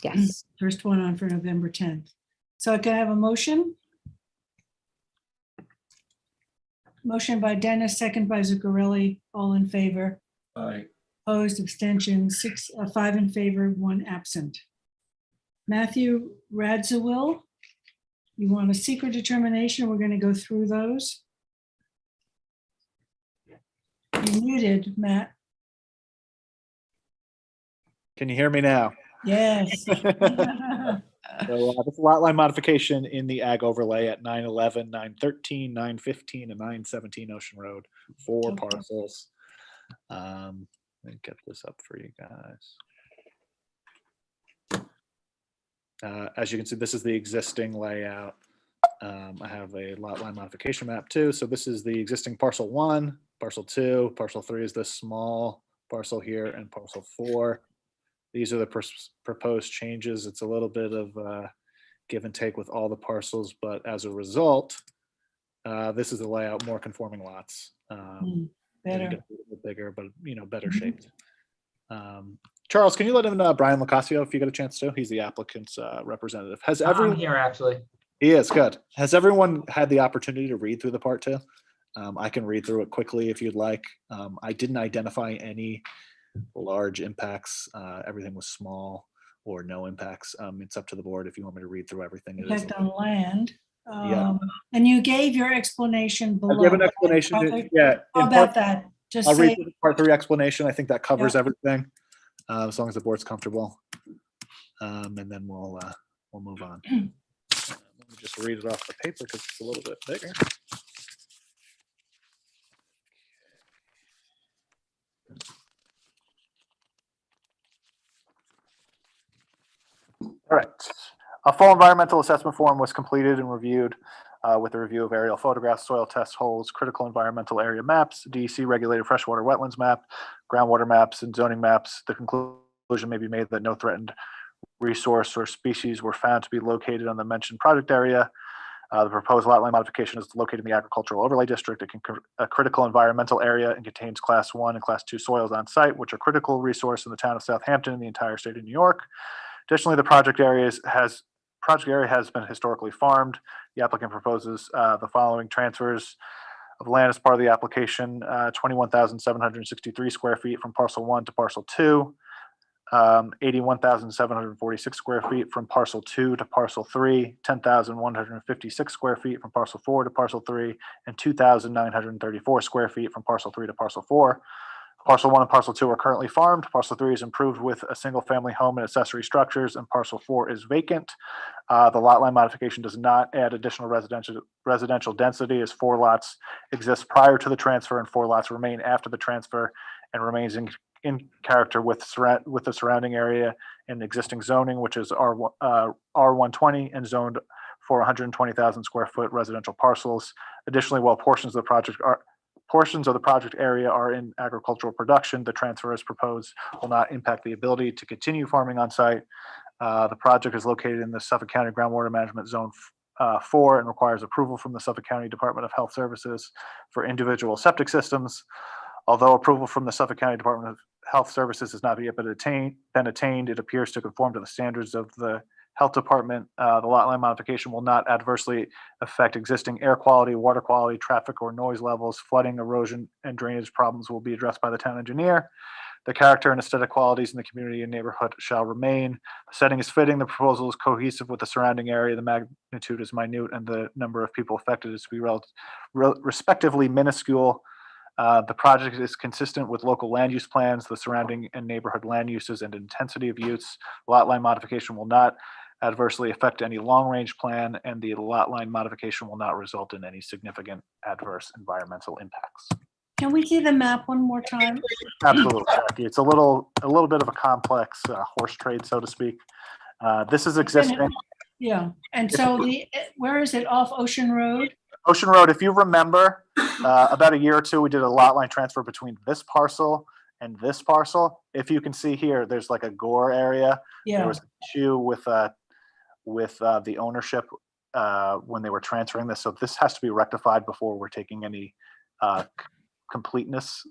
Yes. First one on for November 10th. So I can have a motion? Motion by Dennis, second by Zuccarelli, all in favor. Aye. Opposed, abstention, 5 in favor, 1 absent. Matthew Radziwill, you want a secret determination? We're going to go through those. You're muted, Matt. Can you hear me now? Yes. So this is lot line modification in the ag overlay at 911, 913, 915, and 917 Ocean Road, 4 parcels. Let me get this up for you guys. As you can see, this is the existing layout. I have a lot line modification map too. So this is the existing parcel 1, parcel 2, parcel 3 is this small parcel here, and parcel 4. These are the proposed changes. It's a little bit of give and take with all the parcels, but as a result, this is the layout, more conforming lots. Better. A little bit bigger, but better shaped. Charles, can you let him know Brian Locasio if you get a chance to? He's the applicant's representative. Has everyone I'm here actually? He is good. Has everyone had the opportunity to read through the part 2? I can read through it quickly if you'd like. I didn't identify any large impacts. Everything was small or no impacts. It's up to the board if you want me to read through everything. Effect on land. Yeah. And you gave your explanation below. I give an explanation. Yeah. How about that? Just I'll say. read through the part 3 explanation. I think that covers everything, as long as the board's comfortable. And then we'll move on. Let me just read it off the paper because it's a little bit bigger. All right. A full environmental assessment form was completed and reviewed with a review of aerial photographs, soil test holes, critical environmental area maps, DEC regulated freshwater wetlands map, groundwater maps, and zoning maps. The conclusion may be made that no threatened resource or species were found to be located on the mentioned project area. The proposed lot line modification is located in the agricultural overlay district. It can a critical environmental area and contains class 1 and class 2 soils on site, which are critical resource in the town of Southampton and the entire state of New York. Additionally, the project area has been historically farmed. The applicant proposes the following transfers of land as part of the application: 21,763 square feet from parcel 1 to parcel 2. 81,746 square feet from parcel 2 to parcel 3, 10,156 square feet from parcel 4 to parcel 3, and 2,934 square feet from parcel 3 to parcel 4. Parcel 1 and parcel 2 are currently farmed. Parcel 3 is improved with a single family home and accessory structures, and parcel 4 is vacant. The lot line modification does not add additional residential density, as 4 lots exist prior to the transfer and 4 lots remain after the transfer, and remains in character with the surrounding area and existing zoning, which is R120 and zoned for 120,000 square foot residential parcels. Additionally, while portions of the project portions of the project area are in agricultural production, the transfer as proposed will not impact the ability to continue farming on site. The project is located in the Suffolk County Groundwater Management Zone 4 and requires approval from the Suffolk County Department of Health Services for individual septic systems. Although approval from the Suffolk County Department of Health Services has not yet been attained, it appears to conform to the standards of the Health Department. The lot line modification will not adversely affect existing air quality, water quality, traffic or noise levels. Flooding, erosion, and drainage problems will be addressed by the town engineer. The character and aesthetic qualities in the community and neighborhood shall remain. The setting is fitting. The proposal is cohesive with the surrounding area. The magnitude is minute, and the number of people affected is to be respectively minuscule. The project is consistent with local land use plans, the surrounding and neighborhood land uses, and intensity of use. Lot line modification will not adversely affect any long-range plan, and the lot line modification will not result in any significant adverse environmental impacts. Can we see the map one more time? Absolutely, Jackie. It's a little bit of a complex horse trade, so to speak. This is existing. Yeah, and so where is it? Off Ocean Road? Ocean Road, if you remember, about a year or two, we did a lot line transfer between this parcel and this parcel. If you can see here, there's like a gore area. Yeah. There was an issue with the ownership when they were transferring this. So this has to be rectified before we're taking any completeness,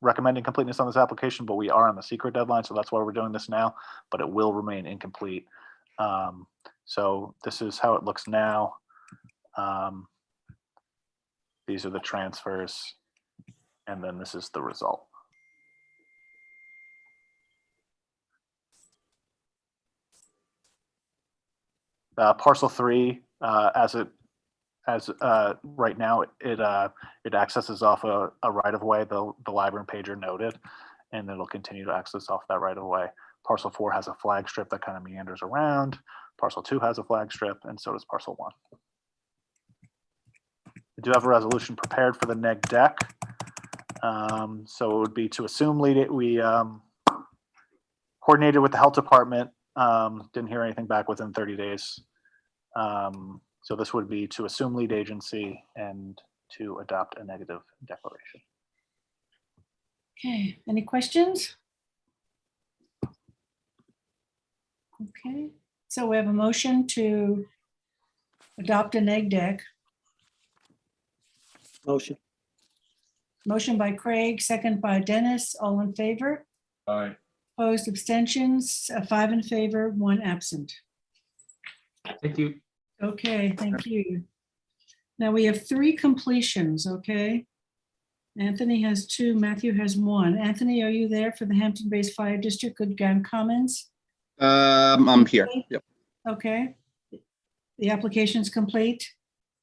recommending completeness on this application, but we are on the secret deadline. So that's why we're doing this now, but it will remain incomplete. So this is how it looks now. These are the transfers, and then this is the result. Parcel 3, right now, it accesses off a right-of-way, the library and pager noted, and it'll continue to access off that right-of-way. Parcel 4 has a flag strip that kind of meanders around. Parcel 2 has a flag strip, and so does Parcel 1. We do have a resolution prepared for the neg deck. So it would be to assume lead. We coordinated with the health department. Didn't hear anything back within 30 days. So this would be to assume lead agency and to adopt a negative declaration. Okay, any questions? Okay, so we have a motion to adopt a neg deck. Motion. Motion by Craig, second by Dennis. All in favor? Aye. Opposed, abstentions, 5 in favor, 1 absent. Thank you. Okay, thank you. Now we have 3 completions, okay? Anthony has 2, Matthew has 1. Anthony, are you there for the Hampton Bays Fire District? Good comments? I'm here. Yep. Okay. The application's complete?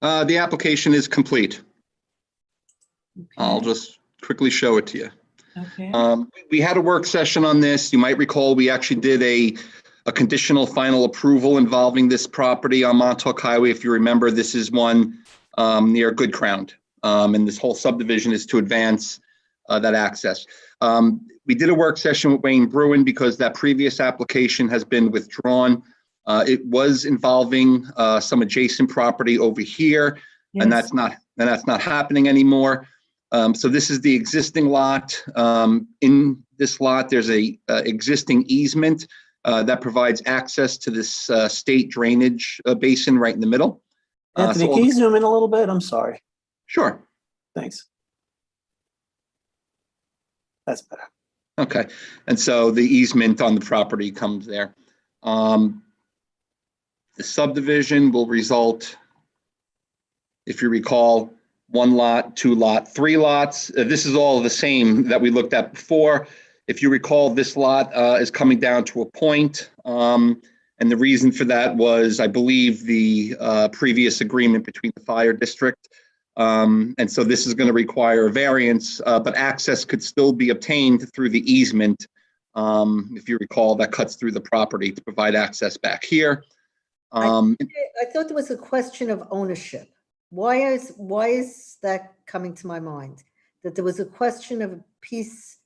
The application is complete. Okay. I'll just quickly show it to you. Okay. We had a work session on this. You might recall we actually did a conditional final approval involving this property on Montauk Highway. If you remember, this is one near Good Crown. And this whole subdivision is to advance that access. We did a work session with Wayne Bruin because that previous application has been withdrawn. It was involving some adjacent property over here, Yes. and that's not happening anymore. So this is the existing lot. In this lot, there's a existing easement that provides access to this state drainage basin right in the middle. Anthony, can you zoom in a little bit? I'm sorry. Sure. Thanks. That's better. Okay. And so the easement on the property comes there. The subdivision will result, if you recall, 1 lot, 2 lot, 3 lots. This is all the same that we looked at before. If you recall, this lot is coming down to a point. And the reason for that was, I believe, the previous agreement between the fire district. And so this is going to require a variance, but access could still be obtained through the easement. If you recall, that cuts through the property to provide access back here. I thought there was a question of ownership. Why is that coming to my mind? That there was a question of a piece.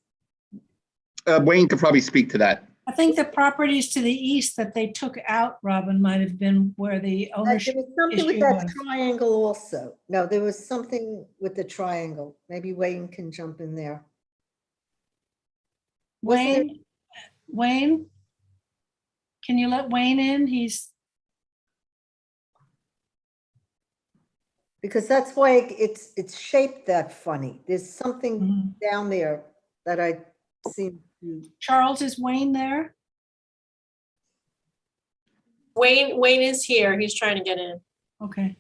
Wayne could probably speak to that. I think the properties to the east that they took out, Robin, might have been where the There ownership was something with issue that was. triangle also. No, there was something with the triangle. Maybe Wayne can jump in there. Wasn't there- Wayne? Can you let Wayne in? He's, Because that's why it's shaped that funny. There's something down there that I seem to. Charles, is Wayne there? Wayne is here. He's trying to get in. Okay.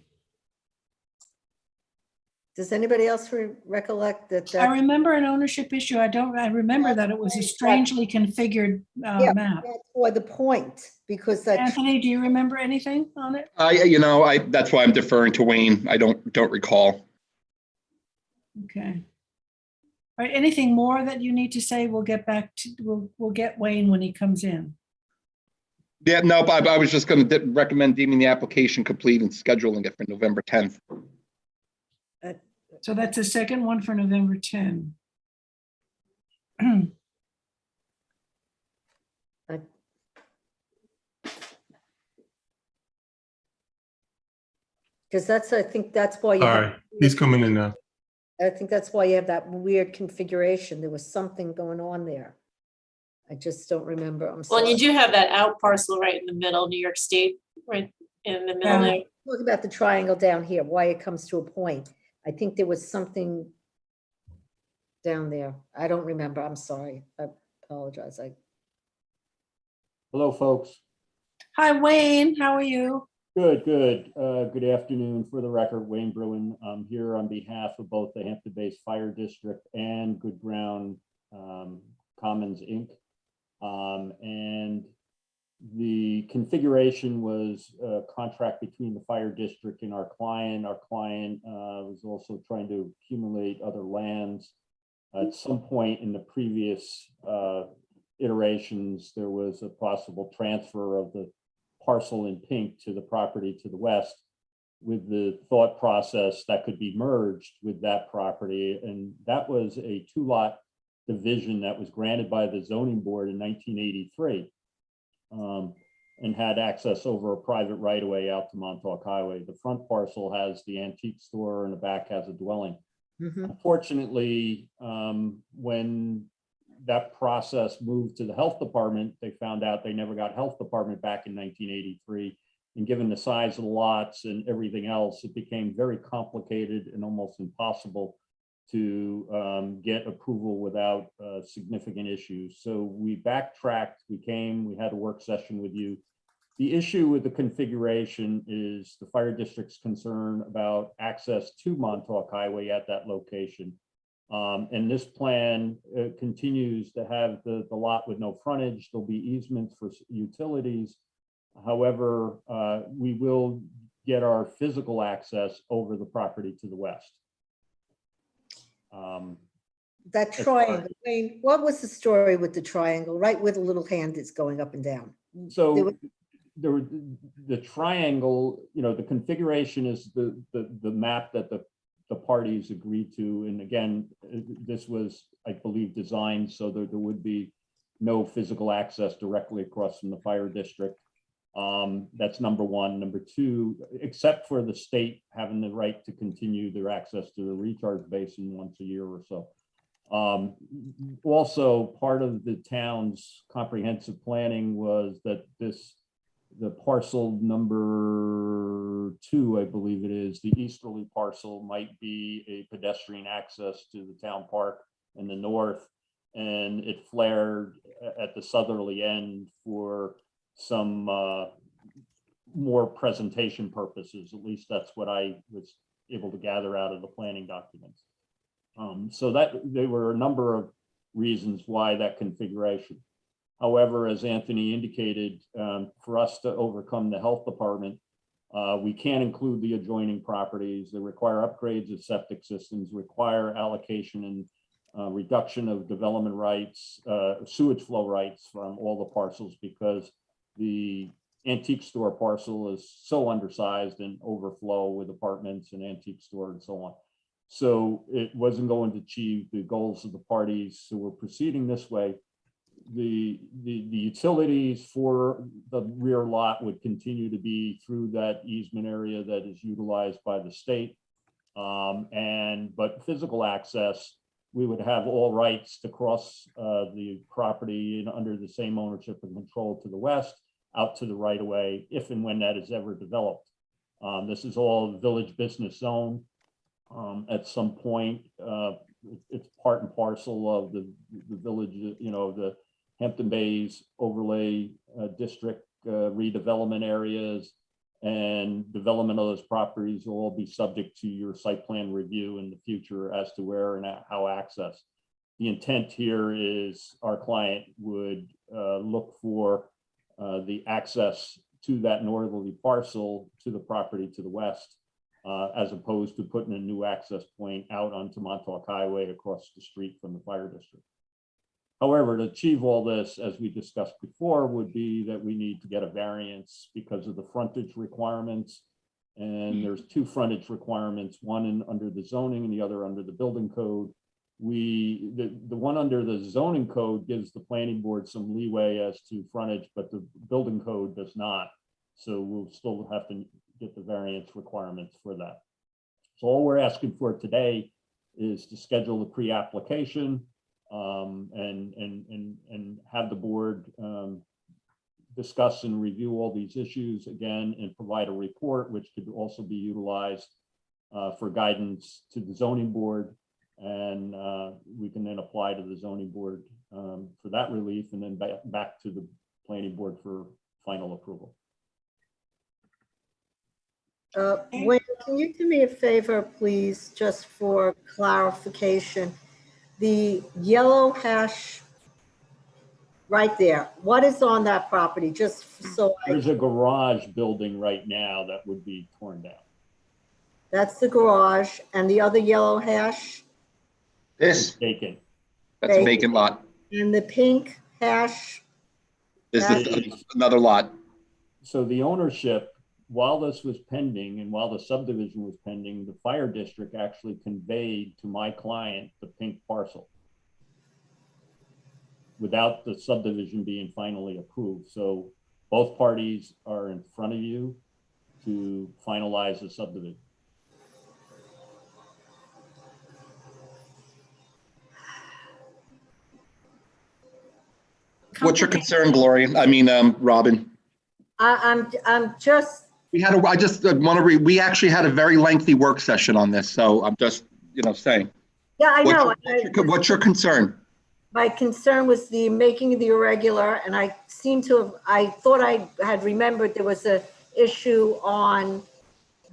Does anybody else recollect that? I remember an ownership issue. I remember that it was a strangely configured Yeah, map. that's why the point, because that. Anthony, do you remember anything on it? That's why I'm deferring to Wayne. I don't recall. Okay. All right, anything more that you need to say? We'll get back to, we'll get Wayne when he comes in. Yeah, no, but I was just going to recommend deeming the application complete and scheduling it for November 10th. So that's a second one for November 10. Because I think that's why you. All right, he's coming in now. I think that's why you have that weird configuration. There was something going on there. I just don't remember. I'm Well, sorry. and you do have that out parcel right in the middle, New York State, right in the middle there. Talking about the triangle down here, why it comes to a point. I think there was something down there. I don't remember. I'm sorry. I apologize. Hello, folks. Hi, Wayne. How are you? Good. Good afternoon. For the record, Wayne Bruin. I'm here on behalf of both the Hampton-based Fire District and Good Ground Commons, Inc. And the configuration was a contract between the fire district and our client. Our client was also trying to accumulate other lands. At some point in the previous iterations, there was a possible transfer of the parcel in pink to the property to the west, with the thought process that could be merged with that property. And that was a 2-lot division that was granted by the zoning board in 1983 and had access over a private right-of-way out to Montauk Highway. The front parcel has the antique store and the back has a dwelling. Unfortunately, when that process moved to the health department, they found out they never got health department back in 1983. And given the size of the lots and everything else, it became very complicated and almost impossible to get approval without significant issues. So we backtracked, we had a work session with you. The issue with the configuration is the fire district's concern about access to Montauk Highway at that location. And this plan continues to have the lot with no frontage. There'll be easements for utilities. However, we will get our physical access over the property to the west. That triangle, Wayne, what was the story with the triangle, right where the little hand is going up and down? So the triangle, the configuration is the map that the parties agreed to. And again, this was, I believe, designed so that there would be no physical access directly across from the fire district. That's number one. Number two, except for the state having the right to continue their access to the recharge basin once a year or so. Also, part of the town's comprehensive planning was that the parcel number 2, I believe it is, the easterly parcel might be a pedestrian access to the town park in the north, and it flared at the southerly end for some more presentation purposes. At least that's what I was able to gather out of the planning documents. So that there were a number of reasons why that configuration. However, as Anthony indicated, for us to overcome the health department, we can't include the adjoining properties. They require upgrades of septic systems, require allocation and reduction of development rights, sewage flow rights from all the parcels, because the antique store parcel is so undersized and overflow with apartments and antique store and so on. So it wasn't going to achieve the goals of the parties. So we're proceeding this way. the utilities for the rear lot would continue to be through that easement area that is utilized by the state. But physical access, we would have all rights to cross the property and under the same ownership and control to the west, out to the right of way, if and when that is ever developed. This is all village business zone. At some point, it's part and parcel of the village, the Hampton Bays overlay district redevelopment areas, and development of those properties will all be subject to your site plan review in the future as to where and how access. The intent here is our client would look for the access to that northerly parcel to the property to the west, as opposed to putting a new access point out onto Montauk Highway across the street from the fire district. However, to achieve all this, as we discussed before, would be that we need to get a variance because of the frontage requirements. And there's two frontage requirements, one under the zoning and the other under the building code. The one under the zoning code gives the planning board some leeway as to frontage, but the building code does not. So we'll still have to get the variance requirements for that. So all we're asking for today is to schedule the pre-application and have the board discuss and review all these issues again and provide a report, which could also be utilized for guidance to the zoning board. And we can then apply to the zoning board for that relief, and then back to the planning board for final approval. Wayne, can you do me a favor, please, just for clarification? The yellow hash right there, what is on that property? Just so there's a garage building right now that would be torn down. That's the garage, and the other yellow hash? This, vacant. That's a vacant lot. And the pink hash? This is another lot. So the ownership, while this was pending and while the subdivision was pending, the fire district actually conveyed to my client the pink parcel without the subdivision being finally approved. So both parties are in front of you to finalize the subdivision. What's your concern, Gloria? Robin? I'm just. I just want to we actually had a very lengthy work session on this, so I'm just, saying. Yeah, I know. What's your concern? My concern was the making of the irregular, and I thought I had remembered there was a issue on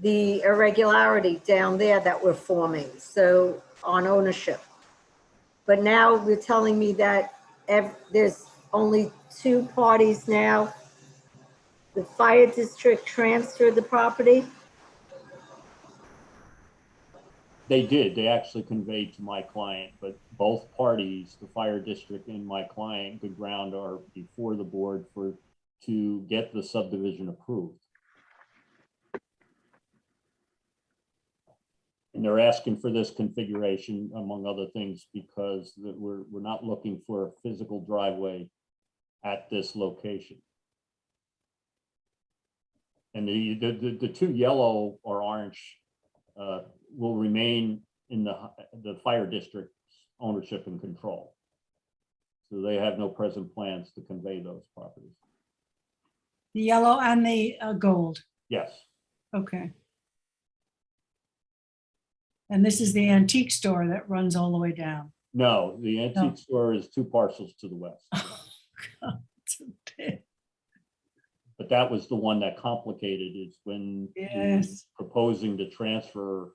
the irregularity down there that we're forming, so on ownership. But now you're telling me that there's only two parties now. The fire district transferred the property? They did. They actually conveyed to my client, but both parties, the fire district and my client, Good Ground, are before the board to get the subdivision approved. And they're asking for this configuration, among other things, because we're not looking for a physical driveway at this location. And the two yellow or orange will remain in the fire district's ownership and control. So they have no present plans to convey those properties. The yellow and the gold. Yes. Okay. And this is the antique store that runs all the way down. No, the antique store is two parcels to the west. Oh, God, it's a bit. But that was the one that complicated is when proposing to transfer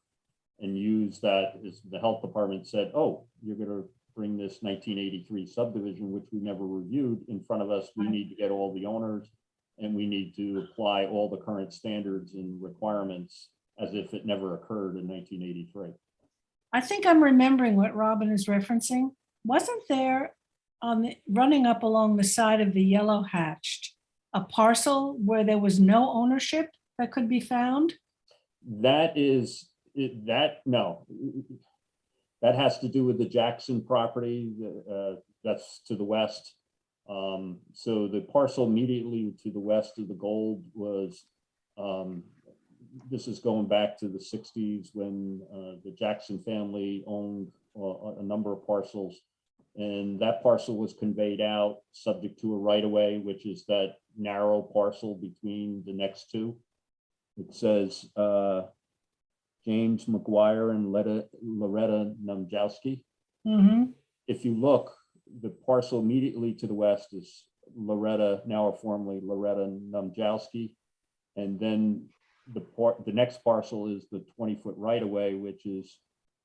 and use that, is the health department said, oh, you're going to bring this 1983 subdivision, which we never reviewed, in front of us. We need to get all the owners and we need to apply all the current standards and requirements as if it never occurred in 1983. I think I'm remembering what Robin is referencing. Wasn't there running up along the side of the yellow hatched a parcel where there was no ownership that could be found? No, that has to do with the Jackson property that's to the west. So the parcel immediately to the west of the gold was, this is going back to the 60s when the Jackson family owned a number of parcels. And that parcel was conveyed out subject to a right-of-way, which is that narrow parcel between the next two. It says James McGuire and Loretta Numjowski. If you look, the parcel immediately to the west is Loretta, now or formerly Loretta Numjowski. And then the next parcel is the 20-foot right-of-way, which is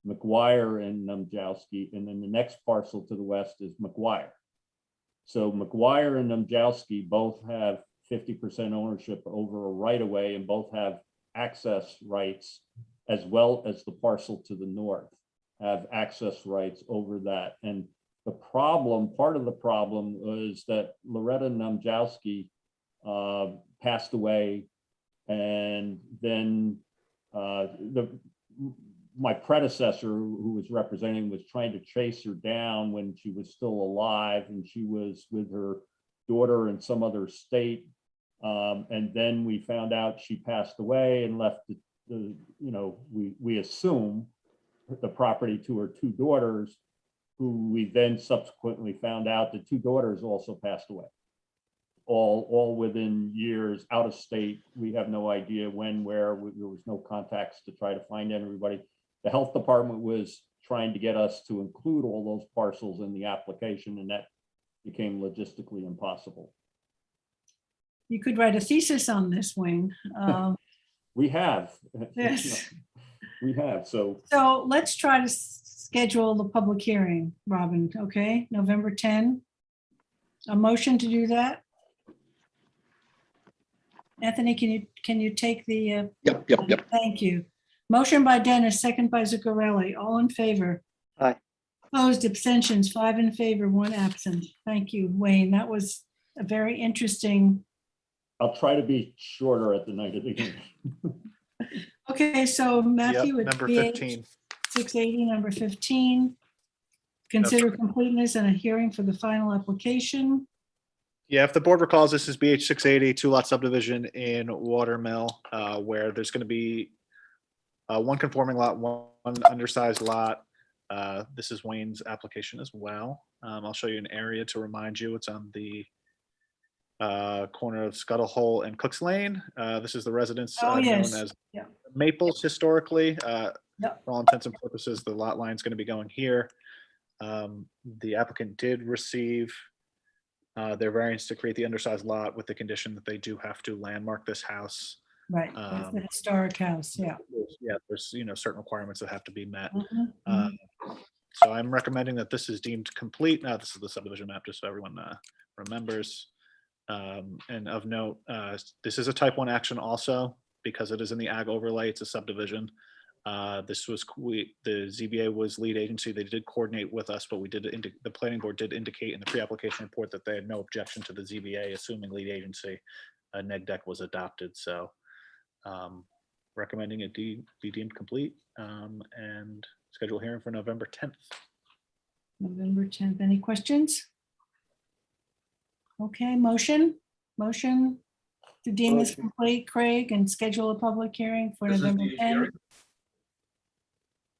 McGuire and Numjowski. And then the next parcel to the west is McGuire. So McGuire and Numjowski both have 50% ownership over a right-of-way and both have access rights, as well as the parcel to the north have access rights over that. And the problem, part of the problem was that Loretta Numjowski passed away, and then my predecessor, who was representing, was trying to chase her down when she was still alive, and she was with her daughter in some other state. And then we found out she passed away and left we assume the property to her two daughters, who we then subsequently found out the two daughters also passed away. All within years, out of state. We have no idea when, where. There was no contacts to try to find everybody. The health department was trying to get us to include all those parcels in the application, and that became logistically impossible. You could write a thesis on this, Wayne. We have. Yes. We have. So let's try to schedule the public hearing, Robin. Okay, November 10. A motion to do that. Anthony, can you take the? Yep. Thank you. Motion by Dennis, second by Zuccarelli. All in favor? Aye. Opposed, abstentions, 5 in favor, 1 absent. Thank you, Wayne. That was a very interesting. I'll try to be shorter at the night of the hearing. Okay, so Matthew, Yep, it's number BH 15. 680, number 15. Consider completeness and a hearing for the final application. Yeah, if the board recalls, this is BH 680, 2-lot subdivision in Watermill, where there's going to be one conforming lot, one undersized lot. This is Wayne's application as well. I'll show you an area to remind you. It's on the corner of Scuttle Hole and Cooks Lane. This is the residence known as Maples historically. For all intents and purposes, the lot line is going to be going here. The applicant did receive their variance to create the undersized lot with the condition that they do have to landmark this house. Right, that's the historic house, yeah. Yeah, there's certain requirements that have to be met. Mhm. So I'm recommending that this is deemed complete. Now, this is the subdivision map, just so everyone remembers. And of note, this is a type 1 action also, because it is in the ag overlay. It's a subdivision. The ZBA was lead agency. They did coordinate with us, but the planning board did indicate in the pre-application report that they had no objection to the ZBA assuming lead agency. Neg deck was adopted. So recommending it be deemed complete and schedule hearing for November 10th. November 10th. Any questions? Okay, motion to deem this complete, Craig, and schedule a public hearing for November 10th.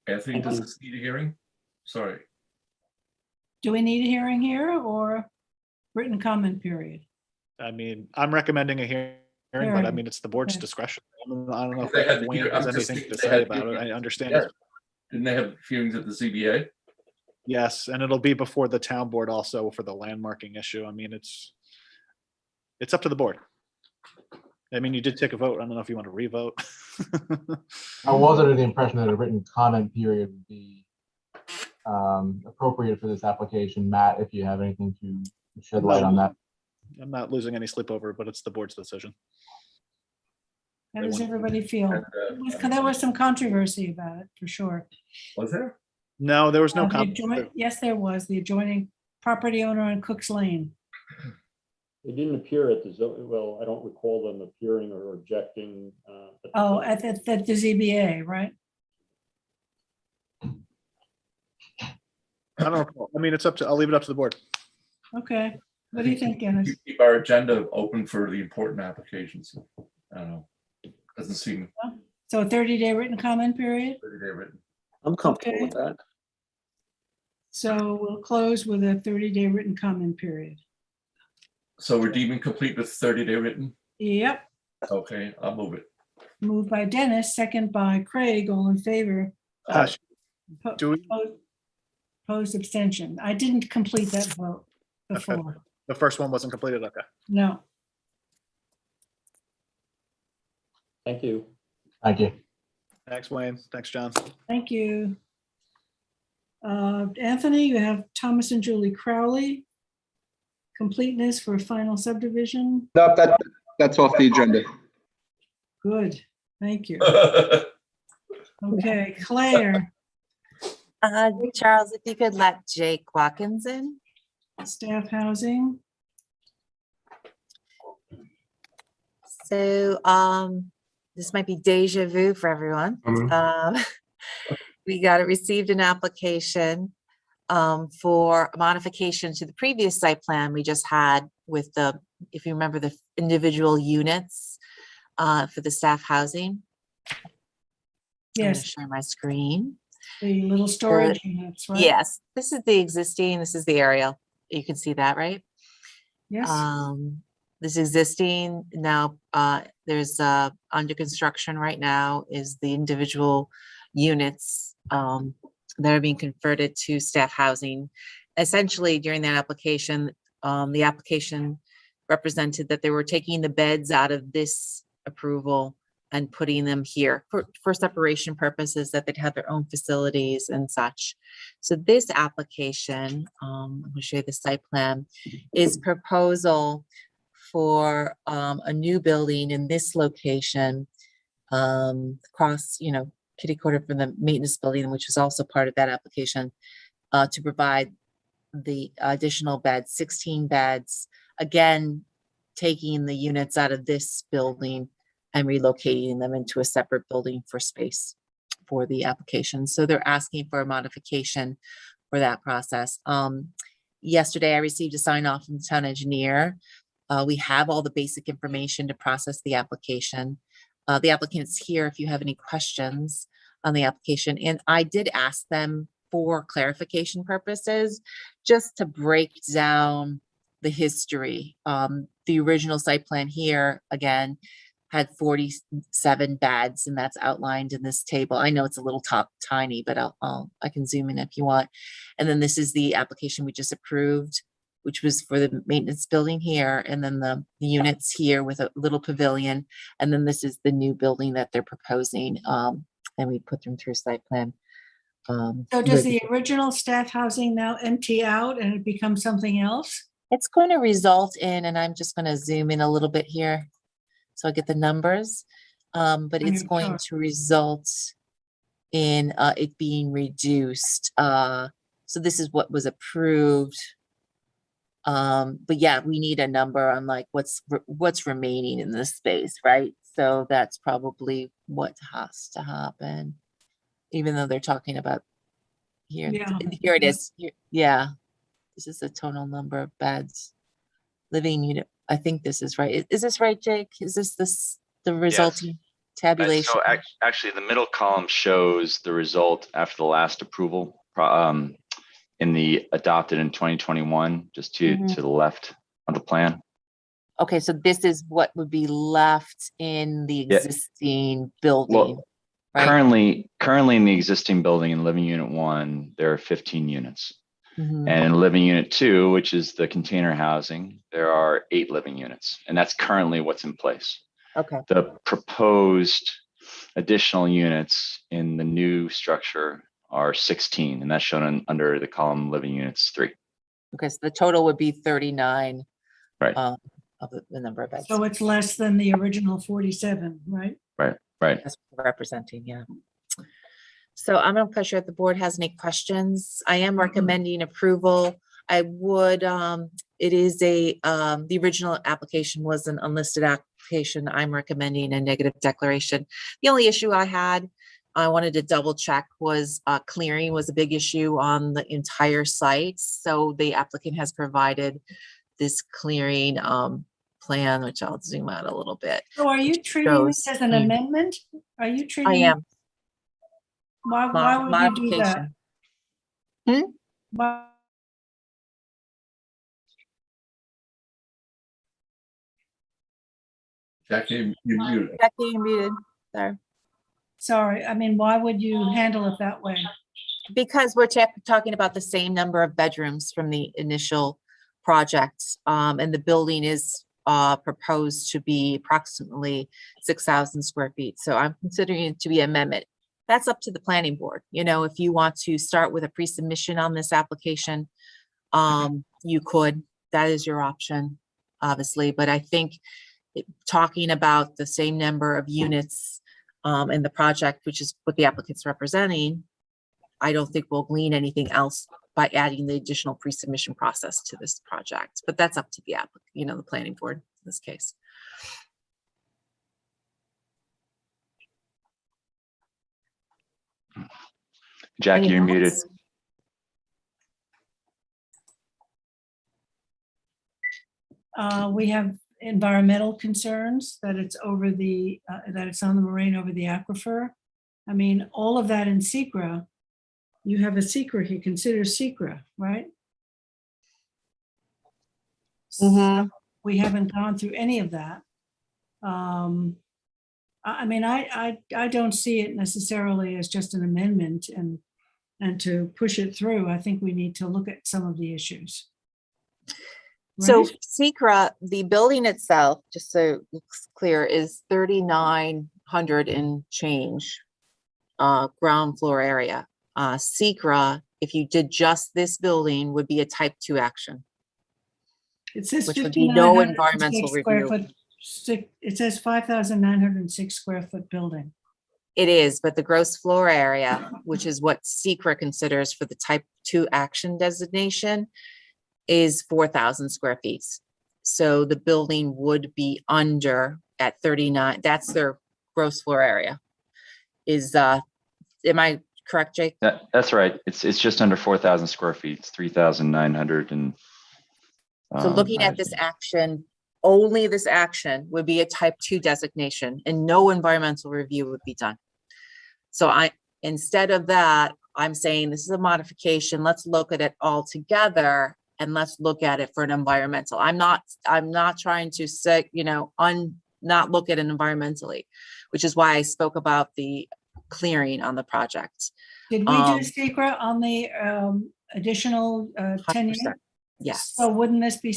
Anthony, does this need a hearing? Sorry. Do we need a hearing here or written comment period? I mean, I'm recommending a hearing, but I mean, it's the board's discretion. I don't know if Wayne has anything to say about it. I understand. Didn't they have hearings at the ZBA? Yes, and it'll be before the town board also for the landmarking issue. I mean, it's up to the board. I mean, you did take a vote. I don't know if you want to re-vote. I was under the impression that a written comment period would be appropriate for this application. Matt, if you have anything to shed light on that. I'm not losing any sleep over it, but it's the board's decision. How does everybody feel? There was some controversy about it, for sure. Was there? No, there was no comment. Yes, there was. The adjoining property owner on Cooks Lane. They didn't appear at the well, I don't recall them appearing or objecting. At the ZBA, right? I don't know. I mean, it's up to, I'll leave it up to the board. Okay. What do you think, Dennis? Keep our agenda open for the important applications. I don't know. Doesn't seem So a 30-day written comment period? 30-day written. I'm comfortable Okay. with that. So we'll close with a 30-day written comment period. So we're deeming complete with 30-day written? Yep. Okay, I'll move it. Moved by Dennis, second by Craig, all in favor. Do we, Opposed, abstention. I didn't complete that vote before. the first one wasn't completed? Okay. No. Thank you. Thank you. Thanks, Wayne. Thanks, John. Thank you. Anthony, you have Thomas and Julie Crowley. Completeness for final subdivision. Nope, that's off the agenda. Good, thank you. Okay, Claire, Charles, if you could let Jake Watkins in. staff housing. So this might be deja vu for everyone. We received an application for a modification to the previous site plan we just had with the, if you remember, the individual units for the staff housing. I'm gonna Yes, share my screen. the little storage units, right? Yes, this is the existing, this is the aerial. You can see that, right? Yes, This existing now, there's under construction right now is the individual units that are being converted to staff housing. Essentially, during that application, the application represented that they were taking the beds out of this approval and putting them here for separation purposes, that they'd have their own facilities and such. So this application, I'm going to show you the site plan, is proposal for a new building in this location, across, kitty corner from the maintenance building, which is also part of that application, to provide the additional beds, 16 beds, again, taking the units out of this building and relocating them into a separate building for space for the application. So they're asking for a modification for that process. Yesterday, I received a sign off from the town engineer. We have all the basic information to process the application. The applicant's here if you have any questions on the application. And I did ask them for clarification purposes, just to break down the history. The original site plan here, again, had 47 beds, and that's outlined in this table. I know it's a little tiny, but I can zoom in if you want. And then this is the application we just approved, which was for the maintenance building here, and then the units here with a little pavilion. And then this is the new building that they're proposing. And we put them through site plan. so does the original staff housing now empty out and it becomes something else? It's going to result in, and I'm just going to zoom in a little bit here so I get the numbers, but it's going to result in it being reduced. So this is what was approved. But yeah, we need a number on like what's remaining in this space, right? So that's probably what has to happen, even though they're talking about here. Yeah. Here it is. Yeah, this is the total number of beds. Living unit. I think this is right. Is this right, Jake? Is this the resulting tabulation? So actually, the middle column shows the result after the last approval. In the adopted in 2021, just to the left of the plan. Okay, so this is what would be left in the existing building. Well, right? currently in the existing building in living unit 1, there are 15 units. And in living unit 2, which is the container housing, there are 8 living units. And that's currently what's in place. Okay. The proposed additional units in the new structure are 16, and that's shown under the column living units 3. Okay, so the total would be 39. Right. Of the number of beds. So it's less than the original 47, right? Right. That's representing, yeah. So I'm going to push if the board has any questions. I am recommending approval. I would, it is the original application was an unlisted application. I'm recommending a negative declaration. The only issue I wanted to double check was clearing was a big issue on the entire site. So the applicant has provided this clearing plan, which I'll zoom out a little bit. So are you treating this as an amendment? Are you treating? I am. Why would you do that? Modification. Why? Jackie, you're muted. Jackie, you're muted. Sorry. Sorry, I mean, why would you handle it that way? Because we're talking about the same number of bedrooms from the initial project, and the building is proposed to be approximately 6,000 square feet. So I'm considering it to be an amendment. That's up to the planning board. You know, if you want to start with a pre-submission on this application, you could. That is your option, obviously. But I think talking about the same number of units in the project, which is what the applicant's representing, I don't think we'll glean anything else by adding the additional pre-submission process to this project. But that's up to the applicant, you know, the planning board in this case. Jackie, you're Anything muted. else? We have environmental concerns that it's over the, that it's on the moraine over the aquifer. I mean, all of that in SECRA, you have a SECRA here, consider SECRA, right? So we haven't gone through any of that. I mean, I don't see it necessarily as just an amendment and to push it through. I think we need to look at some of the issues. So Right? SECRA, the building itself, just so it's clear, is 3,900 and change ground floor area. SECRA, if you did just this building, would be a type 2 action. It says which would be no 5,906 environmental square review. foot. It says 5,906 square foot building. It is, but the gross floor area, which is what SECRA considers for the type 2 action designation, is 4,000 square feet. So the building would be under at 39. That's their gross floor area. Is am I correct, Jake? That's right. It's just under 4,000 square feet. It's 3,900 and. So looking at this action, only this action would be a type 2 designation and no environmental review would be done. So instead of that, I'm saying this is a modification. Let's look at it all together and let's look at it for an environmental. I'm not trying to say, you know, not look at it environmentally, which is why I spoke about the clearing on the project. Did we do SECRA on the additional 10 years? Yes. So wouldn't this be,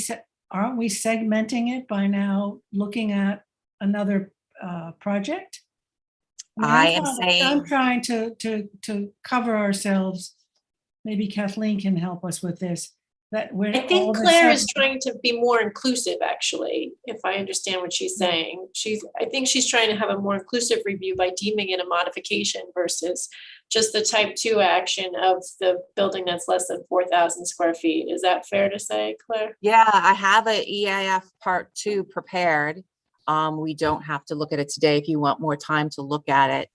aren't we segmenting it by now looking at another project? I'm trying to cover ourselves. Think Kathleen can help us with this. That we're I think Claire is trying to be more inclusive, actually, if I understand what she's saying. I think she's trying to have a more inclusive review by deeming it a modification versus just the type 2 action of the building that's less than 4,000 square feet. Is that fair to say, Claire? Yeah, I have a EAF part 2 prepared. We don't have to look at it today if you want more time to look at it.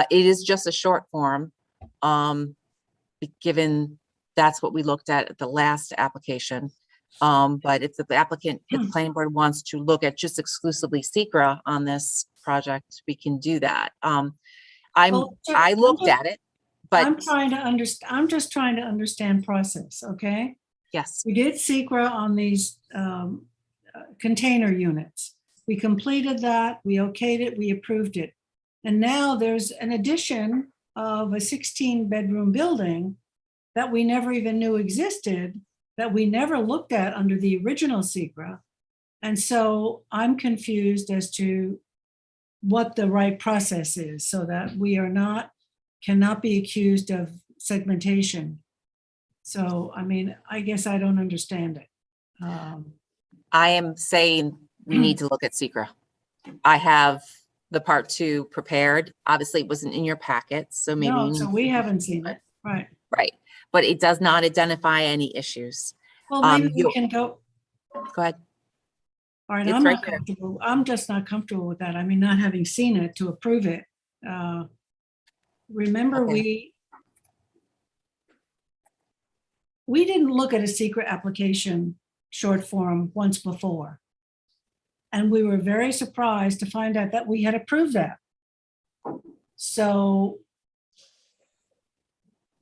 It is just a short form, given that's what we looked at the last application. But if the applicant, if the planning board wants to look at just exclusively SECRA on this project, we can do that. I looked at it, but I'm just trying to understand process, okay? Yes. We did SECRA on these container units. We completed that, we okayed it, we approved it. And now there's an addition of a 16-bedroom building that we never even knew existed, that we never looked at under the original SECRA. And so I'm confused as to what the right process is so that we cannot be accused of segmentation. So, I mean, I guess I don't understand it. I am saying we need to look at SECRA. I have the part 2 prepared. Obviously it wasn't in your packet, so maybe. No, so we haven't seen it, right. Right, but it does not identify any issues. Well, maybe we can go. Go ahead. All right, It's I'm right not here. comfortable. I'm just not comfortable with that. I mean, not having seen it to approve it. Remember, Okay. we didn't look at a SECRA application short form once before. And we were very surprised to find out that we had approved that. So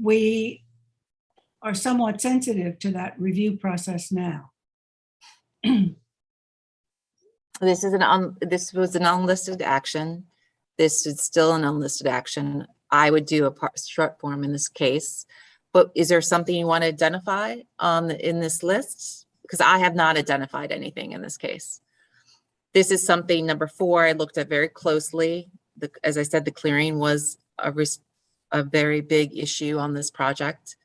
we are somewhat sensitive to that review process now. This was an unlisted action. This is still an unlisted action. I would do a short form in this case, but is there something you want to identify in this list? Because I have not identified anything in this case. This is something, number 4, I looked at very closely. As I said, the clearing was a very big issue on this project.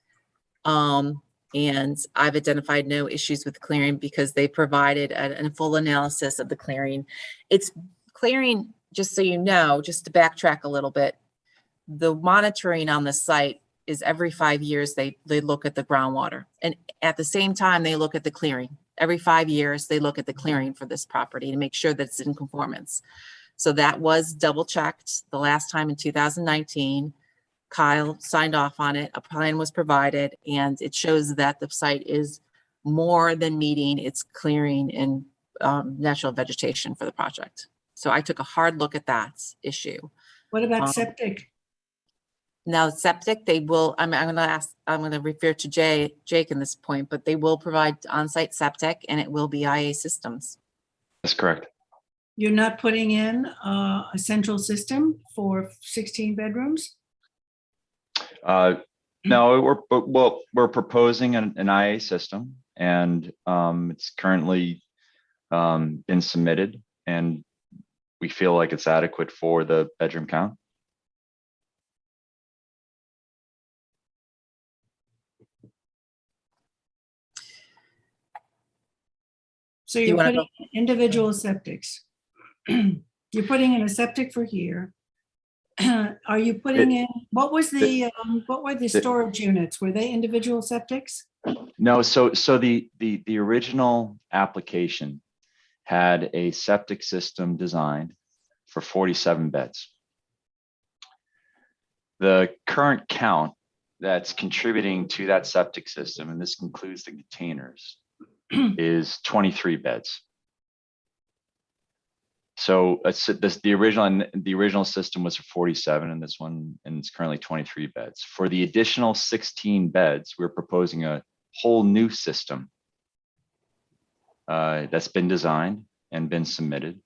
And I've identified no issues with clearing because they provided a full analysis of the clearing. It's clearing, just so you know, just to backtrack a little bit, the monitoring on the site is every 5 years they look at the groundwater. And at the same time, they look at the clearing. Every 5 years, they look at the clearing for this property to make sure that it's in conformance. So that was double checked the last time in 2019. Kyle signed off on it, a plan was provided, and it shows that the site is more than meeting its clearing and natural vegetation for the project. So I took a hard look at that issue. What about septic? Now septic, they will, I'm going to refer to Jake in this point, but they will provide on-site septic and it will be IA systems. That's correct. You're not putting in a central system for 16 bedrooms? No, we're proposing an IA system, and it's currently been submitted, and we feel like it's adequate for the bedroom count. So you're putting in individual septics. You're putting in a septic for here. Are you putting in, what were the storage units? Were they individual septics? No, so the original application had a septic system designed for 47 beds. The current count that's contributing to that septic system, and this includes the containers, is 23 beds. So the original system was for 47, and this one, and it's currently 23 beds. For the additional 16 beds, we're proposing a whole new system that's been designed and been submitted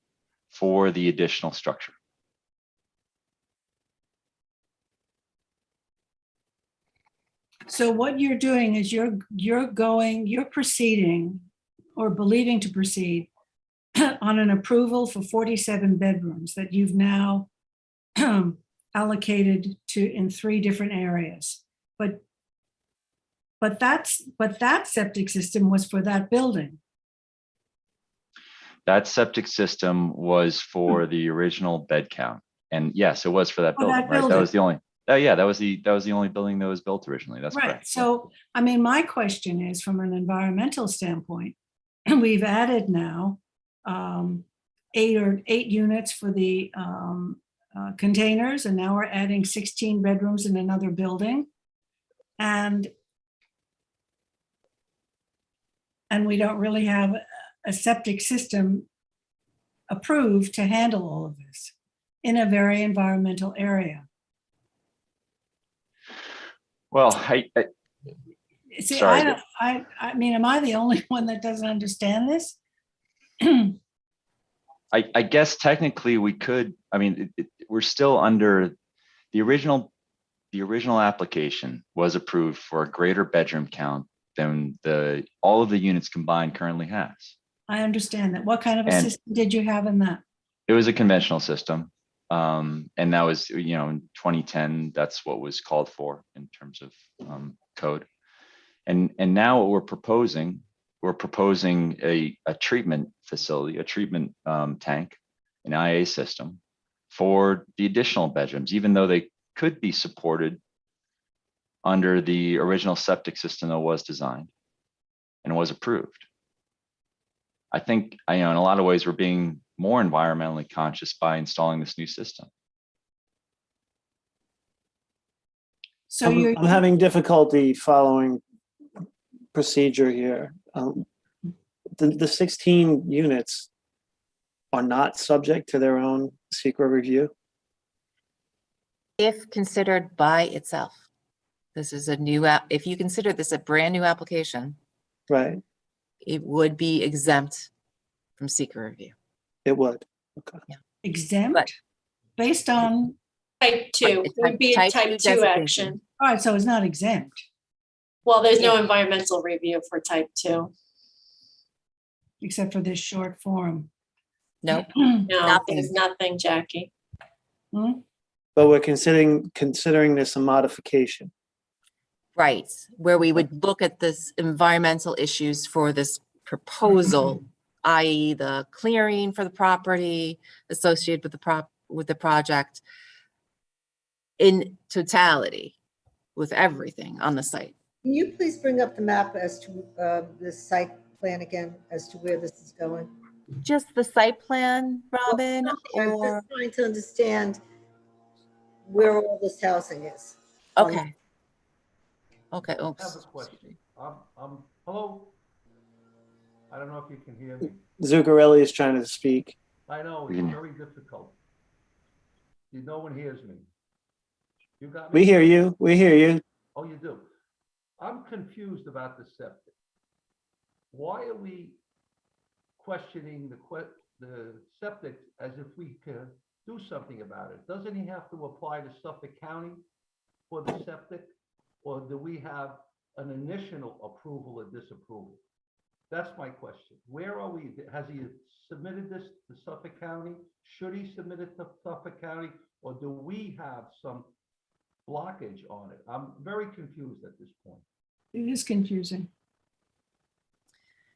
for the additional structure. So what you're doing is you're proceeding or believing to proceed on an approval for 47 bedrooms that you've now allocated in 3 different areas. But that septic system was for that building. That septic system was for the original bed count, and yes, it was for that building. Right, that was the only. Yeah, that was the only building that was built originally. That's right. Correct. So, I mean, my question is, from an environmental standpoint, we've added now 8 units for the containers, and now we're adding 16 bedrooms in another building, and we don't really have a septic system approved to handle all of this in a very environmental area. Well, See, sorry. I mean, am I the only one that doesn't understand this? I guess technically we could. I mean, we're still under the original application was approved for a greater bedroom count than all of the units combined currently has. I understand that. What kind of a system did you have in that? It was a conventional system. And that was, in 2010, that's what was called for in terms of code. And now what we're proposing a treatment facility, a treatment tank, an IA system for the additional bedrooms, even though they could be supported under the original septic system that was designed and was approved. I think, in a lot of ways, we're being more environmentally conscious by installing this new system. So I'm having difficulty following procedure here. the 16 units are not subject to their own secret review? If considered by itself. This is a new app. If you consider this a brand new application, Right, it would be exempt from secret review. it would. Okay. Exempt based on, Type 2, it would be a Type type 2 2 designation. action. all right, so it's not exempt, Well, there's no environmental review for type 2. except for this short form. Nope. No, Nothing. there's nothing, Jackie. But we're considering this a modification. Right, where we would look at this environmental issues for this proposal, i.e. the clearing for the property associated with the project in totality with everything on the site. Can you please bring up the map as to the site plan again, as to where this is going? Just the site plan, Robin, I'm or, just trying to understand where all this housing is. okay. Okay, I have oops. a question. Hello? I don't know if you can hear me. Zuccarelli is trying to speak. I know, it's very difficult. No one hears me. You got me? We hear you. We hear you. Oh, you do? I'm confused about the septic. Why are we questioning the septic as if we could do something about it? Doesn't he have to apply to Suffolk County for the septic? Or do we have an initial approval or disapproval? That's my question. Where are we? Has he submitted this to Suffolk County? Should he submit it to Suffolk County? Or do we have some blockage on it? I'm very confused at this point. It is confusing.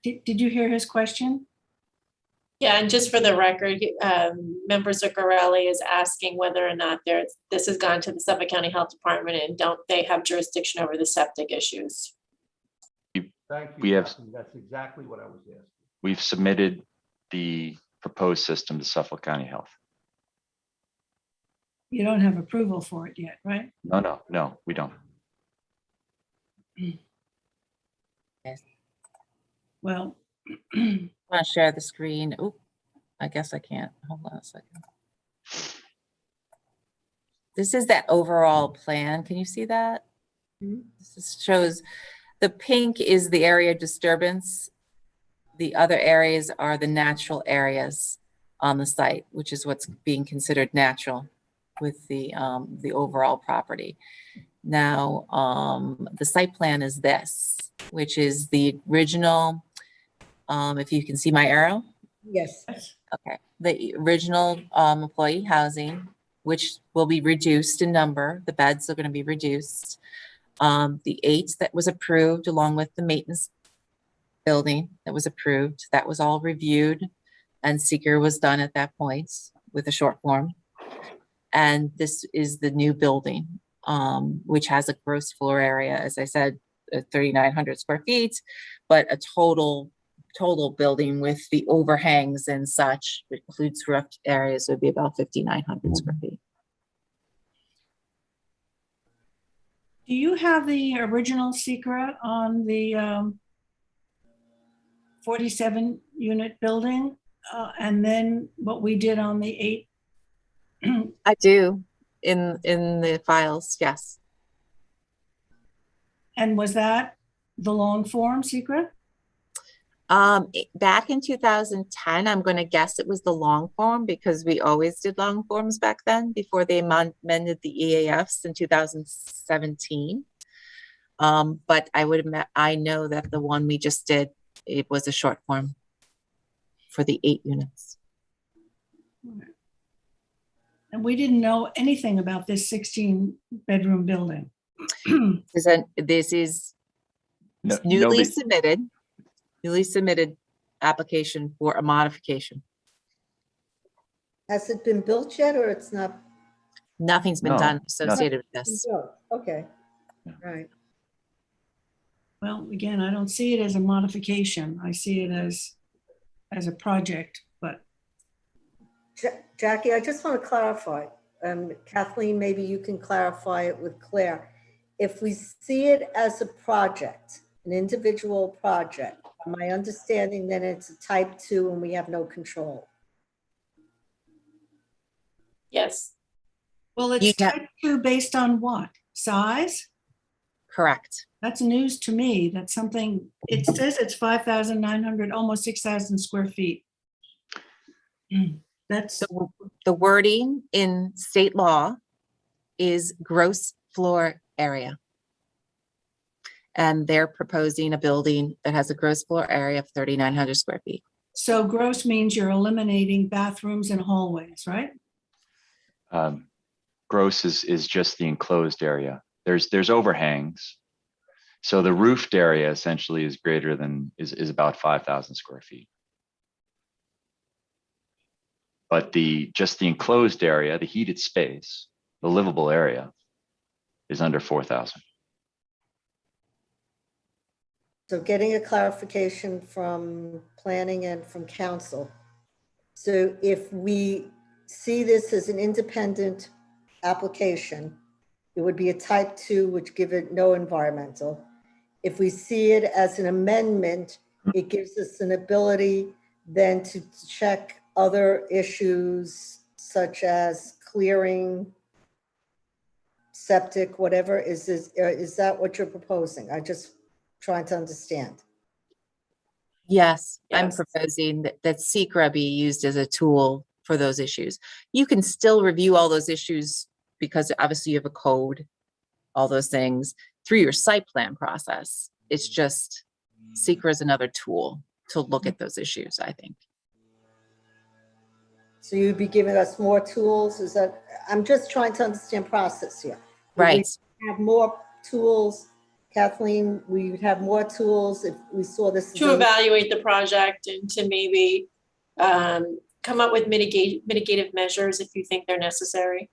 Did you hear his question? Yeah, and just for the record, Member Zuccarelli is asking whether or not this has gone to the Suffolk County Health Department and don't they have jurisdiction over the septic issues? Thank you. We have- Jackie. That's exactly what I was asking. We've submitted the proposed system to Suffolk County Health. You don't have approval for it yet, right? No, we don't. Well, Want to share the screen? Oh, I guess I can't. Hold on a second. This is that overall plan. Can you see that? This shows the pink is the area of disturbance. The other areas are the natural areas on the site, which is what's being considered natural with the overall property. Now, the site plan is this, which is the original, if you can see my arrow. Yes. Okay, the original employee housing, which will be reduced in number. The beds are going to be reduced. The 8 that was approved along with the maintenance building that was approved, that was all reviewed and seeker was done at that point with a short form. And this is the new building, which has a gross floor area, as I said, 3,900 square feet, but a total building with the overhangs and such, which includes roof areas, would be about 5,900 square feet. do you have the original secret on the 47 unit building? And then what we did on the 8? I do in the files, yes. And was that the long form secret? Back in 2010, I'm going to guess it was the long form because we always did long forms back then before they amended the EAFs in 2017. But I know that the one we just did, it was a short form for the 8 units. And we didn't know anything about this 16 bedroom building. This is newly submitted application for a modification. Has it been built yet or it's not? Nothing's been No, done associated with It's this. been built. Okay, right. Well, again, I don't see it as a modification. I see it as a project, but. Jackie, I just want to clarify. Kathleen, maybe you can clarify it with Claire. If we see it as a project, an individual project, My understanding that it's a type 2 and we have no control. Yes. Well, it's type 2 based on what? Size? Correct. That's news to me. That's something, it says it's 5,900, almost 6,000 square feet. That's the wording in state law is gross floor area. And they're proposing a building that has a gross floor area of 3,900 square feet. so gross means you're eliminating bathrooms and hallways, right? Gross is just the enclosed area. There's overhangs. So the roofed area essentially is greater than, is about 5,000 square feet. But just the enclosed area, the heated space, the livable area is under 4,000. So getting a clarification from planning and from council. So if we see this as an independent application, it would be a type 2, which give it no environmental. If we see it as an amendment, it gives us an ability then to check other issues such as clearing, septic, whatever. Is that what you're proposing? I just trying to understand. Yes, I'm proposing that SECRA be used as a tool for those issues. You can still review all those issues because obviously you have a code, all those things through your site plan process. It's just SECRA is another tool to look at those issues, I think. So you'd be giving us more tools? Is that, I'm just trying to understand process here. Right. We have more tools. Kathleen, we would have more tools if we saw this. To evaluate the project and to maybe come up with mitigative measures if you think they're necessary.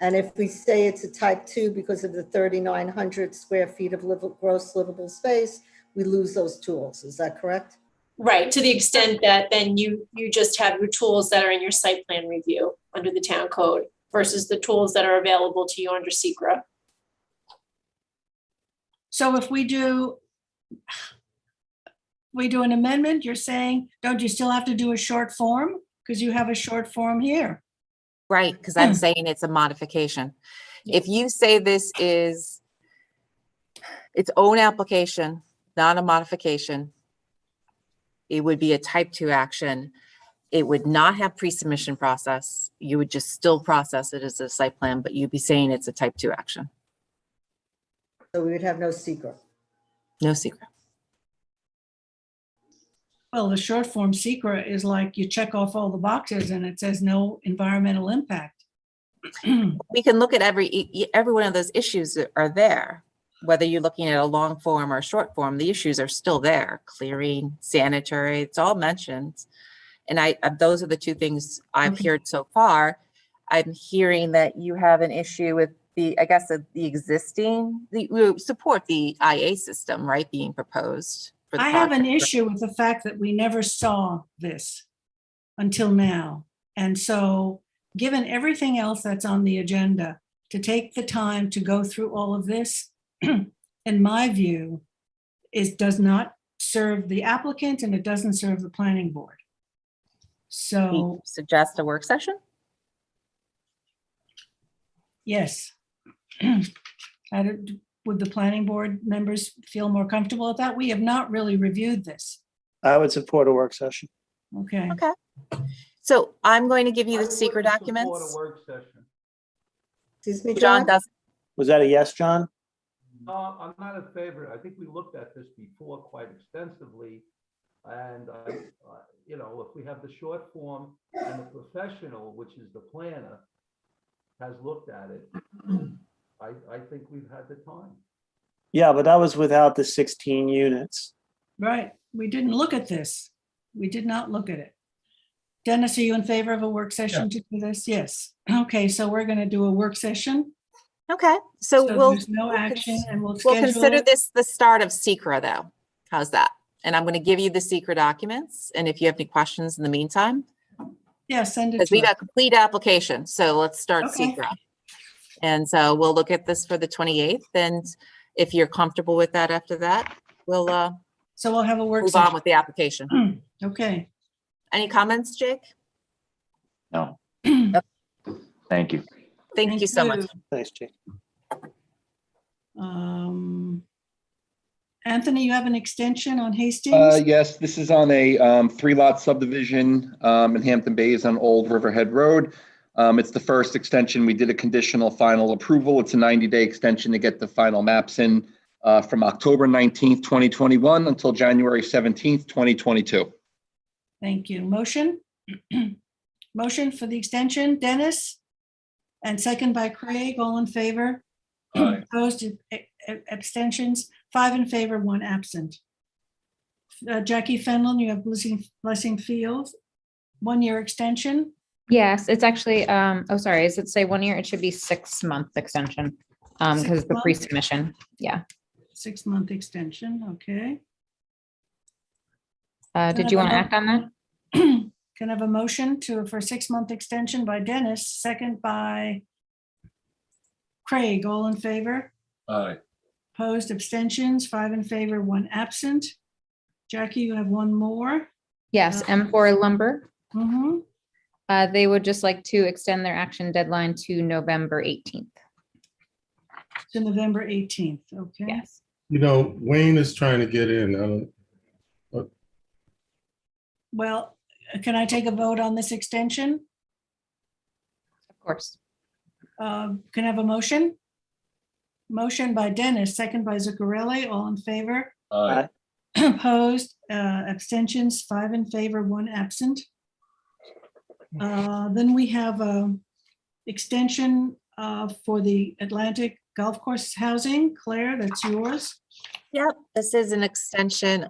And if we say it's a type 2 because of the 3,900 square feet of gross livable space, we lose those tools. Is that correct? Right, to the extent that then you just have your tools that are in your site plan review under the town code versus the tools that are available to you under SECRA. So if we do an amendment, you're saying, don't you still have to do a short form? Because you have a short form here. Right, because I'm saying it's a modification. If you say this is its own application, not a modification, it would be a type 2 action. It would not have pre-submission process. You would just still process it as a site plan, but you'd be saying it's a type 2 action. So we would have no SECRA. No SECRA. Well, the short form SECRA is like you check off all the boxes and it says no environmental impact. We can look at every one of those issues that are there. Whether you're looking at a long form or a short form, the issues are still there. Clearing, sanitary, it's all mentioned. And those are the two things I've heard so far. I'm hearing that you have an issue with the existing, we support the IA system, right, being proposed. For the I have an project. issue with the fact that we never saw this until now. And so given everything else that's on the agenda, to take the time to go through all of this, in my view, does not serve the applicant and it doesn't serve the planning board. So You suggest a work session? yes. Would the planning board members feel more comfortable with that? We have not really reviewed this. I would support a work session. Okay. Okay. So I'm going to give you the secret Support documents. a work session. Excuse me, John John? does. Was that a yes, John? No, I'm not in favor. I think we looked at this before quite extensively. And, you know, if we have the short form and the professional, which is the planner, has looked at it, I think we've had the time. Yeah, but that was without the 16 units. Right. We didn't look at this. We did not look at it. Dennis, are you in favor of a work session to do this? Yes. Okay, so we're going to do a work session. Okay, so there's no action and we'll schedule consider it. this the start of SECRA though. How's that? And I'm going to give you the SECRA documents. And if you have any questions in the meantime, yeah, send it because to we us. got complete application. So let's start Okay. SECRA. And so we'll look at this for the 28th. And if you're comfortable with that after that, we'll So we'll have a work move on session. with the application. Okay. Any comments, Jake? No. Thank you. Thank you so much. Thanks, Jake. Anthony, you have an extension on Hastings? Yes, this is on a 3-lot subdivision in Hampton Bays on Old Riverhead Road. It's the first extension. We did a conditional final approval. It's a 90-day extension to get the final maps in from October 19th, 2021 until January 17th, 2022. Thank you. Motion? Motion for the extension, Dennis? And second by Craig, all in favor? Aye. Opposed, abstentions, 5 in favor, 1 absent. Jackie Fenlon, you have Blessing Field, 1-year extension. Yes, it's actually, oh, sorry, does it say 1 year? It should be 6-month extension, because 6 the months? pre-submission, yeah. 6-month extension, okay. Did you want to act on that? Can I have a motion for a 6-month extension by Dennis, second by Craig, all in favor? Aye. Opposed, abstentions, 5 in favor, 1 absent. Jackie, you have 1 more. Yes, M4 Lumber. Mhm. They would just like to extend their action deadline to November 18th. To November 18th, okay. Yes. Wayne is trying to get in. Well, can I take a vote on this extension? Of course. Can I have a motion? Motion by Dennis, second by Zuccarelli, all in favor? Aye. Opposed, abstentions, 5 in favor, 1 absent. Then we have a extension for the Atlantic Golf Course housing. Claire, that's yours. Yep, this is an extension.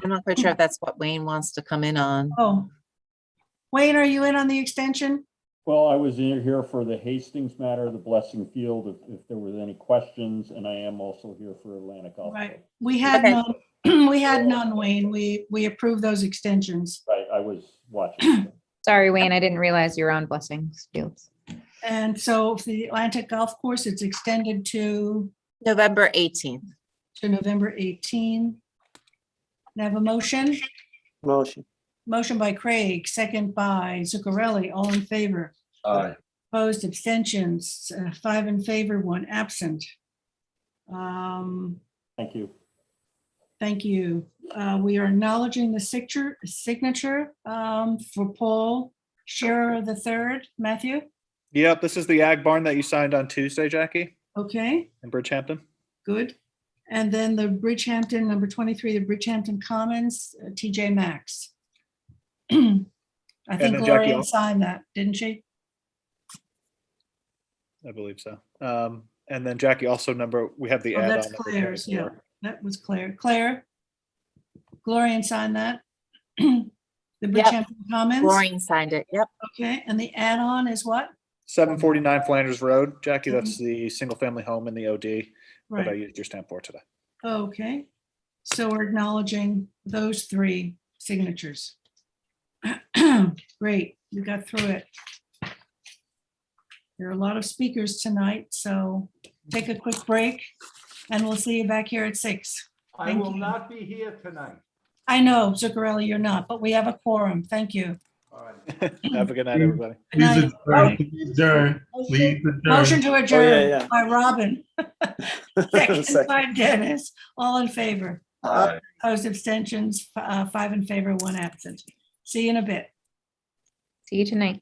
I'm not quite sure if that's what Wayne wants to come in on. Oh. Wayne, are you in on the extension? Well, I was here for the Hastings matter, the Blessing Field, if there was any questions, and I am also here for Atlantic Golf. Right. We had Okay. none. We had none, Wayne. We approved those extensions. Right, I was watching. Sorry, Wayne, I didn't realize you're on Blessings Fields. And so for the Atlantic Golf Course, it's extended to November 18th. November 18. Can I have a motion? Motion. Motion by Craig, second by Zuccarelli, all in favor. Aye. Opposed, abstentions, 5 in favor, 1 absent. Thank you. Thank you. We are acknowledging the signature for Paul Scherer III. Matthew? Yep, this is the ag barn that you signed on Tuesday, Jackie, Okay, in Bridgehampton. good. And then the Bridgehampton, number 23, the Bridgehampton Commons, TJ Maxx. I think then Jackie Gloria also- signed that, didn't she? I believe so. And then Jackie also we have the Oh, add-on. that's number Claire's, yeah. 24. That was Claire. Claire? Gloria signed that? The Bridgehampton Commons? Maureen signed it. Yep. Okay, and the add-on is what? 749 Flanders Road, Jackie, that's the single-family home in the OD that I Right, used your stamp for today. okay. So we're acknowledging those 3 signatures. Great, we got through it. There are a lot of speakers tonight, so take a quick break and we'll see you back here at 6. I Thank will you. not be here tonight. I know, Zuccarelli, you're not, but we have a quorum. Thank you. All right. Have a good night, everybody. Good night. Please adjourn. Please adjourn. Motion to Oh, adjourn yeah. by Robin. Second Second. by Dennis. All in favor. Aye. Opposed, abstentions, 5 in favor, 1 absent. See you in a bit. See you tonight.